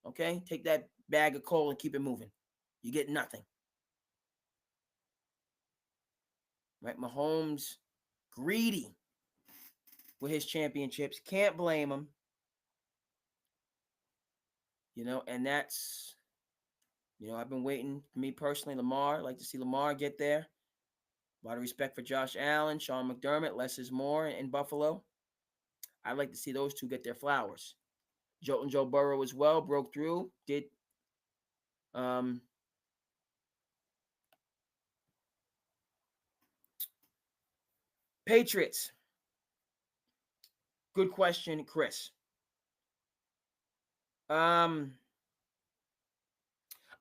okay, take that bag of coal and keep it moving. You get nothing. Right? Mahomes, greedy with his championships. Can't blame him. And that's, I've been waiting for me personally, Lamar. I'd like to see Lamar get there. A lot of respect for Josh Allen, Sean McDermott, less is more in Buffalo. I'd like to see those two get their flowers. Joe Burrow as well broke through. Did Patriots. Good question, Chris. I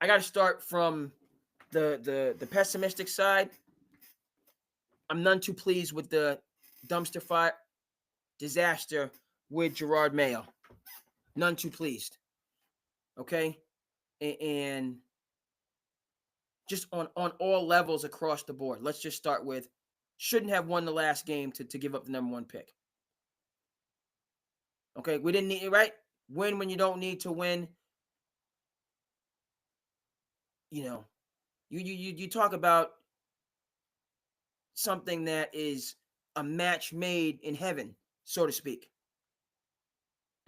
got to start from the pessimistic side. I'm none too pleased with the dumpster fire disaster with Gerard Mayo. None too pleased. Okay, and just on all levels across the board. Let's just start with shouldn't have won the last game to give up the number one pick. Okay, we didn't need it, right? Win when you don't need to win. You talk about something that is a match made in heaven, so to speak,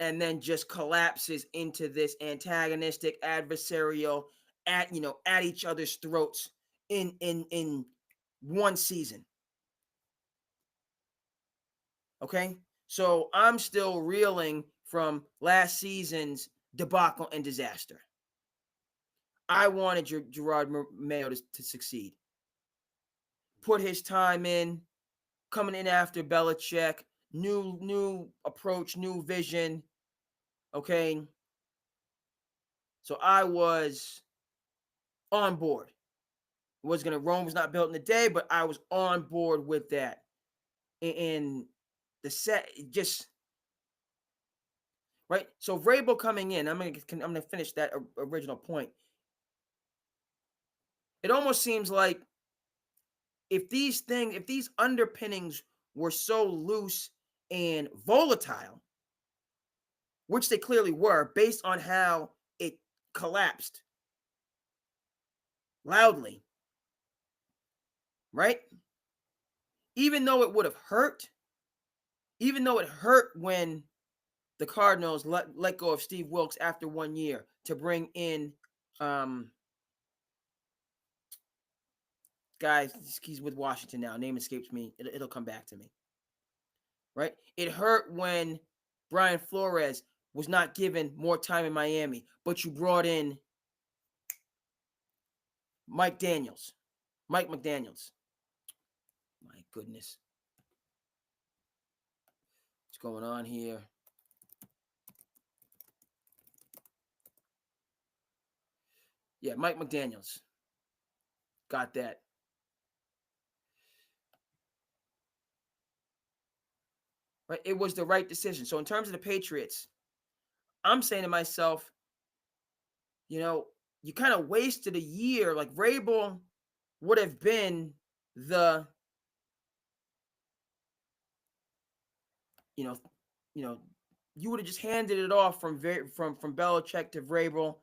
and then just collapses into this antagonistic, adversarial, at each other's throats in one season. Okay, so I'm still reeling from last season's debacle and disaster. I wanted Gerard Mayo to succeed. Put his time in, coming in after Belichick, new approach, new vision. Okay. So I was on board. Rome was not built in a day, but I was on board with that. And the set just right. So Vrabel coming in, I'm gonna finish that original point. It almost seems like if these underpinnings were so loose and volatile, which they clearly were based on how it collapsed loudly, right? Even though it would have hurt, when the Cardinals let go of Steve Wilkes after 1 year to bring in guys, he's with Washington now. Name escapes me. It'll come back to me. Right? It hurt when Brian Flores was not given more time in Miami, but you brought in Mike McDaniels. goodness. What's going on here? Yeah, Mike McDaniels. Got that. Right? It was the right decision. So in terms of the Patriots, I'm saying to myself, you kind of wasted a year. Like Vrabel would have been the, you would have just handed it off from Belichick to Vrabel,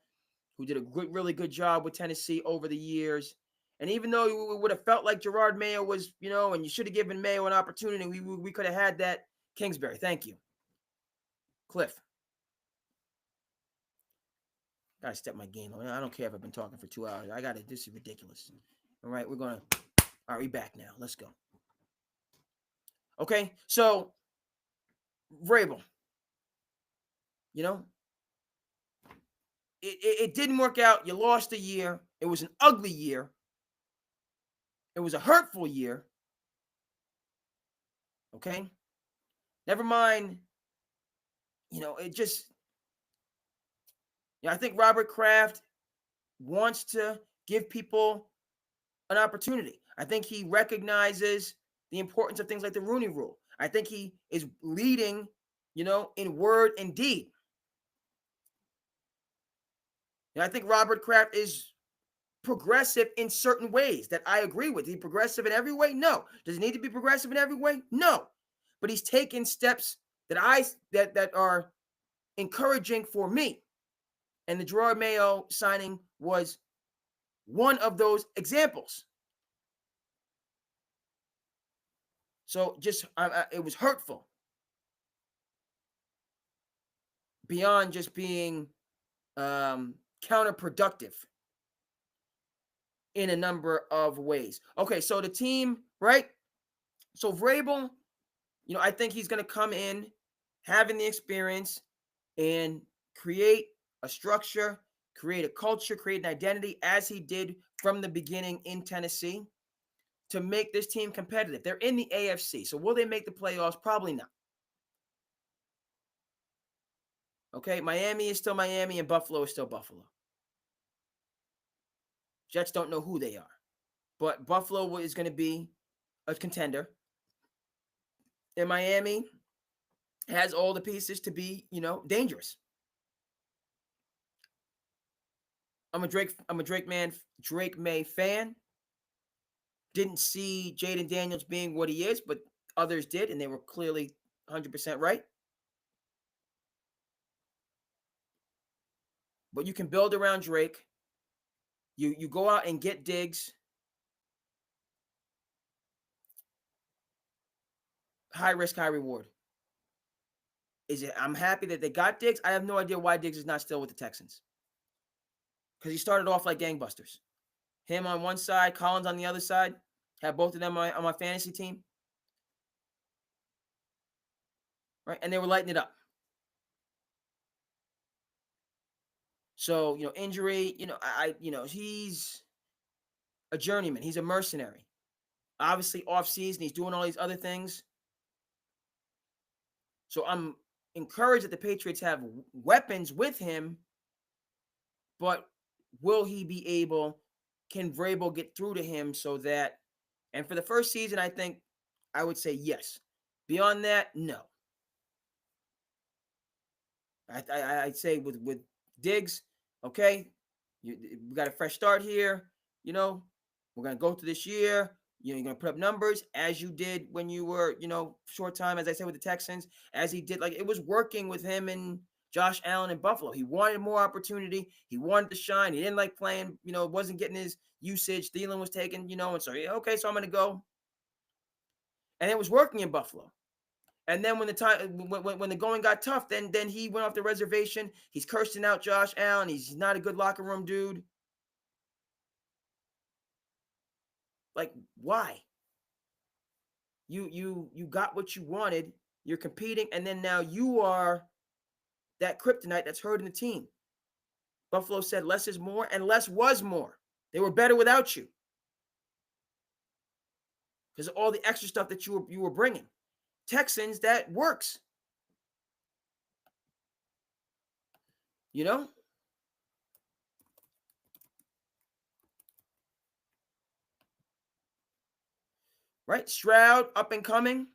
who did a really good job with Tennessee over the years. And even though it would have felt like Gerard Mayo was, and you should have given Mayo an opportunity, we could have had that. Kingsbury, thank you. Cliff. Gotta step my game. I don't care if I've been talking for 2 hours. This is ridiculous. All right, all right, we back now. Let's go. Okay, so Vrabel, it didn't work out. You lost a year. It was an ugly year. It was a hurtful year. Okay, never mind. It just, I think Robert Kraft wants to give people an opportunity. I think he recognizes the importance of things like the Rooney Rule. I think he is leading, in word and deed. I think Robert Kraft is progressive in certain ways that I agree with. Is he progressive in every way? No. Does he need to be progressive in every way? No. But he's taken steps that are encouraging for me. And the Gerard Mayo signing was one of those examples. So just it was hurtful beyond just being counterproductive in a number of ways. Okay, so the team, right? So Vrabel, I think he's going to come in having the experience and create a structure, create a culture, create an identity as he did from the beginning in Tennessee to make this team competitive. They're in the AFC. So will they make the playoffs? Probably not. Okay, Miami is still Miami and Buffalo is still Buffalo. Jets don't know who they are. But Buffalo is going to be a contender. And Miami has all the pieces to be, dangerous. I'm a Drake May fan. Didn't see Jaden Daniels being what he is, but others did, and they were clearly 100% right. But you can build around Drake. You go out and get Diggs. High risk, high reward. I'm happy that they got Diggs. I have no idea why Diggs is not still with the Texans. Because he started off like gangbusters. Him on one side, Collins on the other side. Have both of them on my fantasy team. Right? And they were lighting it up. So, injury, he's a journeyman. He's a mercenary. Obviously, off-season, he's doing all these other things. So I'm encouraged that the Patriots have weapons with him, but will he be able, can Vrabel get through to him so that, and for the first season, I would say yes. Beyond that, no. I'd say with Diggs, okay, we got a fresh start here. We're going to go through this year. You're going to put up numbers as you did when you were, short time, as I said, with the Texans, as he did. Like, it was working with him and Josh Allen in Buffalo. He wanted more opportunity. He wanted to shine. He didn't like playing, wasn't getting his usage. Thielen was taken, and so, okay, so I'm going to go. And it was working in Buffalo. And then when the going got tough, then he went off the reservation. He's cursing out Josh Allen. He's not a good locker room dude. Like, why? You got what you wanted. You're competing, and then now you are that kryptonite that's hurting the team. Buffalo said less is more, and less was more. They were better without you. because of all the extra stuff that you were bringing. Texans, that works. You know? Right? Stroud, up and coming.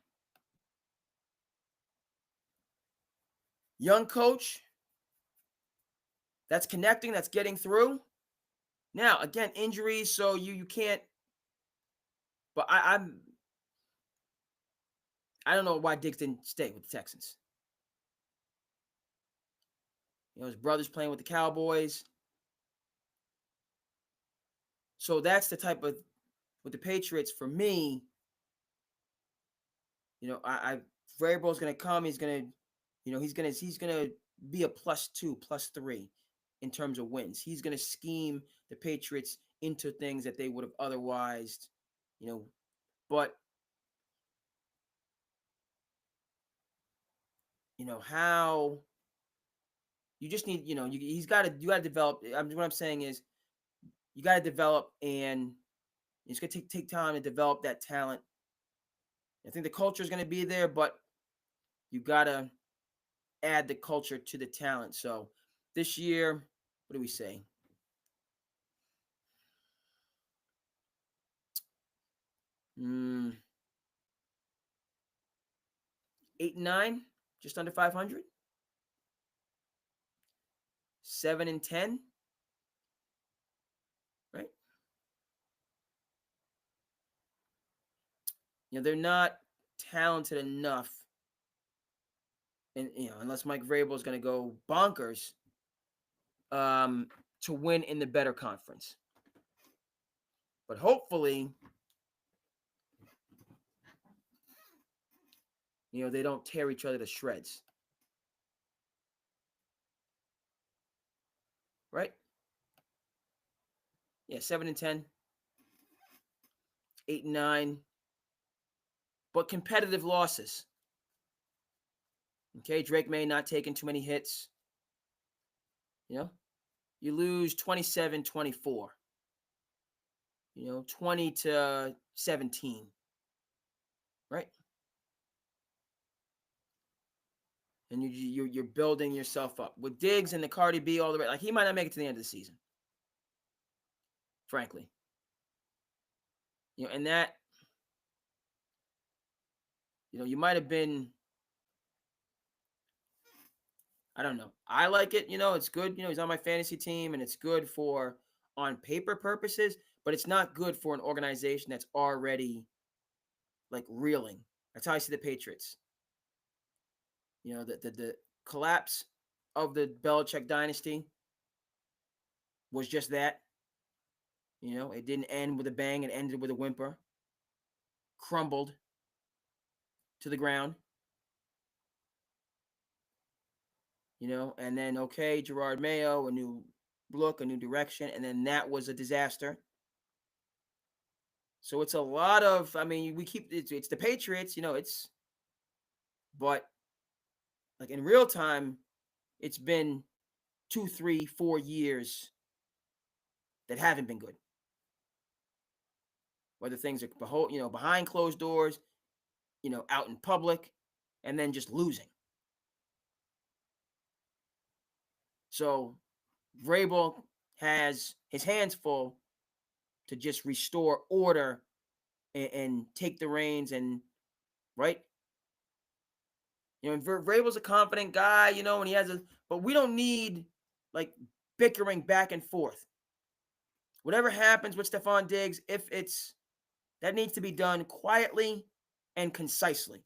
Young coach. That's connecting, that's getting through. Now, again, injuries, so you can't. But I don't know why Diggs didn't stay with the Texans. His brother's playing with the Cowboys. So that's the type of, with the Patriots, for me, Vrabel's going to come. He's going to, he's going to be a +2, +3 in terms of wins. He's going to scheme the Patriots into things that they would have otherwise, but how you just need, you got to develop. What I'm saying is you got to develop, and it's going to take time to develop that talent. I think the culture is going to be there, but you got to add the culture to the talent. So this year, what do we say? Mm, 8-9, just under 500. 7-10, right? They're not talented enough, and unless Mike Vrabel is going to go bonkers, to win in the better conference. But hopefully, they don't tear each other to shreds. Right? Yeah, 7-10, 8-9, but competitive losses. Okay, Drake May not taking too many hits. You lose 27-24. 20-17. Right? And you're building yourself up. With Diggs and the Cardi B all the way, like, he might not make it to the end of the season. Frankly. And that, you might have been, I don't know. I like it. It's good. He's on my fantasy team, and it's good for on paper purposes, but it's not good for an organization that's already like reeling. That's how I see the Patriots. The collapse of the Belichick dynasty was just that. It didn't end with a bang. It ended with a whimper. Crumbled to the ground. And then, okay, Gerard Mayo, a new look, a new direction, and then that was a disaster. So it's a lot of, it's the Patriots, but like in real time, it's been 2, 3, 4 years that haven't been good. Whether things are behind closed doors, out in public, and then just losing. So Vrabel has his hands full to just restore order and take the reins, and right. Vrabel's a confident guy, and he has but we don't need like bickering back and forth. Whatever happens with Stephon Diggs, that needs to be done quietly and concisely.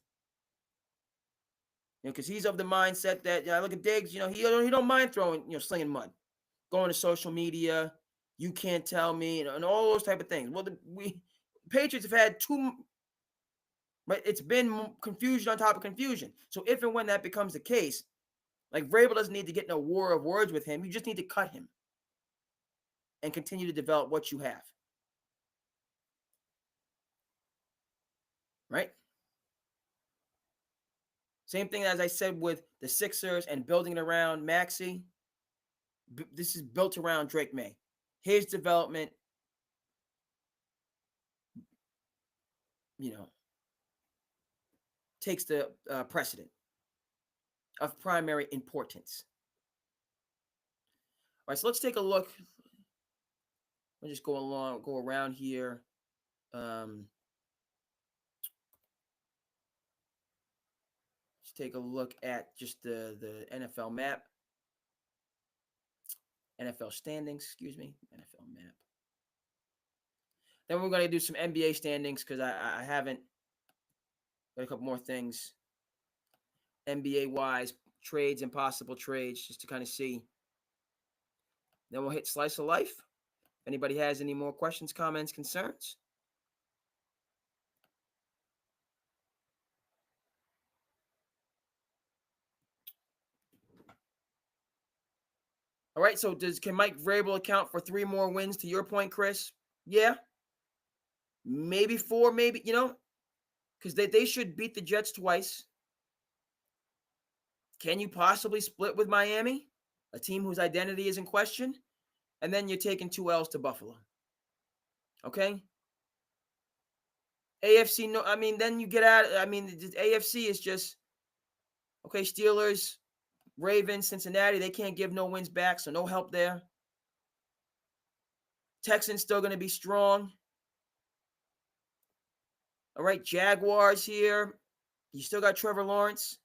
Because he's of the mindset that, I look at Diggs, he don't mind throwing, slinging mud, going to social media, you can't tell me, and all those type of things. Well, Patriots have had but it's been confusion on top of confusion. So if and when that becomes the case, like, Vrabel doesn't need to get in a war of words with him. You just need to cut him and continue to develop what you have. Right? Same thing as I said with the Sixers and building it around Maxey. This is built around Drake May. His development, takes the precedent of primary importance. All right, so let's take a look. We'll just go around here. Let's take a look at just the NFL map. NFL standings, excuse me. NFL map. Then we're going to do some NBA standings because I haven't. Got a couple more things. NBA-wise, trades and possible trades just to kind of see. Then we'll hit Slice of Life. If anybody has any more questions, comments, concerns. All right, so can Mike Vrabel account for 3 more wins to your point, Chris? Yeah. Maybe 4, maybe, because they should beat the Jets twice. Can you possibly split with Miami, a team whose identity is in question? And then you're taking 2 L's to Buffalo. Okay? AFC, no, I mean, then you get out. I mean, the AFC is just, okay, Steelers, Ravens, Cincinnati, they can't give no wins back, so no help there. Texans still going to be strong. All right, Jaguars here. You still got Trevor Lawrence.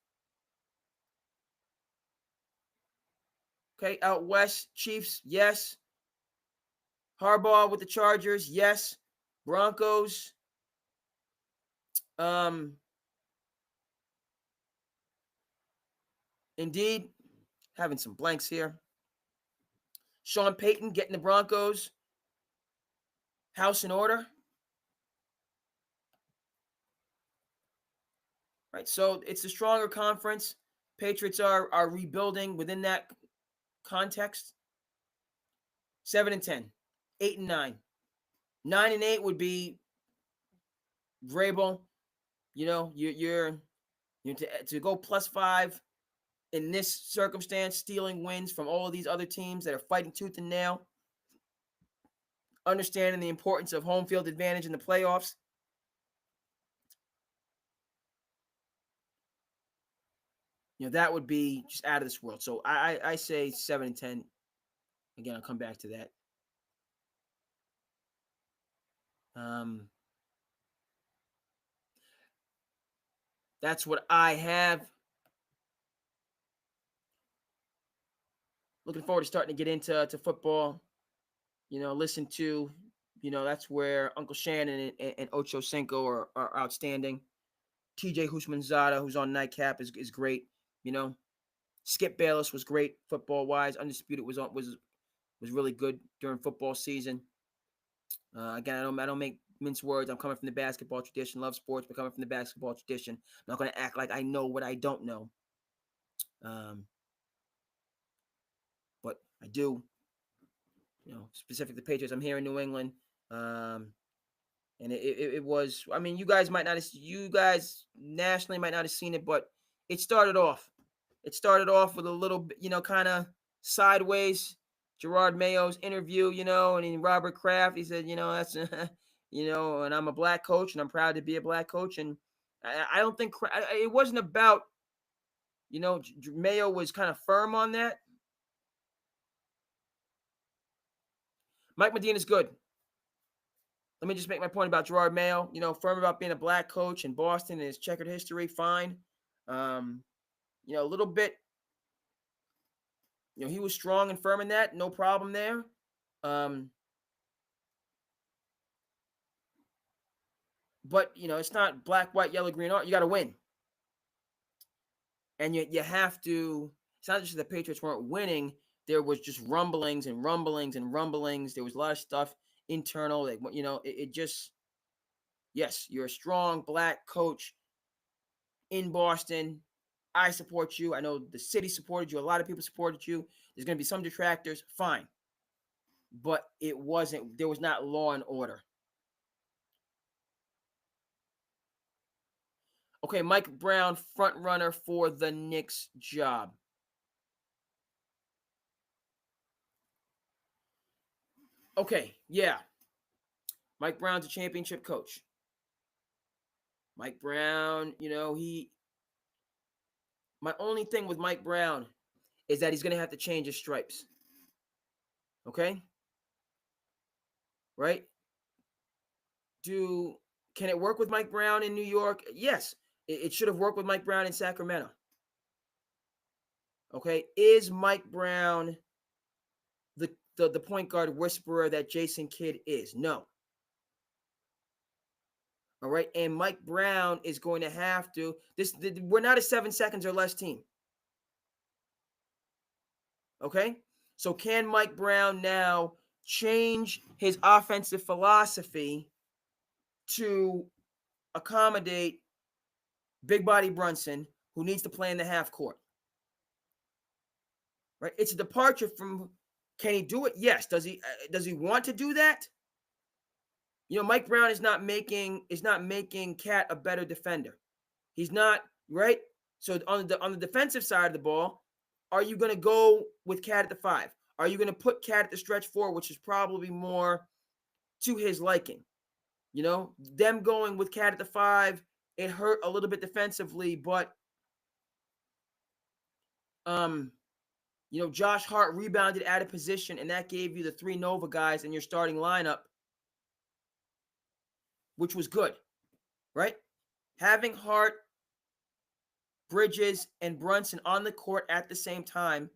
Okay, out west, Chiefs, yes. Harbaugh with the Chargers, yes. Broncos. Indeed, having some blanks here. Sean Payton getting the Broncos. House in order. Right, so it's a stronger conference. Patriots are rebuilding within that context. 7-10, 8-9, 9-8 would be Vrabel. You're to go +5 in this circumstance, stealing wins from all of these other teams that are fighting tooth and nail. Understanding the importance of home field advantage in the playoffs. That would be just out of this world. So I say 7-10. Again, I'll come back to that. That's what I have. Looking forward to starting to get into football. Listen to, that's where Uncle Shannon and Ocho Cinco are outstanding. TJ Houshmandzadeh, who's on Nightcap, is great. Skip Bayless was great football wise. Undisputed was really good during football season. Again, I don't make mince words. I'm coming from the basketball tradition. Love sports, but coming from the basketball tradition. I'm not going to act like I know what I don't know. But I do. Specific to Patriots. I'm here in New England. And it was, I mean, you guys nationally might not have seen it, but it started off with a little bit, kind of sideways. Gerard Mayo's interview, and then Robert Kraft, he said, that's, and I'm a black coach and I'm proud to be a black coach. And I don't think it wasn't about, Mayo was kind of firm on that. Mike Medina's good. Let me just make my point about Gerard Mayo. Firm about being a black coach in Boston and his checkered history, fine. A little bit, he was strong and firm in that. No problem there. But, it's not black, white, yellow, green, orange. You got to win. And you have to, it's not just the Patriots weren't winning. There was just rumblings and rumblings and rumblings. There was a lot of stuff internal. Like, it just, yes, you're a strong black coach in Boston. I support you. I know the city supported you. A lot of people supported you. There's going to be some detractors. Fine. But there was not law and order. Okay, Mike Brown, front runner for the Knicks job. Okay, yeah. Mike Brown's a championship coach. Mike Brown, my only thing with Mike Brown is that he's going to have to change his stripes. Okay? Right? Can it work with Mike Brown in New York? Yes. It should have worked with Mike Brown in Sacramento. Okay? Is Mike Brown the point guard whisperer that Jason Kidd is? No. All right. And Mike Brown is going to have to. We're not a 7 seconds or less team. Okay. So can Mike Brown now change his offensive philosophy to accommodate big body Brunson, who needs to play in the half court? Right. It's a departure from. Can he do it? Yes. Does he want to do that? Mike Brown is not making Cat a better defender. He's not, right? So on the defensive side of the ball, are you going to go with Cat at the 5? Are you going to put Cat at the stretch 4, which is probably more to his liking? Them going with Cat at the 5, it hurt a little bit defensively, but Josh Hart rebounded out of position, and that gave you the 3 Nova guys in your starting lineup, which was good, right? Having Hart, Bridges, and Brunson on the court at the same time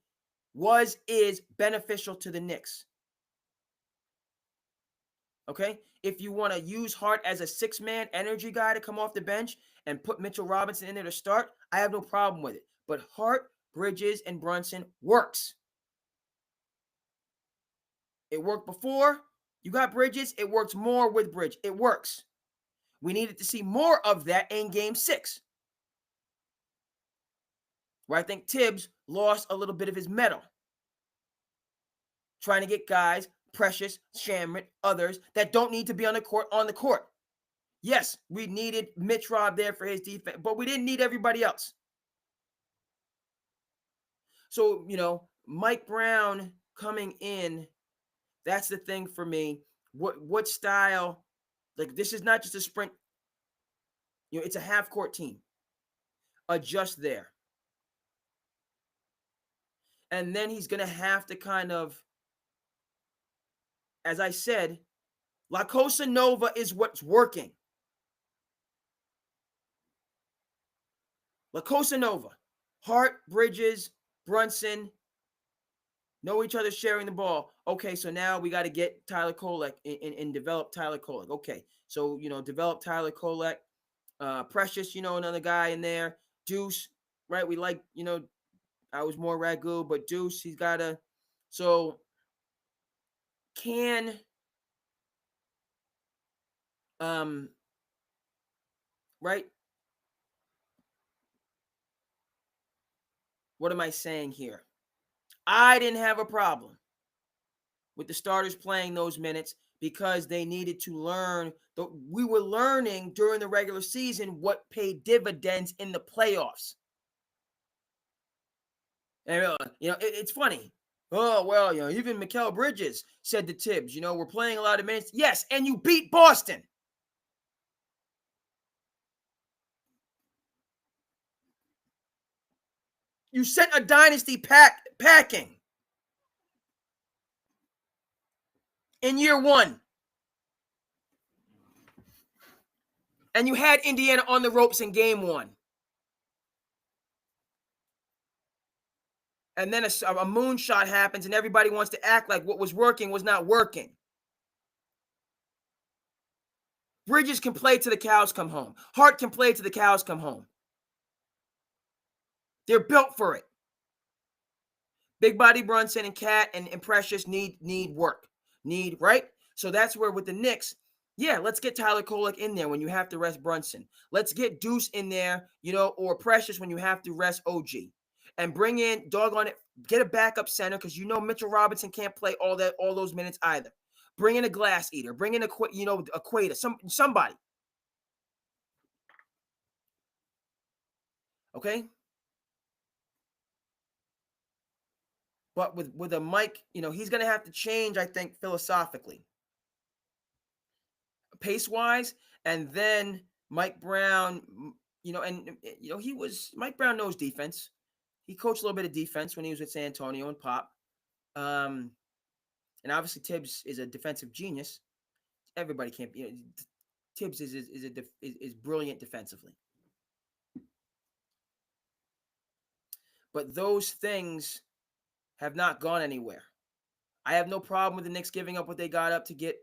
is beneficial to the Knicks. Okay? If you want to use Hart as a 6-man energy guy to come off the bench and put Mitchell Robinson in there to start, I have no problem with it. But Hart, Bridges, and Brunson works. It worked before. You got Bridges. It works more with Bridge. It works. We needed to see more of that in Game 6. Where I think Tibbs lost a little bit of his mettle. Trying to get guys, Precious, Shamrit, others, that don't need to be on the court. Yes, we needed Mitch Rob there for his defense, but we didn't need everybody else. So, Mike Brown coming in, that's the thing for me. What style? Like, this is not just a sprint. It's a half-court team. Adjust there. And then he's going to have to kind of, as I said, La Cosa Nova is what's working. La Cosa Nova. Hart, Bridges, Brunson know each other sharing the ball. Okay, so now we got to get Tyler Kolek and develop Tyler Kolek. Okay, so, develop Tyler Kolek. Precious, another guy in there. Deuce, right? We like, I was more Ragu, but Deuce, he's got to. So can right? What am I saying here? I didn't have a problem with the starters playing those minutes because they needed to learn. We were learning during the regular season what paid dividends in the playoffs. And, it's funny. Oh, well, even Mikal Bridges said to Tibbs, we're playing a lot of minutes. Yes, and you beat Boston. You sent a dynasty packing in year 1. And you had Indiana on the ropes in game 1. And then a moonshot happens and everybody wants to act like what was working was not working. Bridges can play till the cows come home. Hart can play till the cows come home. They're built for it. Big body Brunson and Cat and Precious need work. Right? So that's where with the Knicks, yeah, let's get Tyler Kolek in there when you have to rest Brunson. Let's get Deuce in there, or Precious when you have to rest OG. And bring in, doggone it, get a backup center because Mitchell Robinson can't play all those minutes either. Bring in a glass eater. Bring in a Quater, somebody. Okay? But with a Mike, he's going to have to change, I think, philosophically. Pace-wise, and then Mike Brown, Mike Brown knows defense. He coached a little bit of defense when he was with San Antonio and Pop. And obviously Tibbs is a defensive genius. Everybody can't be. Tibbs is brilliant defensively. But those things have not gone anywhere. I have no problem with the Knicks giving up what they got up to get.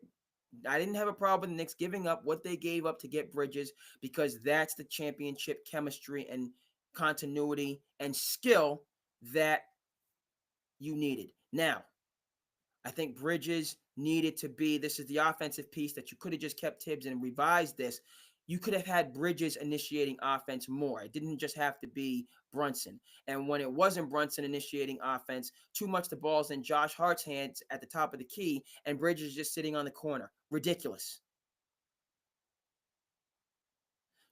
I didn't have a problem with the Knicks giving up what they gave up to get Bridges, because that's the championship chemistry and continuity and skill that you needed. Now, I think Bridges needed to be, this is the offensive piece that you could have just kept Tibbs and revised this. You could have had Bridges initiating offense more. It didn't just have to be Brunson. And when it wasn't Brunson initiating offense, too much the ball's in Josh Hart's hands at the top of the key, and Bridges just sitting on the corner. Ridiculous.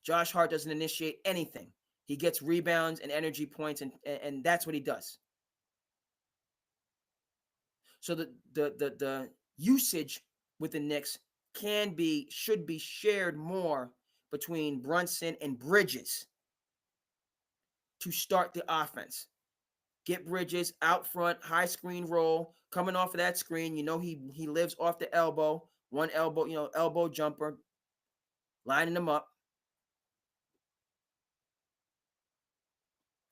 Josh Hart doesn't initiate anything. He gets rebounds and energy points, and that's what he does. So the usage with the Knicks should be shared more between Brunson and Bridges to start the offense. Get Bridges out front, high screen roll, coming off of that screen. He lives off the elbow, one elbow, elbow jumper, lining them up.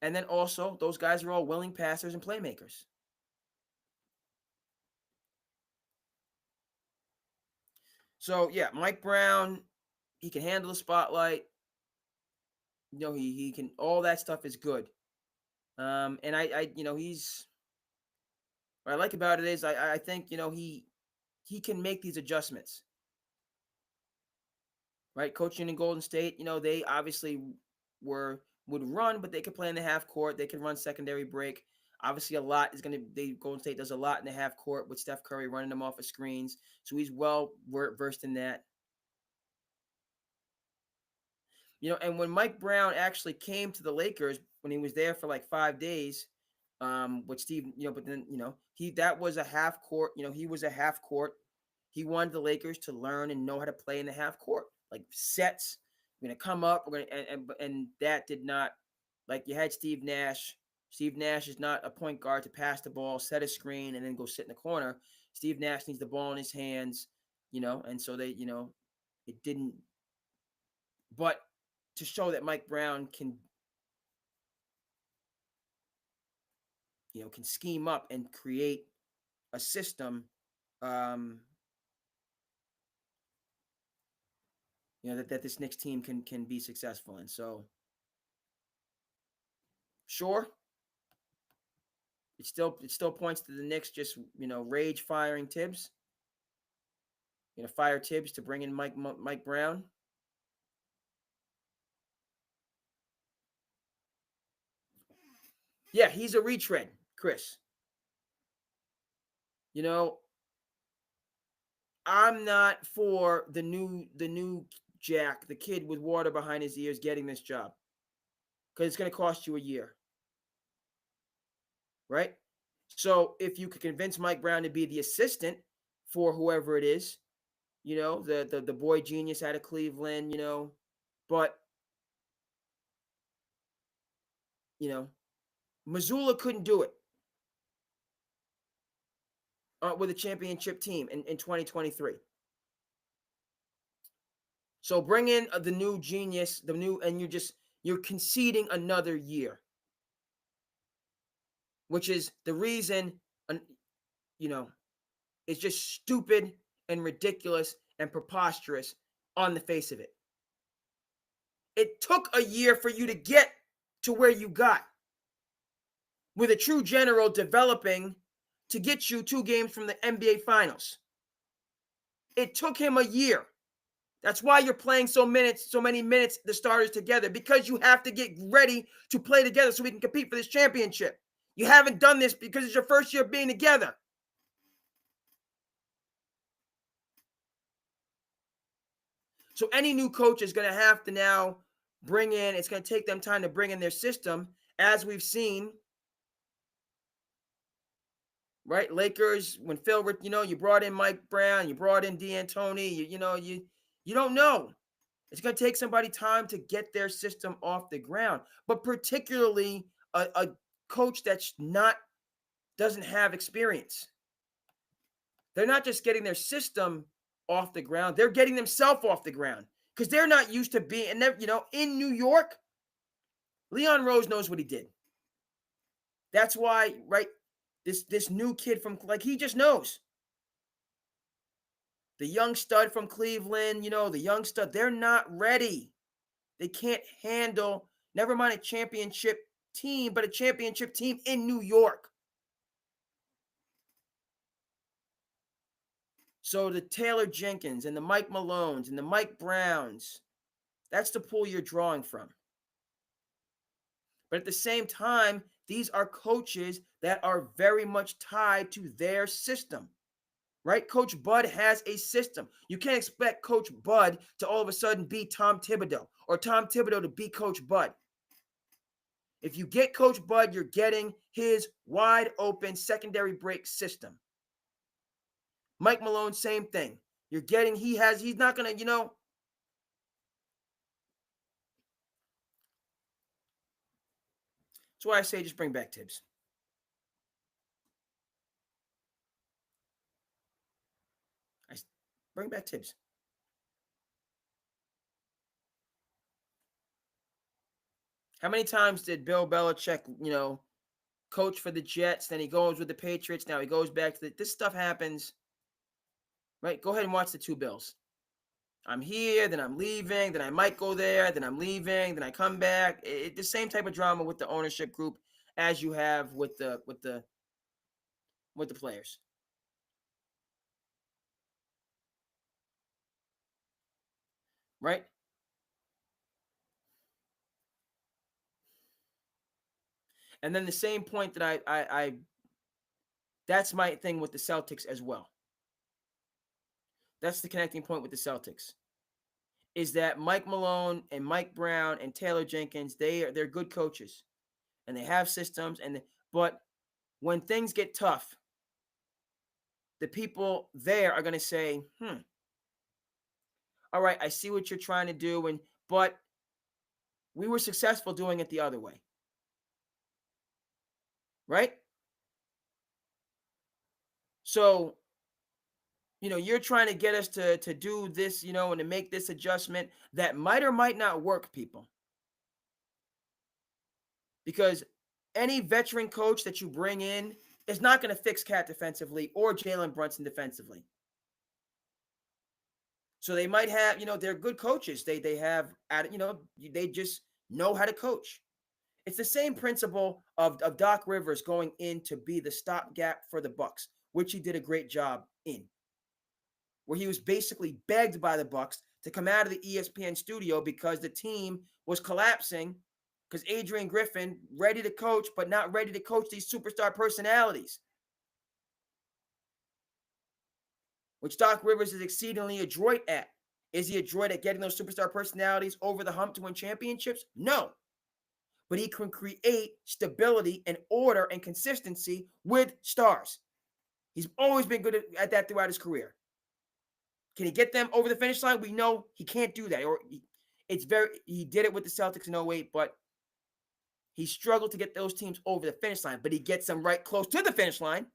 And then also, those guys are all willing passers and playmakers. So, yeah, Mike Brown, he can handle the spotlight. He can, all that stuff is good. And he's, what I like about it is I think, he can make these adjustments. Right? Coaching in Golden State, they obviously would run, but they could play in the half court. They could run secondary break. Obviously, Golden State does a lot in the half court with Steph Curry running them off of screens. So he's well versed in that. And when Mike Brown actually came to the Lakers, when he was there for like 5 days, with Steve, but then, that was a half court, he was a half court. He wanted the Lakers to learn and know how to play in the half court, like sets. We're going to come up, we're going to, and that did not, like you had Steve Nash. Steve Nash is not a point guard to pass the ball, set a screen, and then go sit in the corner. Steve Nash needs the ball in his hands, and so they, it didn't, but to show that Mike Brown can, can scheme up and create a system, that this Knicks team can be successful in. So, sure, it still points to the Knicks just, rage firing Tibbs. Fire Tibbs to bring in Mike Brown. Yeah, he's a retread, Chris. I'm not for the new Jack, the kid with water behind his ears, getting this job, because it's going to cost you a year, right? So if you could convince Mike Brown to be the assistant for whoever it is, the boy genius out of Cleveland, but Missoula couldn't do it with a championship team in 2023. So bring in the new genius, and you're conceding another year, which is the reason, it's just stupid and ridiculous and preposterous on the face of it. It took a year for you to get to where you got, with a true general developing to get you 2 games from the NBA Finals. It took him a year. That's why you're playing so many minutes, the starters together, because you have to get ready to play together so we can compete for this championship. You haven't done this because it's your first year of being together. So any new coach is going to have to now bring in, it's going to take them time to bring in their system, as we've seen, right? Lakers, when Phil, you brought in Mike Brown, you brought in D'Antoni, you don't know. It's going to take somebody time to get their system off the ground, but particularly a coach that's not doesn't have experience. They're not just getting their system off the ground; they're getting themselves off the ground because they're not used to being. And in New York, Leon Rose knows what he did. That's why, right? This new kid from he just knows. The young stud from Cleveland, the young stud, they're not ready. They can't handle, never mind a championship team, but a championship team in New York. So the Taylor Jenkins and the Mike Malones and the Mike Browns, that's the pool you're drawing from. But at the same time, these are coaches that are very much tied to their system. Right? Coach Bud has a system. You can't expect Coach Bud to all of a sudden be Tom Thibodeau or Tom Thibodeau to be Coach Bud. If you get Coach Bud, you're getting his wide open secondary break system. Mike Malone, same thing. You're getting, he's not going to, that's why I say just bring back Tibbs. Bring back Tibbs. How many times did Bill Belichick, coach for the Jets? Then he goes with the Patriots. Now he goes back to this stuff happens. Right? Go ahead and watch the two Bills. I'm here, then I'm leaving, then I might go there, then I'm leaving, then I come back. The same type of drama with the ownership group as you have with the players. Right? And then the same point that I that's my thing with the Celtics as well. That's the connecting point with the Celtics. Is that Mike Malone and Mike Brown and Taylor Jenkins, they're good coaches. And they have systems but when things get tough, the people there are going to say, all right, I see what you're trying to do, but we were successful doing it the other way. Right? So, you're trying to get us to do this, and to make this adjustment that might or might not work, people. Because any veteran coach that you bring in is not going to fix Cat defensively or Jalen Brunson defensively. So they might have, they're good coaches. They have, they just know how to coach. It's the same principle of Doc Rivers going in to be the stopgap for the Bucks, which he did a great job in, where he was basically begged by the Bucks to come out of the ESPN studio because the team was collapsing because Adrian Griffin ready to coach, but not ready to coach these superstar personalities, which Doc Rivers is exceedingly adroit at. Is he adroit at getting those superstar personalities over the hump to win championships? No. But he can create stability and order and consistency with stars. He's always been good at that throughout his career. Can he get them over the finish line? We know he can't do that. He did it with the Celtics in 08, but he struggled to get those teams over the finish line, but he gets them right close to the finish line.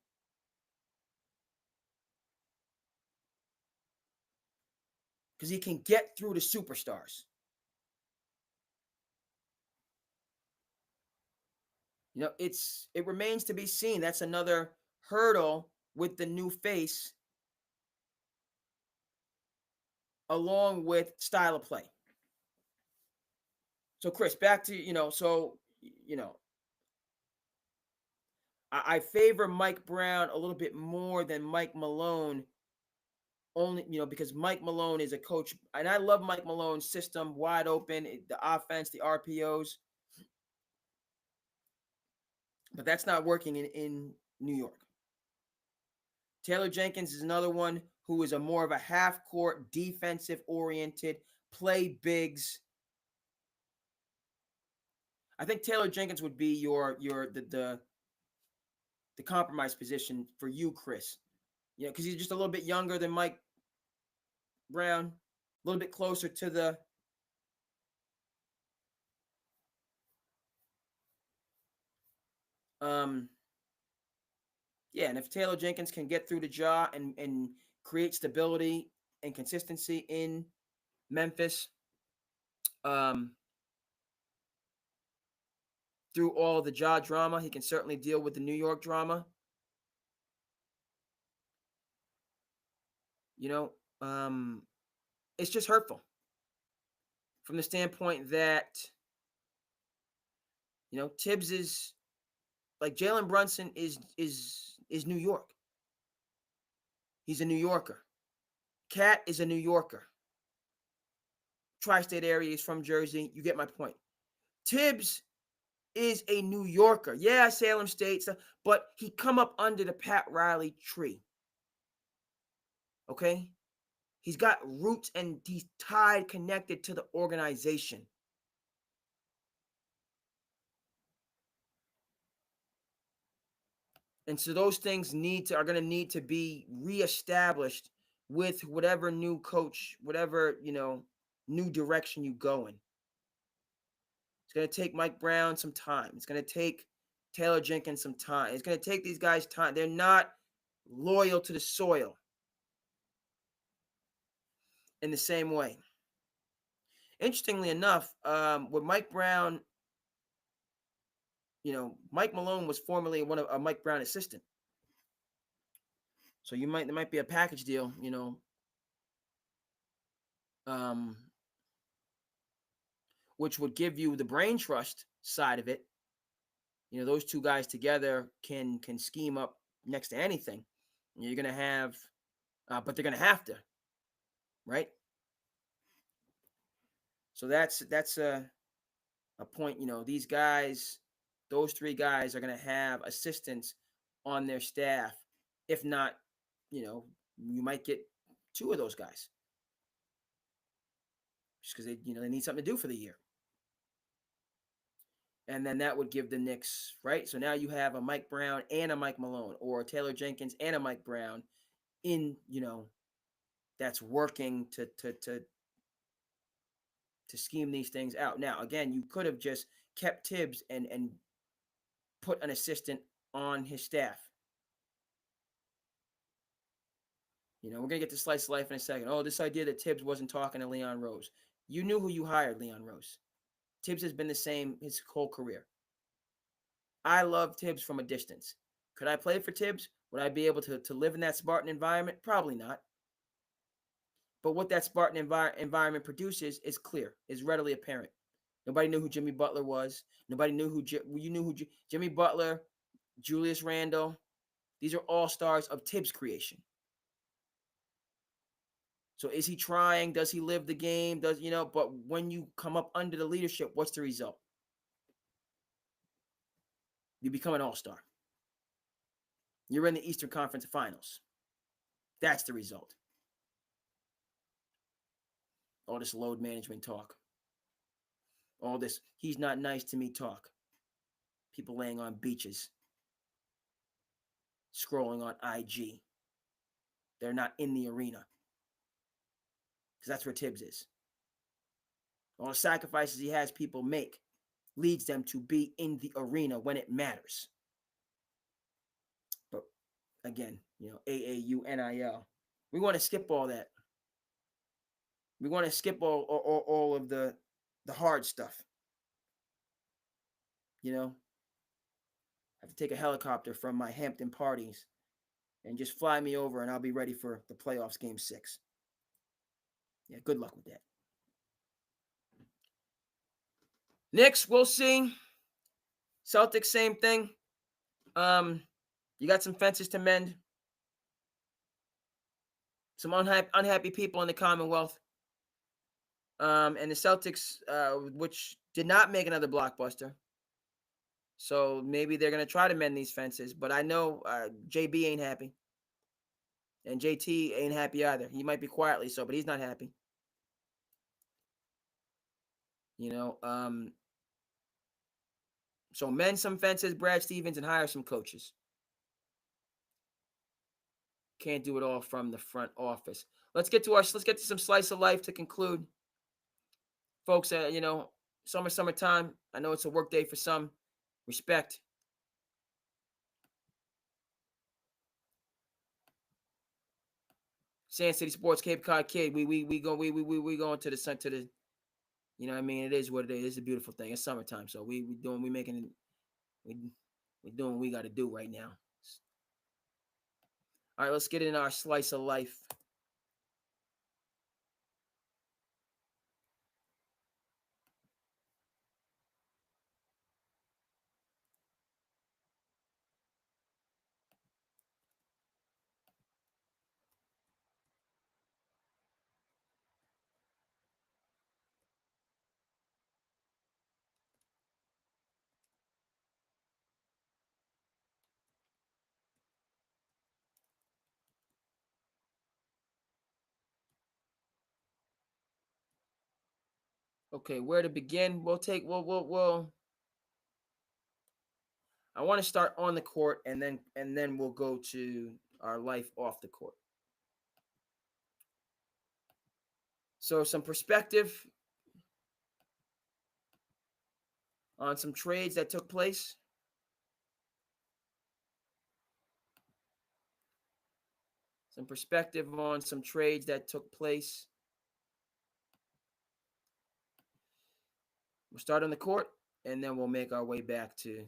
Because he can get through the superstars. It remains to be seen. That's another hurdle with the new face, along with style of play. So, Chris, back to, I favor Mike Brown a little bit more than Mike Malone, only, because Mike Malone is a coach, and I love Mike Malone's system, wide open, the offense, the RPOs, but that's not working in New York. Taylor Jenkins is another one who is more of a half-court, defensive-oriented, play bigs. I think Taylor Jenkins would be the compromise position for you, Chris. Because he's just a little bit younger than Mike Brown, a little bit closer to the Yeah, and if Taylor Jenkins can get through the jaw and create stability and consistency in Memphis, um, through all the jaw drama, he can certainly deal with the New York drama. You know, it's just hurtful from the standpoint that Tibbs is like Jalen Brunson is New York. He's a New Yorker. Cat is a New Yorker. Tri-state area is from Jersey. You get my point. Tibbs is a New Yorker. Yeah, Salem State, but he come up under the Pat Riley tree. Okay? He's got roots and he's tied, connected to the organization. And so those things are going to need to be reestablished with whatever new coach, whatever, new direction you go in. It's going to take Mike Brown some time. It's going to take Taylor Jenkins some time. It's going to take these guys time. They're not loyal to the soil in the same way. Interestingly enough, with Mike Brown, Mike Malone was formerly one of a Mike Brown assistant. So there might be a package deal, which would give you the brain trust side of it. Those two guys together can scheme up next to anything. You're gonna have, but they're gonna have to, right? So that's a point. These guys, those three guys, are gonna have assistants on their staff. If not, you might get two of those guys, just because they need something to do for the year. And then that would give the Knicks, right? So now you have a Mike Brown and a Mike Malone, or Taylor Jenkins and a Mike Brown in, that's working to scheme these things out. Now, again, you could have just kept Tibbs and put an assistant on his staff. We're going to get to slice of life in a second. Oh, this idea that Tibbs wasn't talking to Leon Rose. You knew who you hired, Leon Rose. Tibbs has been the same his whole career. I love Tibbs from a distance. Could I play for Tibbs? Would I be able to live in that Spartan environment? Probably not. But what that Spartan environment produces is clear, is readily apparent. Nobody knew who Jimmy Butler was. Nobody knew who Jimmy Butler, Julius Randle. These are all stars of Tibbs' creation. So is he trying? Does he live the game? But when you come up under the leadership, what's the result? You become an all-star. You're in the Eastern Conference Finals. That's the result. All this load management talk. All this, he's not nice to me talk. People laying on beaches. Scrolling on IG. They're not in the arena. Because that's where Tibbs is. All the sacrifices he has people make leads them to be in the arena when it matters. But again, AAU, NIL. We want to skip all that. We want to skip all of the hard stuff. I have to take a helicopter from my Hampton parties and just fly me over, and I'll be ready for the playoffs game 6. Yeah, good luck with that. Knicks, we'll see. Celtics, same thing. You got some fences to mend. Some unhappy people in the Commonwealth. And the Celtics, which did not make another blockbuster. So maybe they're going to try to mend these fences. But I know JB ain't happy. And JT ain't happy either. He might be quietly so, but he's not happy. So mend some fences, Brad Stevens, and hire some coaches. Can't do it all from the front office. Let's get to some slice of life to conclude. Folks, summertime. I know it's a work day for some. Respect. SandCity Sports, Cape Cod Kid. We going to the sun to the. You know what I mean? It is what it is. It's a beautiful thing. It's summertime, so we doing what we got to do right now. All right, let's get in our slice of life. Okay, where to begin? We'll I want to start on the court and then we'll go to our life off the court. So some perspective on some trades that took place. Some perspective on some trades that took place. We'll start on the court, and then we'll make our way back to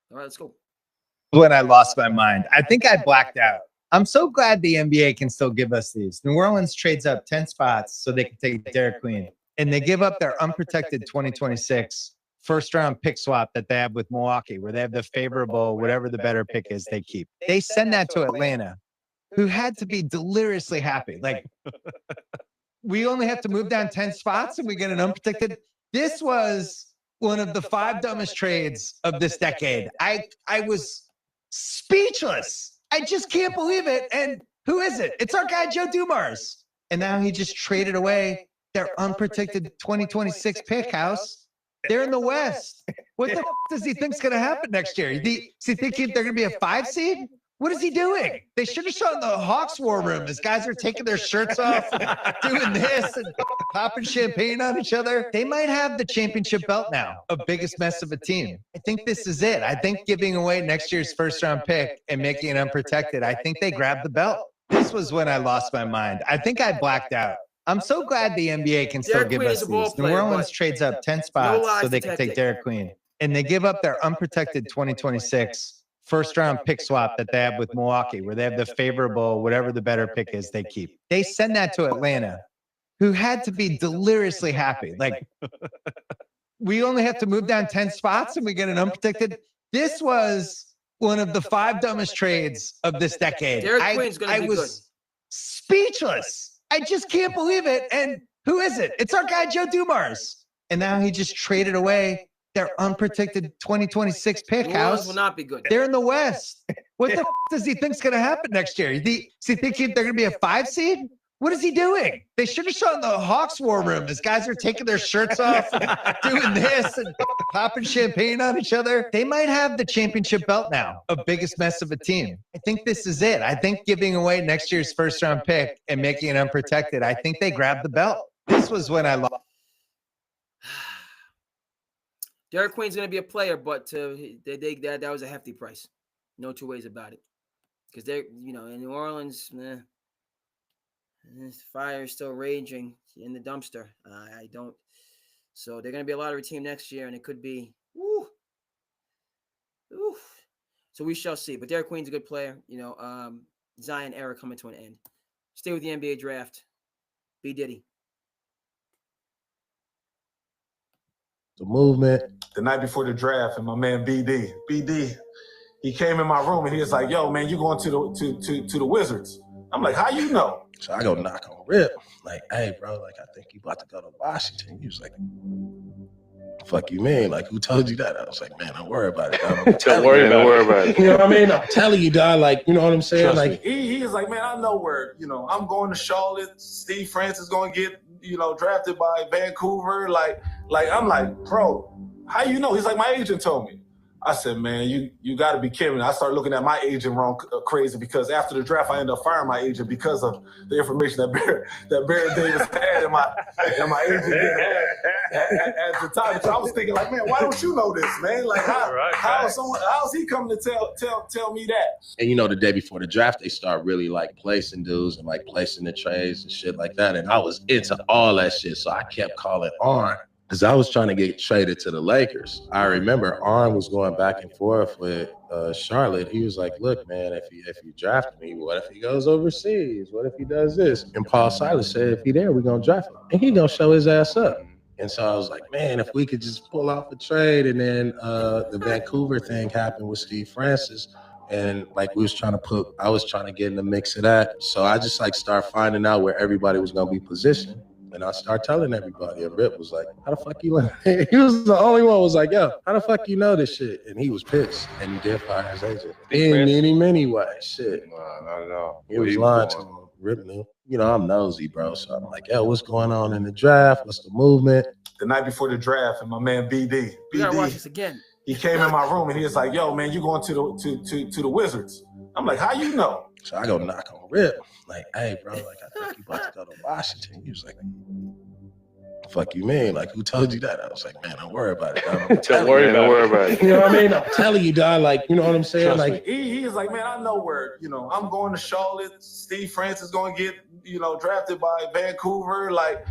all right, let's go. When I lost my mind, I think I blacked out. I'm so glad the NBA can still give us these. New Orleans trades up 10 spots so they can take Derek Queen, and they give up their unprotected 2026 first-round pick swap that they have with Milwaukee, where they have the favorable, whatever the better pick is, they keep. They send that to Atlanta, who had to be deliriously happy. Like, we only have to move down 10 spots and we get an unprotected. This was one of the 5 dumbest trades of this decade. I was speechless. I just can't believe it. And who is it? It's our guy, Joe Dumars. And now he just traded away their unprotected 2026 pick house. They're in the West. What the does he think's going to happen next year? Does he think they're going to be a 5 seed? What is he doing? They should have shown the Hawks war room as guys are taking their shirts off and doing this and popping champagne on each other. They might have the championship belt now, a biggest mess of a team. I think this is it. I think giving away next year's first-round pick and making it unprotected, I think they grabbed the belt. This was when I lost my mind. I think I blacked out. I'm so glad the NBA can still give us these. New Orleans trades up 10 spots so they can take Derek Queen, and they give up their unprotected 2026 first-round pick swap that they have with Milwaukee, where they have the favorable, whatever the better pick is, they keep. They send that to Atlanta, who had to be deliriously happy. Like, we only have to move down 10 spots and we get an unprotected. This was one of the 5 dumbest trades of this decade. I was speechless. I just can't believe it. And who is it? It's our guy, Joe Dumars. And now he just traded away their unprotected 2026 pick house. Will not be good. They're in the West. What the does he think's going to happen next year? Does he think they're going to be a 5 seed? What is he doing? They should have shown the Hawks war room as guys are taking their shirts off and doing this and popping champagne on each other. They might have the championship belt now, a biggest mess of a team. I think this is it. I think giving away next year's first-round pick and making it unprotected, I think they grabbed the belt. This was when I lost. Derek Queen's going to be a player, but that was a hefty price. No 2 ways about it. Because they're, in New Orleans, fire is still raging in the dumpster. So they're going to be a lottery team next year, and it could be, So we shall see. But Derek Queen's a good player. Zion era coming to an end. Stay with the NBA draft. B. Diddy. The movement. The night before the draft, and my man BD, he came in my room and he was like, "Yo, man, you going to the Wizards?" I'm like, "How you know?" So I go knock on Rip, like, "Hey, bro, like, I think you about to go to Washington." He was like, "Fuck you mean? Like, who told you that?" I was like, "Man, don't worry about it. Don't worry about it. You know what I mean? I'm telling you, dog. Like, you know what I'm saying? Like, he is like, "Man, I know where. I'm going to Charlotte. Steve Francis going to get drafted by Vancouver. Like I'm like, bro, how you know?" He's like, "My agent told me." I said, man, you got to be kidding me. I started looking at my agent wrong, crazy, because after the draft, I ended up firing my agent because of the information that Barry Davis had and my agent didn't have at the time. So I was thinking, like, man, why don't you know this, man? Like, how's he coming to tell me that? And the day before the draft, they start really like placing dudes and like placing the trades and shit like that. And I was into all that shit, so I kept calling Arn. Because I was trying to get traded to the Lakers. I remember Arn was going back and forth with Charlotte. He was like, look, man, if you draft me, what if he goes overseas? What if he does this? And Paul Silas said, if he there, we're going to draft him. And he going to show his ass up. And so I was like, man, if we could just pull off a trade. And then the Vancouver thing happened with Steve Francis. And like I was trying to get in the mix of that. So I just like start finding out where everybody was going to be positioned. And I started telling everybody, and Rip was like, how the fuck you know? He was the only one who was like, yo, how the fuck you know this shit? And he was pissed, and he did fire his agent. In many ways, shit. No, not at all. He was lying to him. Rip knew. I'm nosy, bro. So I'm like, yo, what's going on in the draft? What's the movement? The night before the draft, and my man BD. We gotta watch this again. He came in my room, and he was like, yo, man, you going to the Wizards. I'm like, how you know? So I go knock on Rip. Like, hey, bro, like, I think you about to go to Washington. He was like, fuck you mean? Like, who told you that? I was like, man, don't worry about it. Don't worry about it. You know what I mean? I'm telling you, dog, like, you know what I'm saying? Trust like, he is like, man, I know where, I'm going to Charlotte. Steve Francis going to get, drafted by Vancouver. Like,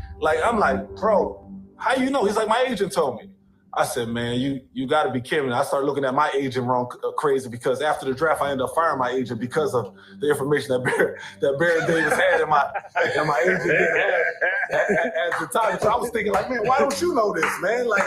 I'm like, bro, how you know? He's like, my agent told me. I said, man, you got to be kidding me. I started looking at my agent wrong, crazy, because after the draft, I ended up firing my agent because of the information that Barry Davis had and my agent didn't have at the time. So I was thinking, like, man, why don't you know this, man? Like,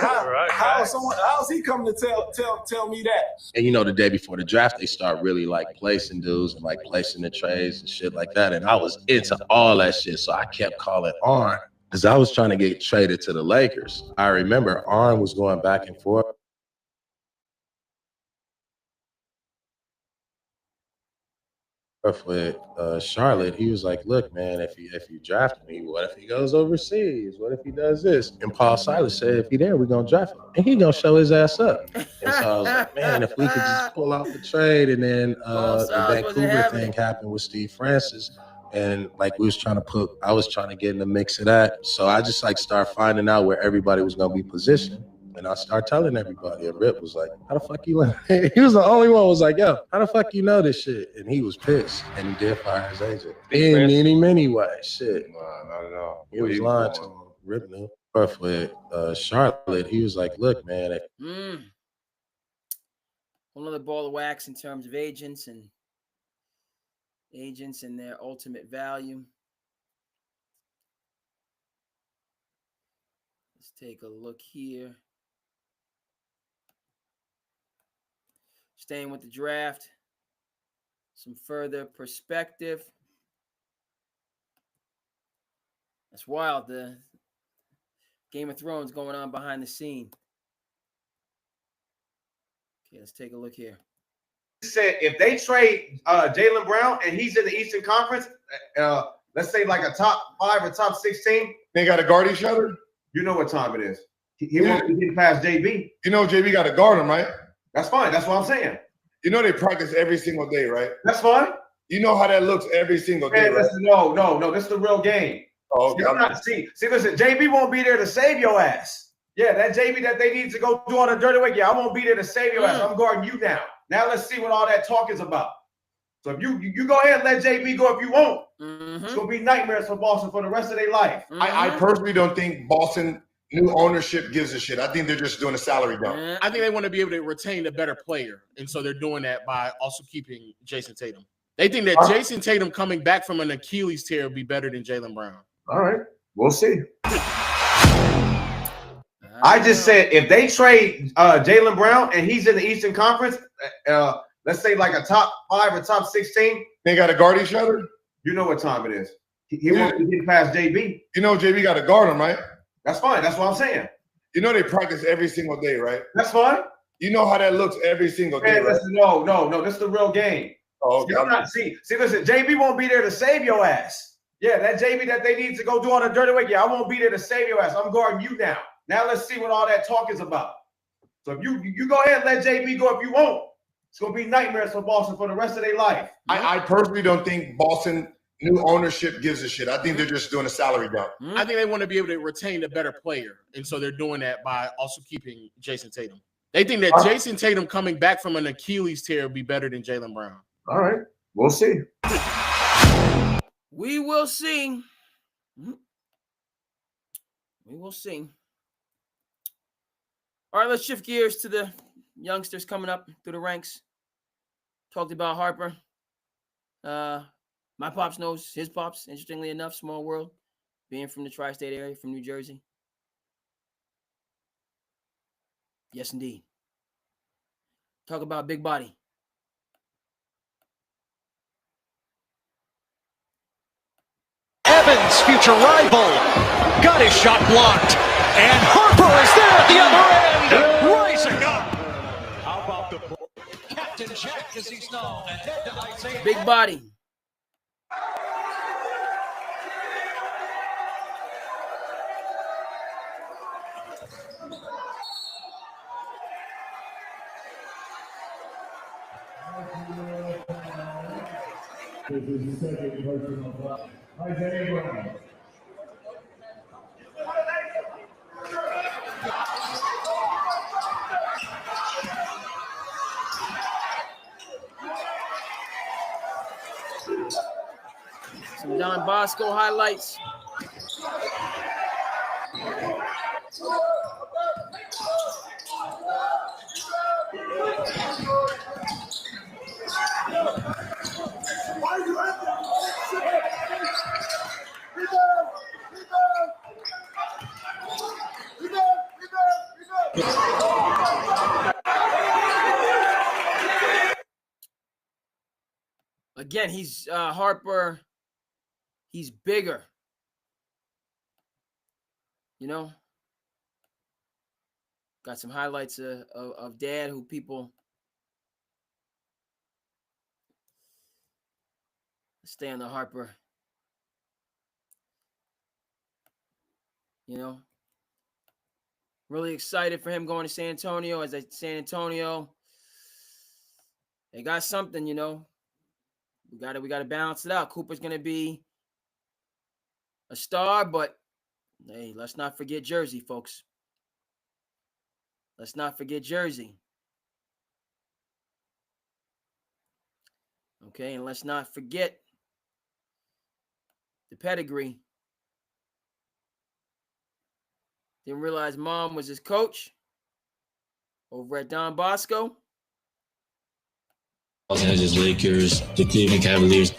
how's he coming to tell me that? And the day before the draft, they start really like placing dudes and like placing the trades and shit like that. And I was into all that shit, so I kept calling Arn. Because I was trying to get traded to the Lakers. I remember Arn was going back and forth with Charlotte. He was like, look, man, if you draft me, what if he goes overseas? What if he does this? And Paul Silas said, if he there, we're going to draft him. And he going to show his ass up. And so I was like, man, if we could just pull off the trade. And then the Vancouver thing happened with Steve Francis. And like I was trying to get in the mix of that. So I just like start finding out where everybody was going to be positioned. And I start telling everybody. And Rip was like, how the fuck you know? He was the only one who was like, yo, how the fuck you know this shit? And he was pissed. And he did fire his agent. In many ways, shit. No, not at all. He was lying to him. Rip knew. With Charlotte, he was like, look, man. Whole other ball of wax in terms of agents and their ultimate value. Let's take a look here. Staying with the draft, some further perspective. That's wild. The Game of Thrones going on behind the scene. Okay, let's take a look here. Said if they trade Jaylen Brown and he's in the Eastern Conference, let's say like a top 5 or top 16, they got to guard each other. You know what time it is. He won't be getting past JB. JB got to guard him, right? That's fine. That's what I'm saying. They practice every single day, right? That's fine. You know how that looks every single day, right? Listen, no. This is the real game. Oh, okay. See, listen, JB won't be there to save your ass. Yeah, that JB that they need to go do on a dirty way. Yeah, I won't be there to save your ass. I'm guarding you now. Now let's see what all that talk is about. So if you go ahead and let JB go if you won't. It's going to be nightmares for Boston for the rest of their life. I personally don't think Boston new ownership gives a shit. I think they're just doing a salary dump. I think they want to be able to retain a better player. And so they're doing that by also keeping Jason Tatum. They think that Jason Tatum coming back from an Achilles tear will be better than Jaylen Brown. All right. We'll see. I just said if they trade Jaylen Brown and he's in the Eastern Conference, let's say like a top 5 or top 16, they got to guard each other. You know what time it is. He won't be getting past JB. JB got to guard him, right? That's fine. That's what I'm saying. They practice every single day, right? That's fine. You know how that looks every single day, right? Listen, no. This is the real game. Oh, okay. See, listen, JB won't be there to save your ass. Yeah, that JB that they need to go do on a dirty way. Yeah, I won't be there to save your ass. I'm guarding you now. Now let's see what all that talk is about. So if you go ahead and let JB go if you want, it's gonna be nightmares for Boston for the rest of their life. I personally don't think Boston new ownership gives a shit. I think they're just doing a salary dump. I think they want to be able to retain a better player, and so they're doing that by also keeping Jason Tatum. They think that Jason Tatum coming back from an Achilles tear would be better than Jaylen Brown. All right, we'll see. We will see. We will see. All right, let's shift gears to the youngsters coming up through the ranks. Talked about Harper. My pops knows his pops, interestingly enough, small world, being from the tri-state area, from New Jersey. Yes, indeed. Talk about big body. Evans, future rival, got his shot blocked. And Harper is there at the other end, rising up. How about the Captain Jack, as he's known, ahead to Isaiah. Big body. This is the second personal foul. Isaiah Brown. Some Don Bosco highlights. Again, he's Harper. He's bigger. You know, got some highlights of Dad, who people stay on the Harper. You know, really excited for him going to San Antonio. As San Antonio, they got something. You know, we got to balance it out. Cooper's gonna be a star, but hey, let's not forget Jersey, folks. Let's not forget Jersey. Okay, and let's not forget the pedigree. Didn't realize Mom was his coach over at Don Bosco. Los Angeles Lakers, the Cleveland Cavaliers,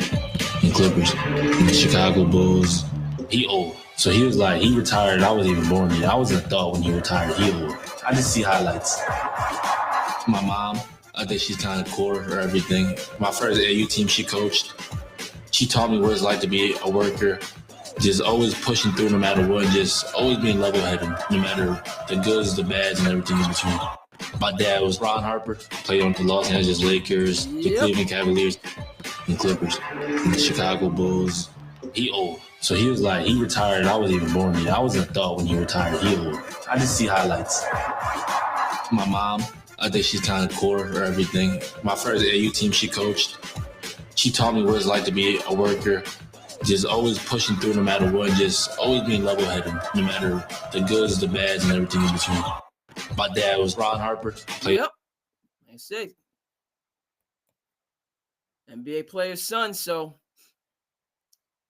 and Clippers, and the Chicago Bulls. He old. So he was like, he retired. I wasn't even born yet. I was an adult when he retired. He old. I just see highlights. My mom, I think she's kind of core for everything. My first AU team she coached, she taught me what it's like to be a worker, just always pushing through no matter what, just always being level-headed, no matter the goods, the bads, and everything in between. My dad was Ron Harper, played on the Los Angeles Lakers, the Cleveland Cavaliers, and Clippers, and the Chicago Bulls. He old. So he was like, he retired. I wasn't even born yet. I was an adult when he retired. He old. I just see highlights. My mom, I think she's kind of core for everything. My first AU team she coached, she taught me what it's like to be a worker, just always pushing through no matter what, just always being level-headed, no matter the goods, the bads, and everything in between. My dad was Ron Harper. Yep. That's it. NBA player's son, so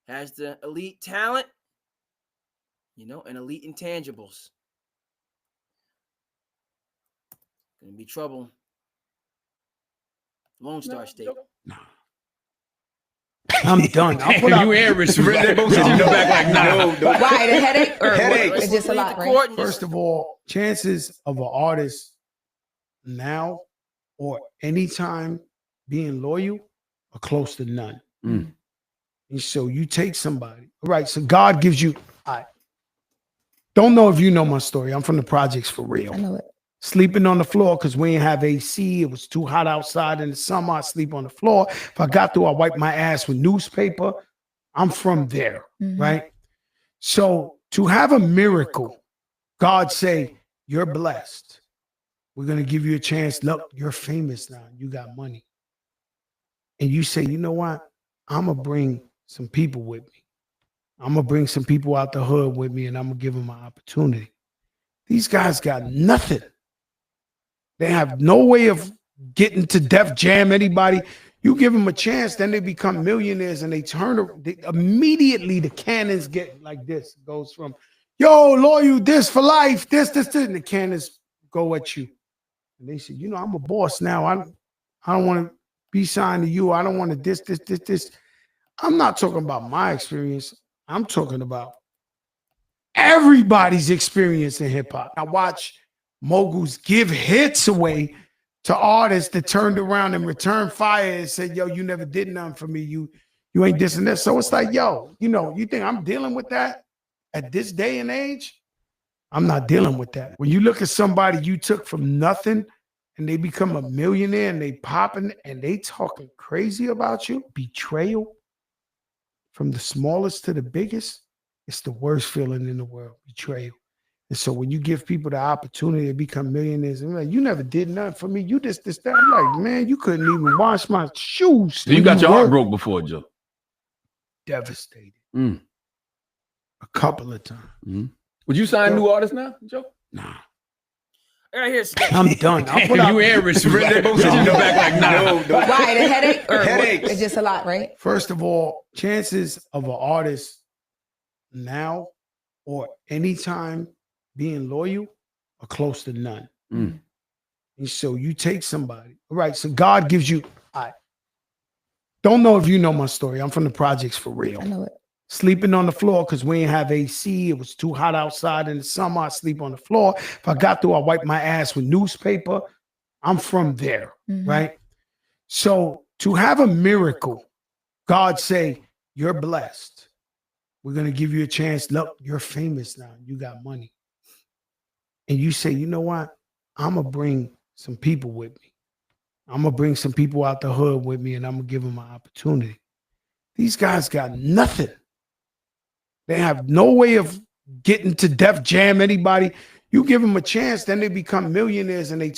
has the elite talent, you know, and elite intangibles. Gonna be trouble. Lone Star State. Nah. I'm done. I'll put you and Rich back like no. Why, the headache? Or Headache. it's just a lot, right? First of all, chances of an artist now or anytime being loyal are close to none. Mm. And so you take somebody. All right, so God gives you, I don't know if you know my story. I'm from the projects for real. I know it. Sleeping on the floor because we didn't have AC. It was too hot outside in the summer. I sleep on the floor. If I got through, I wipe my ass with newspaper. I'm from there, right? So to have a miracle, God say, you're blessed. We're going to give you a chance. Look, you're famous now. You got money. And you say, you know what? I'm going to bring some people with me. I'm going to bring some people out the hood with me, and I'm going to give them an opportunity. These guys got nothing. They have no way of getting to Def Jam anybody. You give them a chance, then they become millionaires, and they immediately the cannons get like this. It goes from, yo, loyal, this for life, this, and the cannons go at you. And they say, you know, I'm a boss now. I don't want to be signed to you. I don't want to this. I'm not talking about my experience. I'm talking about everybody's experience in hip hop. I watch moguls give hits away to artists that turned around and returned fire and said, yo, you never did nothing for me. You ain't this and that. So it's like, yo, you know, you think I'm dealing with that at this day and age? I'm not dealing with that. When you look at somebody you took from nothing and they become a millionaire and they popping and they talking crazy about you, betrayal from the smallest to the biggest, it's the worst feeling in the world, betrayal. And so when you give people the opportunity to become millionaires, and like, you never did nothing for me. You this, that. I'm like, man, you couldn't even wash my shoes. So you got your heart broke before, Joe? Devastated. A couple of times. Would you sign new artists now, Joe? Nah. All right, here's I'm done. I'll put out, you and Rich, they both sit in the back like, nah. Why, the headache? Or Headaches. it's just a lot, right? First of all, chances of an artist now or anytime being loyal are close to none. And so you take somebody, all right? So God gives you, I don't know if you know my story. I'm from the projects for real. I know it. Sleeping on the floor because we didn't have AC. It was too hot outside in the summer. I sleep on the floor. If I got through, I wipe my ass with newspaper. I'm from there, right? So to have a miracle, God say, you're blessed. We're going to give you a chance. Look, you're famous now. You got money. And you say, you know what? I'm going to bring some people with me. I'm going to bring some people out the hood with me, and I'm going to give them an opportunity. These guys got nothing. They have no way of getting to Def Jam anybody. You give them a chance, then they become millionaires, and they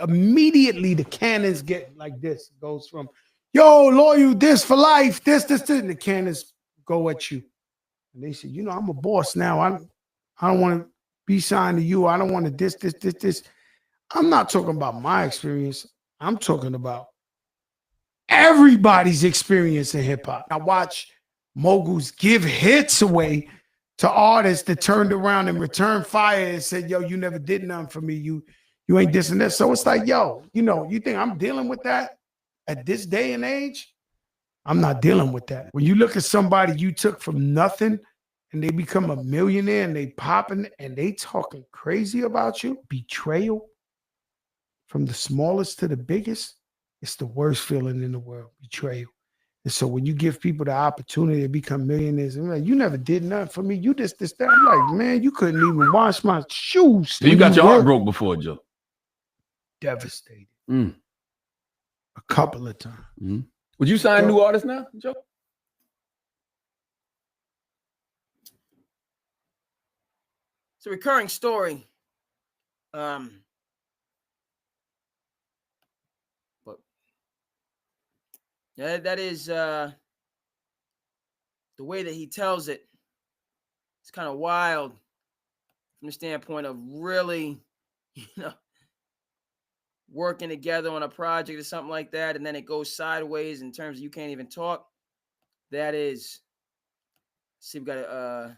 immediately the cannons get like this. It goes from, yo, loyal, this for life, this, and the cannons go at you. And they say, you know, I'm a boss now. I don't want to be signed to you. I don't want to this. I'm not talking about my experience. I'm talking about everybody's experience in hip hop. I watch moguls give hits away to artists that turned around and returned fire and said, yo, you never did nothing for me. You ain't this and that. So it's like, yo, you know, you think I'm dealing with that at this day and age? I'm not dealing with that. When you look at somebody you took from nothing and they become a millionaire and they popping and they talking crazy about you, betrayal from the smallest to the biggest, it's the worst feeling in the world, betrayal. And so when you give people the opportunity to become millionaires, and like, you never did nothing for me. You this, that. I'm like, man, you couldn't even wash my shoes. So you got your heart broke before, Joe? Devastated. A couple of times. Would you sign new artists now, Joe? It's a recurring story. But yeah, that is the way that he tells it. It's kind of wild from the standpoint of really, you know, working together on a project or something like that, and then it goes sideways in terms of you can't even talk. That is, see, we got to,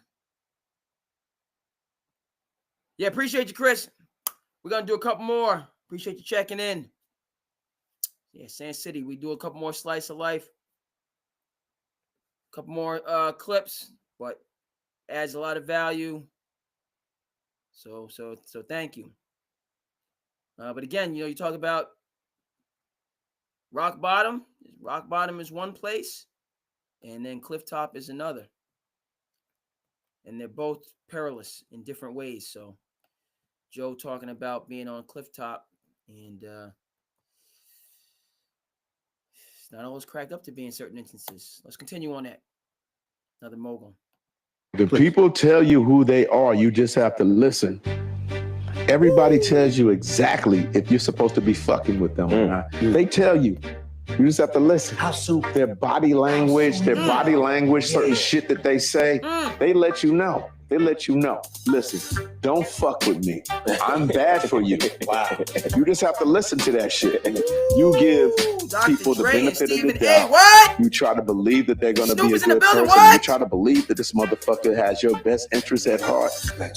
yeah, appreciate you, Chris. We're going to do a couple more. Appreciate you checking in. Yeah, SandCity, we do a couple more slice of life. A couple more clips, but adds a lot of value. So thank you. But again, you know, you talk about rock bottom. Rock bottom is one place, and then cliff top is another. And they're both perilous in different ways. So Joe talking about being on cliff top, and it's not always cracked up to be in certain instances. Let's continue on that. Another mogul. The people tell you who they are. You just have to listen. Everybody tells you exactly if you're supposed to be fucking with them or not. They tell you. You just have to listen. How soon? Their body language, certain shit that they say, they let you know. They let you know. Listen, don't fuck with me. I'm bad for you. Wow. You just have to listen to that shit. You give people the benefit of the doubt. You try to believe that they're going to be a good person. You try to believe that this motherfucker has your best interest at heart.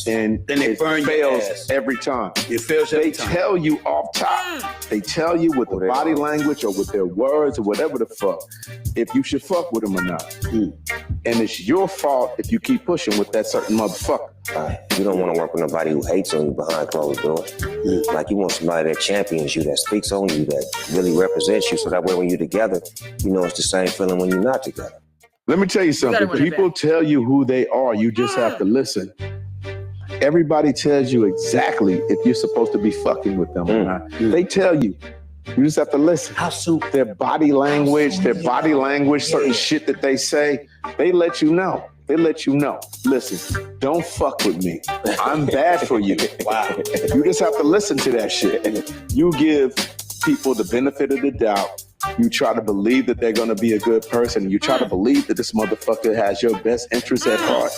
And then it fails every time. It fails every time. They tell you off top. They tell you with their body language or with their words or whatever the fuck, if you should fuck with them or not. And it's your fault if you keep pushing with that certain motherfucker. You don't want to work with nobody who hates on you behind closed doors. Like you want somebody that champions you, that speaks on you, that really represents you, so that way when you're together, you know it's the same feeling when you're not together. Let me tell you something. People tell you who they are. You just have to listen. Everybody tells you exactly if you're supposed to be fucking with them or not. They tell you. You just have to listen. How soon? Their body language, certain shit that they say, they let you know. They let you know. Listen, don't fuck with me. I'm bad for you. Wow. You just have to listen to that shit. You give people the benefit of the doubt. You try to believe that they're going to be a good person. You try to believe that this motherfucker has your best interest at heart.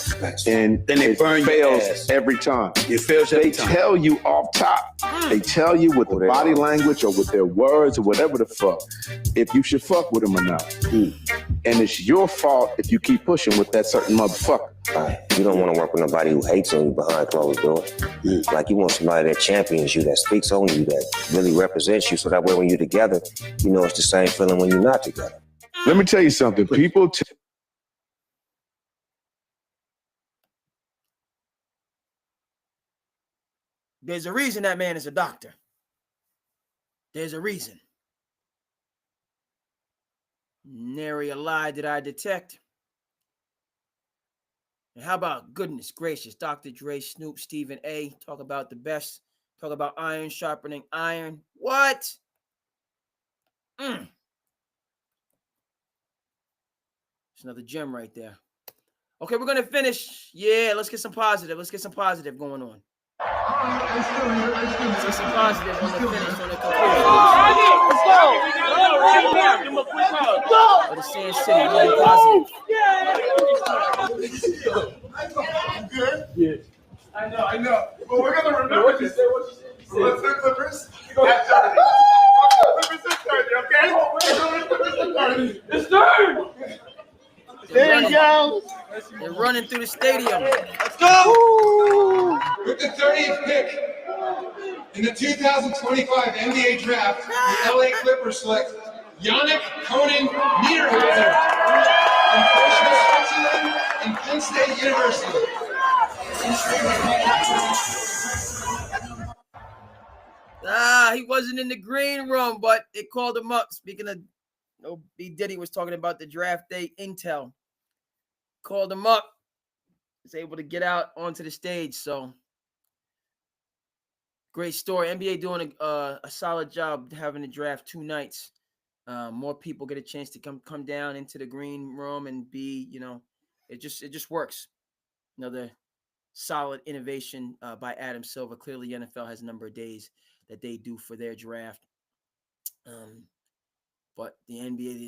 And then it fails every time. It fails every time. They tell you off top. They tell you with their body language or with their words or whatever the fuck, if you should fuck with them or not. And it's your fault if you keep pushing with that certain motherfucker. You don't want to work with nobody who hates on you behind closed doors. Like you want somebody that champions you, that speaks on you, that really represents you, so that way when you're together, you know it's the same feeling when you're not together. Let me tell you something. People There's a reason that man is a doctor. There's a reason. Nary a lie did I detect. And how about goodness gracious, Dr. Dre, Snoop, Stephen A. Talk about the best. Talk about iron sharpening iron. What? It's another gem right there. Okay, we're going to finish. Yeah, let's get some positive. Let's get some positive going on. Let's get some positive on the finish, on the conclusion. Let's go. Or the SandCity, really positive. I'm good. Yeah. I know. But we're gonna remember this. Let's do Clippers. Clippers is 30, okay? It's 30. There you go. They're running through the stadium. Let's go. With the 30th pick in the 2025 NBA Draft, the LA Clippers select Yannick Conan Niederhauser from Fresno, Switzerland and Penn State University. He wasn't in the green room, but they called him up. Speaking of, B. Diddy was talking about the draft day intel. Called him up. Was able to get out onto the stage. So great story. NBA doing a solid job having the draft 2 nights. More people get a chance to come down into the green room and be, it just works. Another solid innovation by Adam Silver. Clearly, the NFL has a number of days that they do for their draft. But the NBA,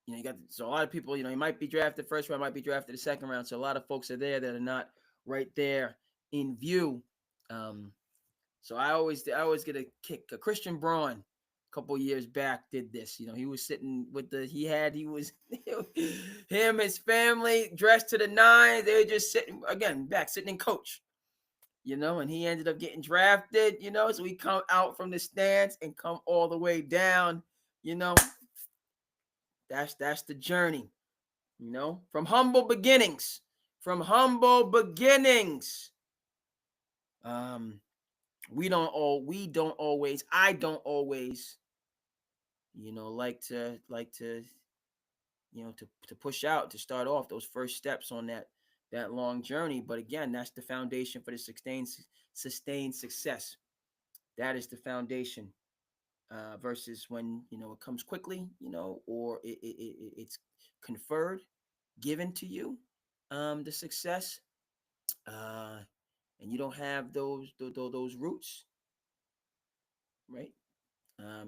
you got so a lot of people, he might be drafted first round, might be drafted the second round. So a lot of folks are there that are not right there in view. So I always get a kick. Christian Braun, a couple years back, did this. He was sitting with him, his family dressed to the nines. They were just sitting in coach. And he ended up getting drafted, so he come out from the stands and come all the way down, that's the journey, from humble beginnings, I don't always, like to push out, to start off those first steps on that long journey. But again, that's the foundation for the sustained success. That is the foundation, versus when, it comes quickly, or it's conferred, given to you, the success. and you don't have those roots, right?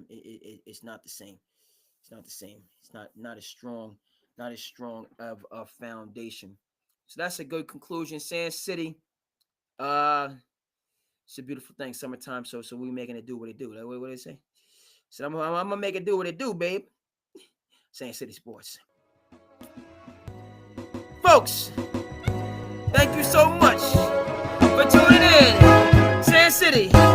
It's not the same. It's not the same. It's not as strong of a foundation. So that's a good conclusion. SandCity, it's a beautiful thing. Summertime, so we making it do what it do. What do they say? So I'm gonna make it do what it do, babe. SandCity Sports, folks. Thank you so much for tuning in. SandCity.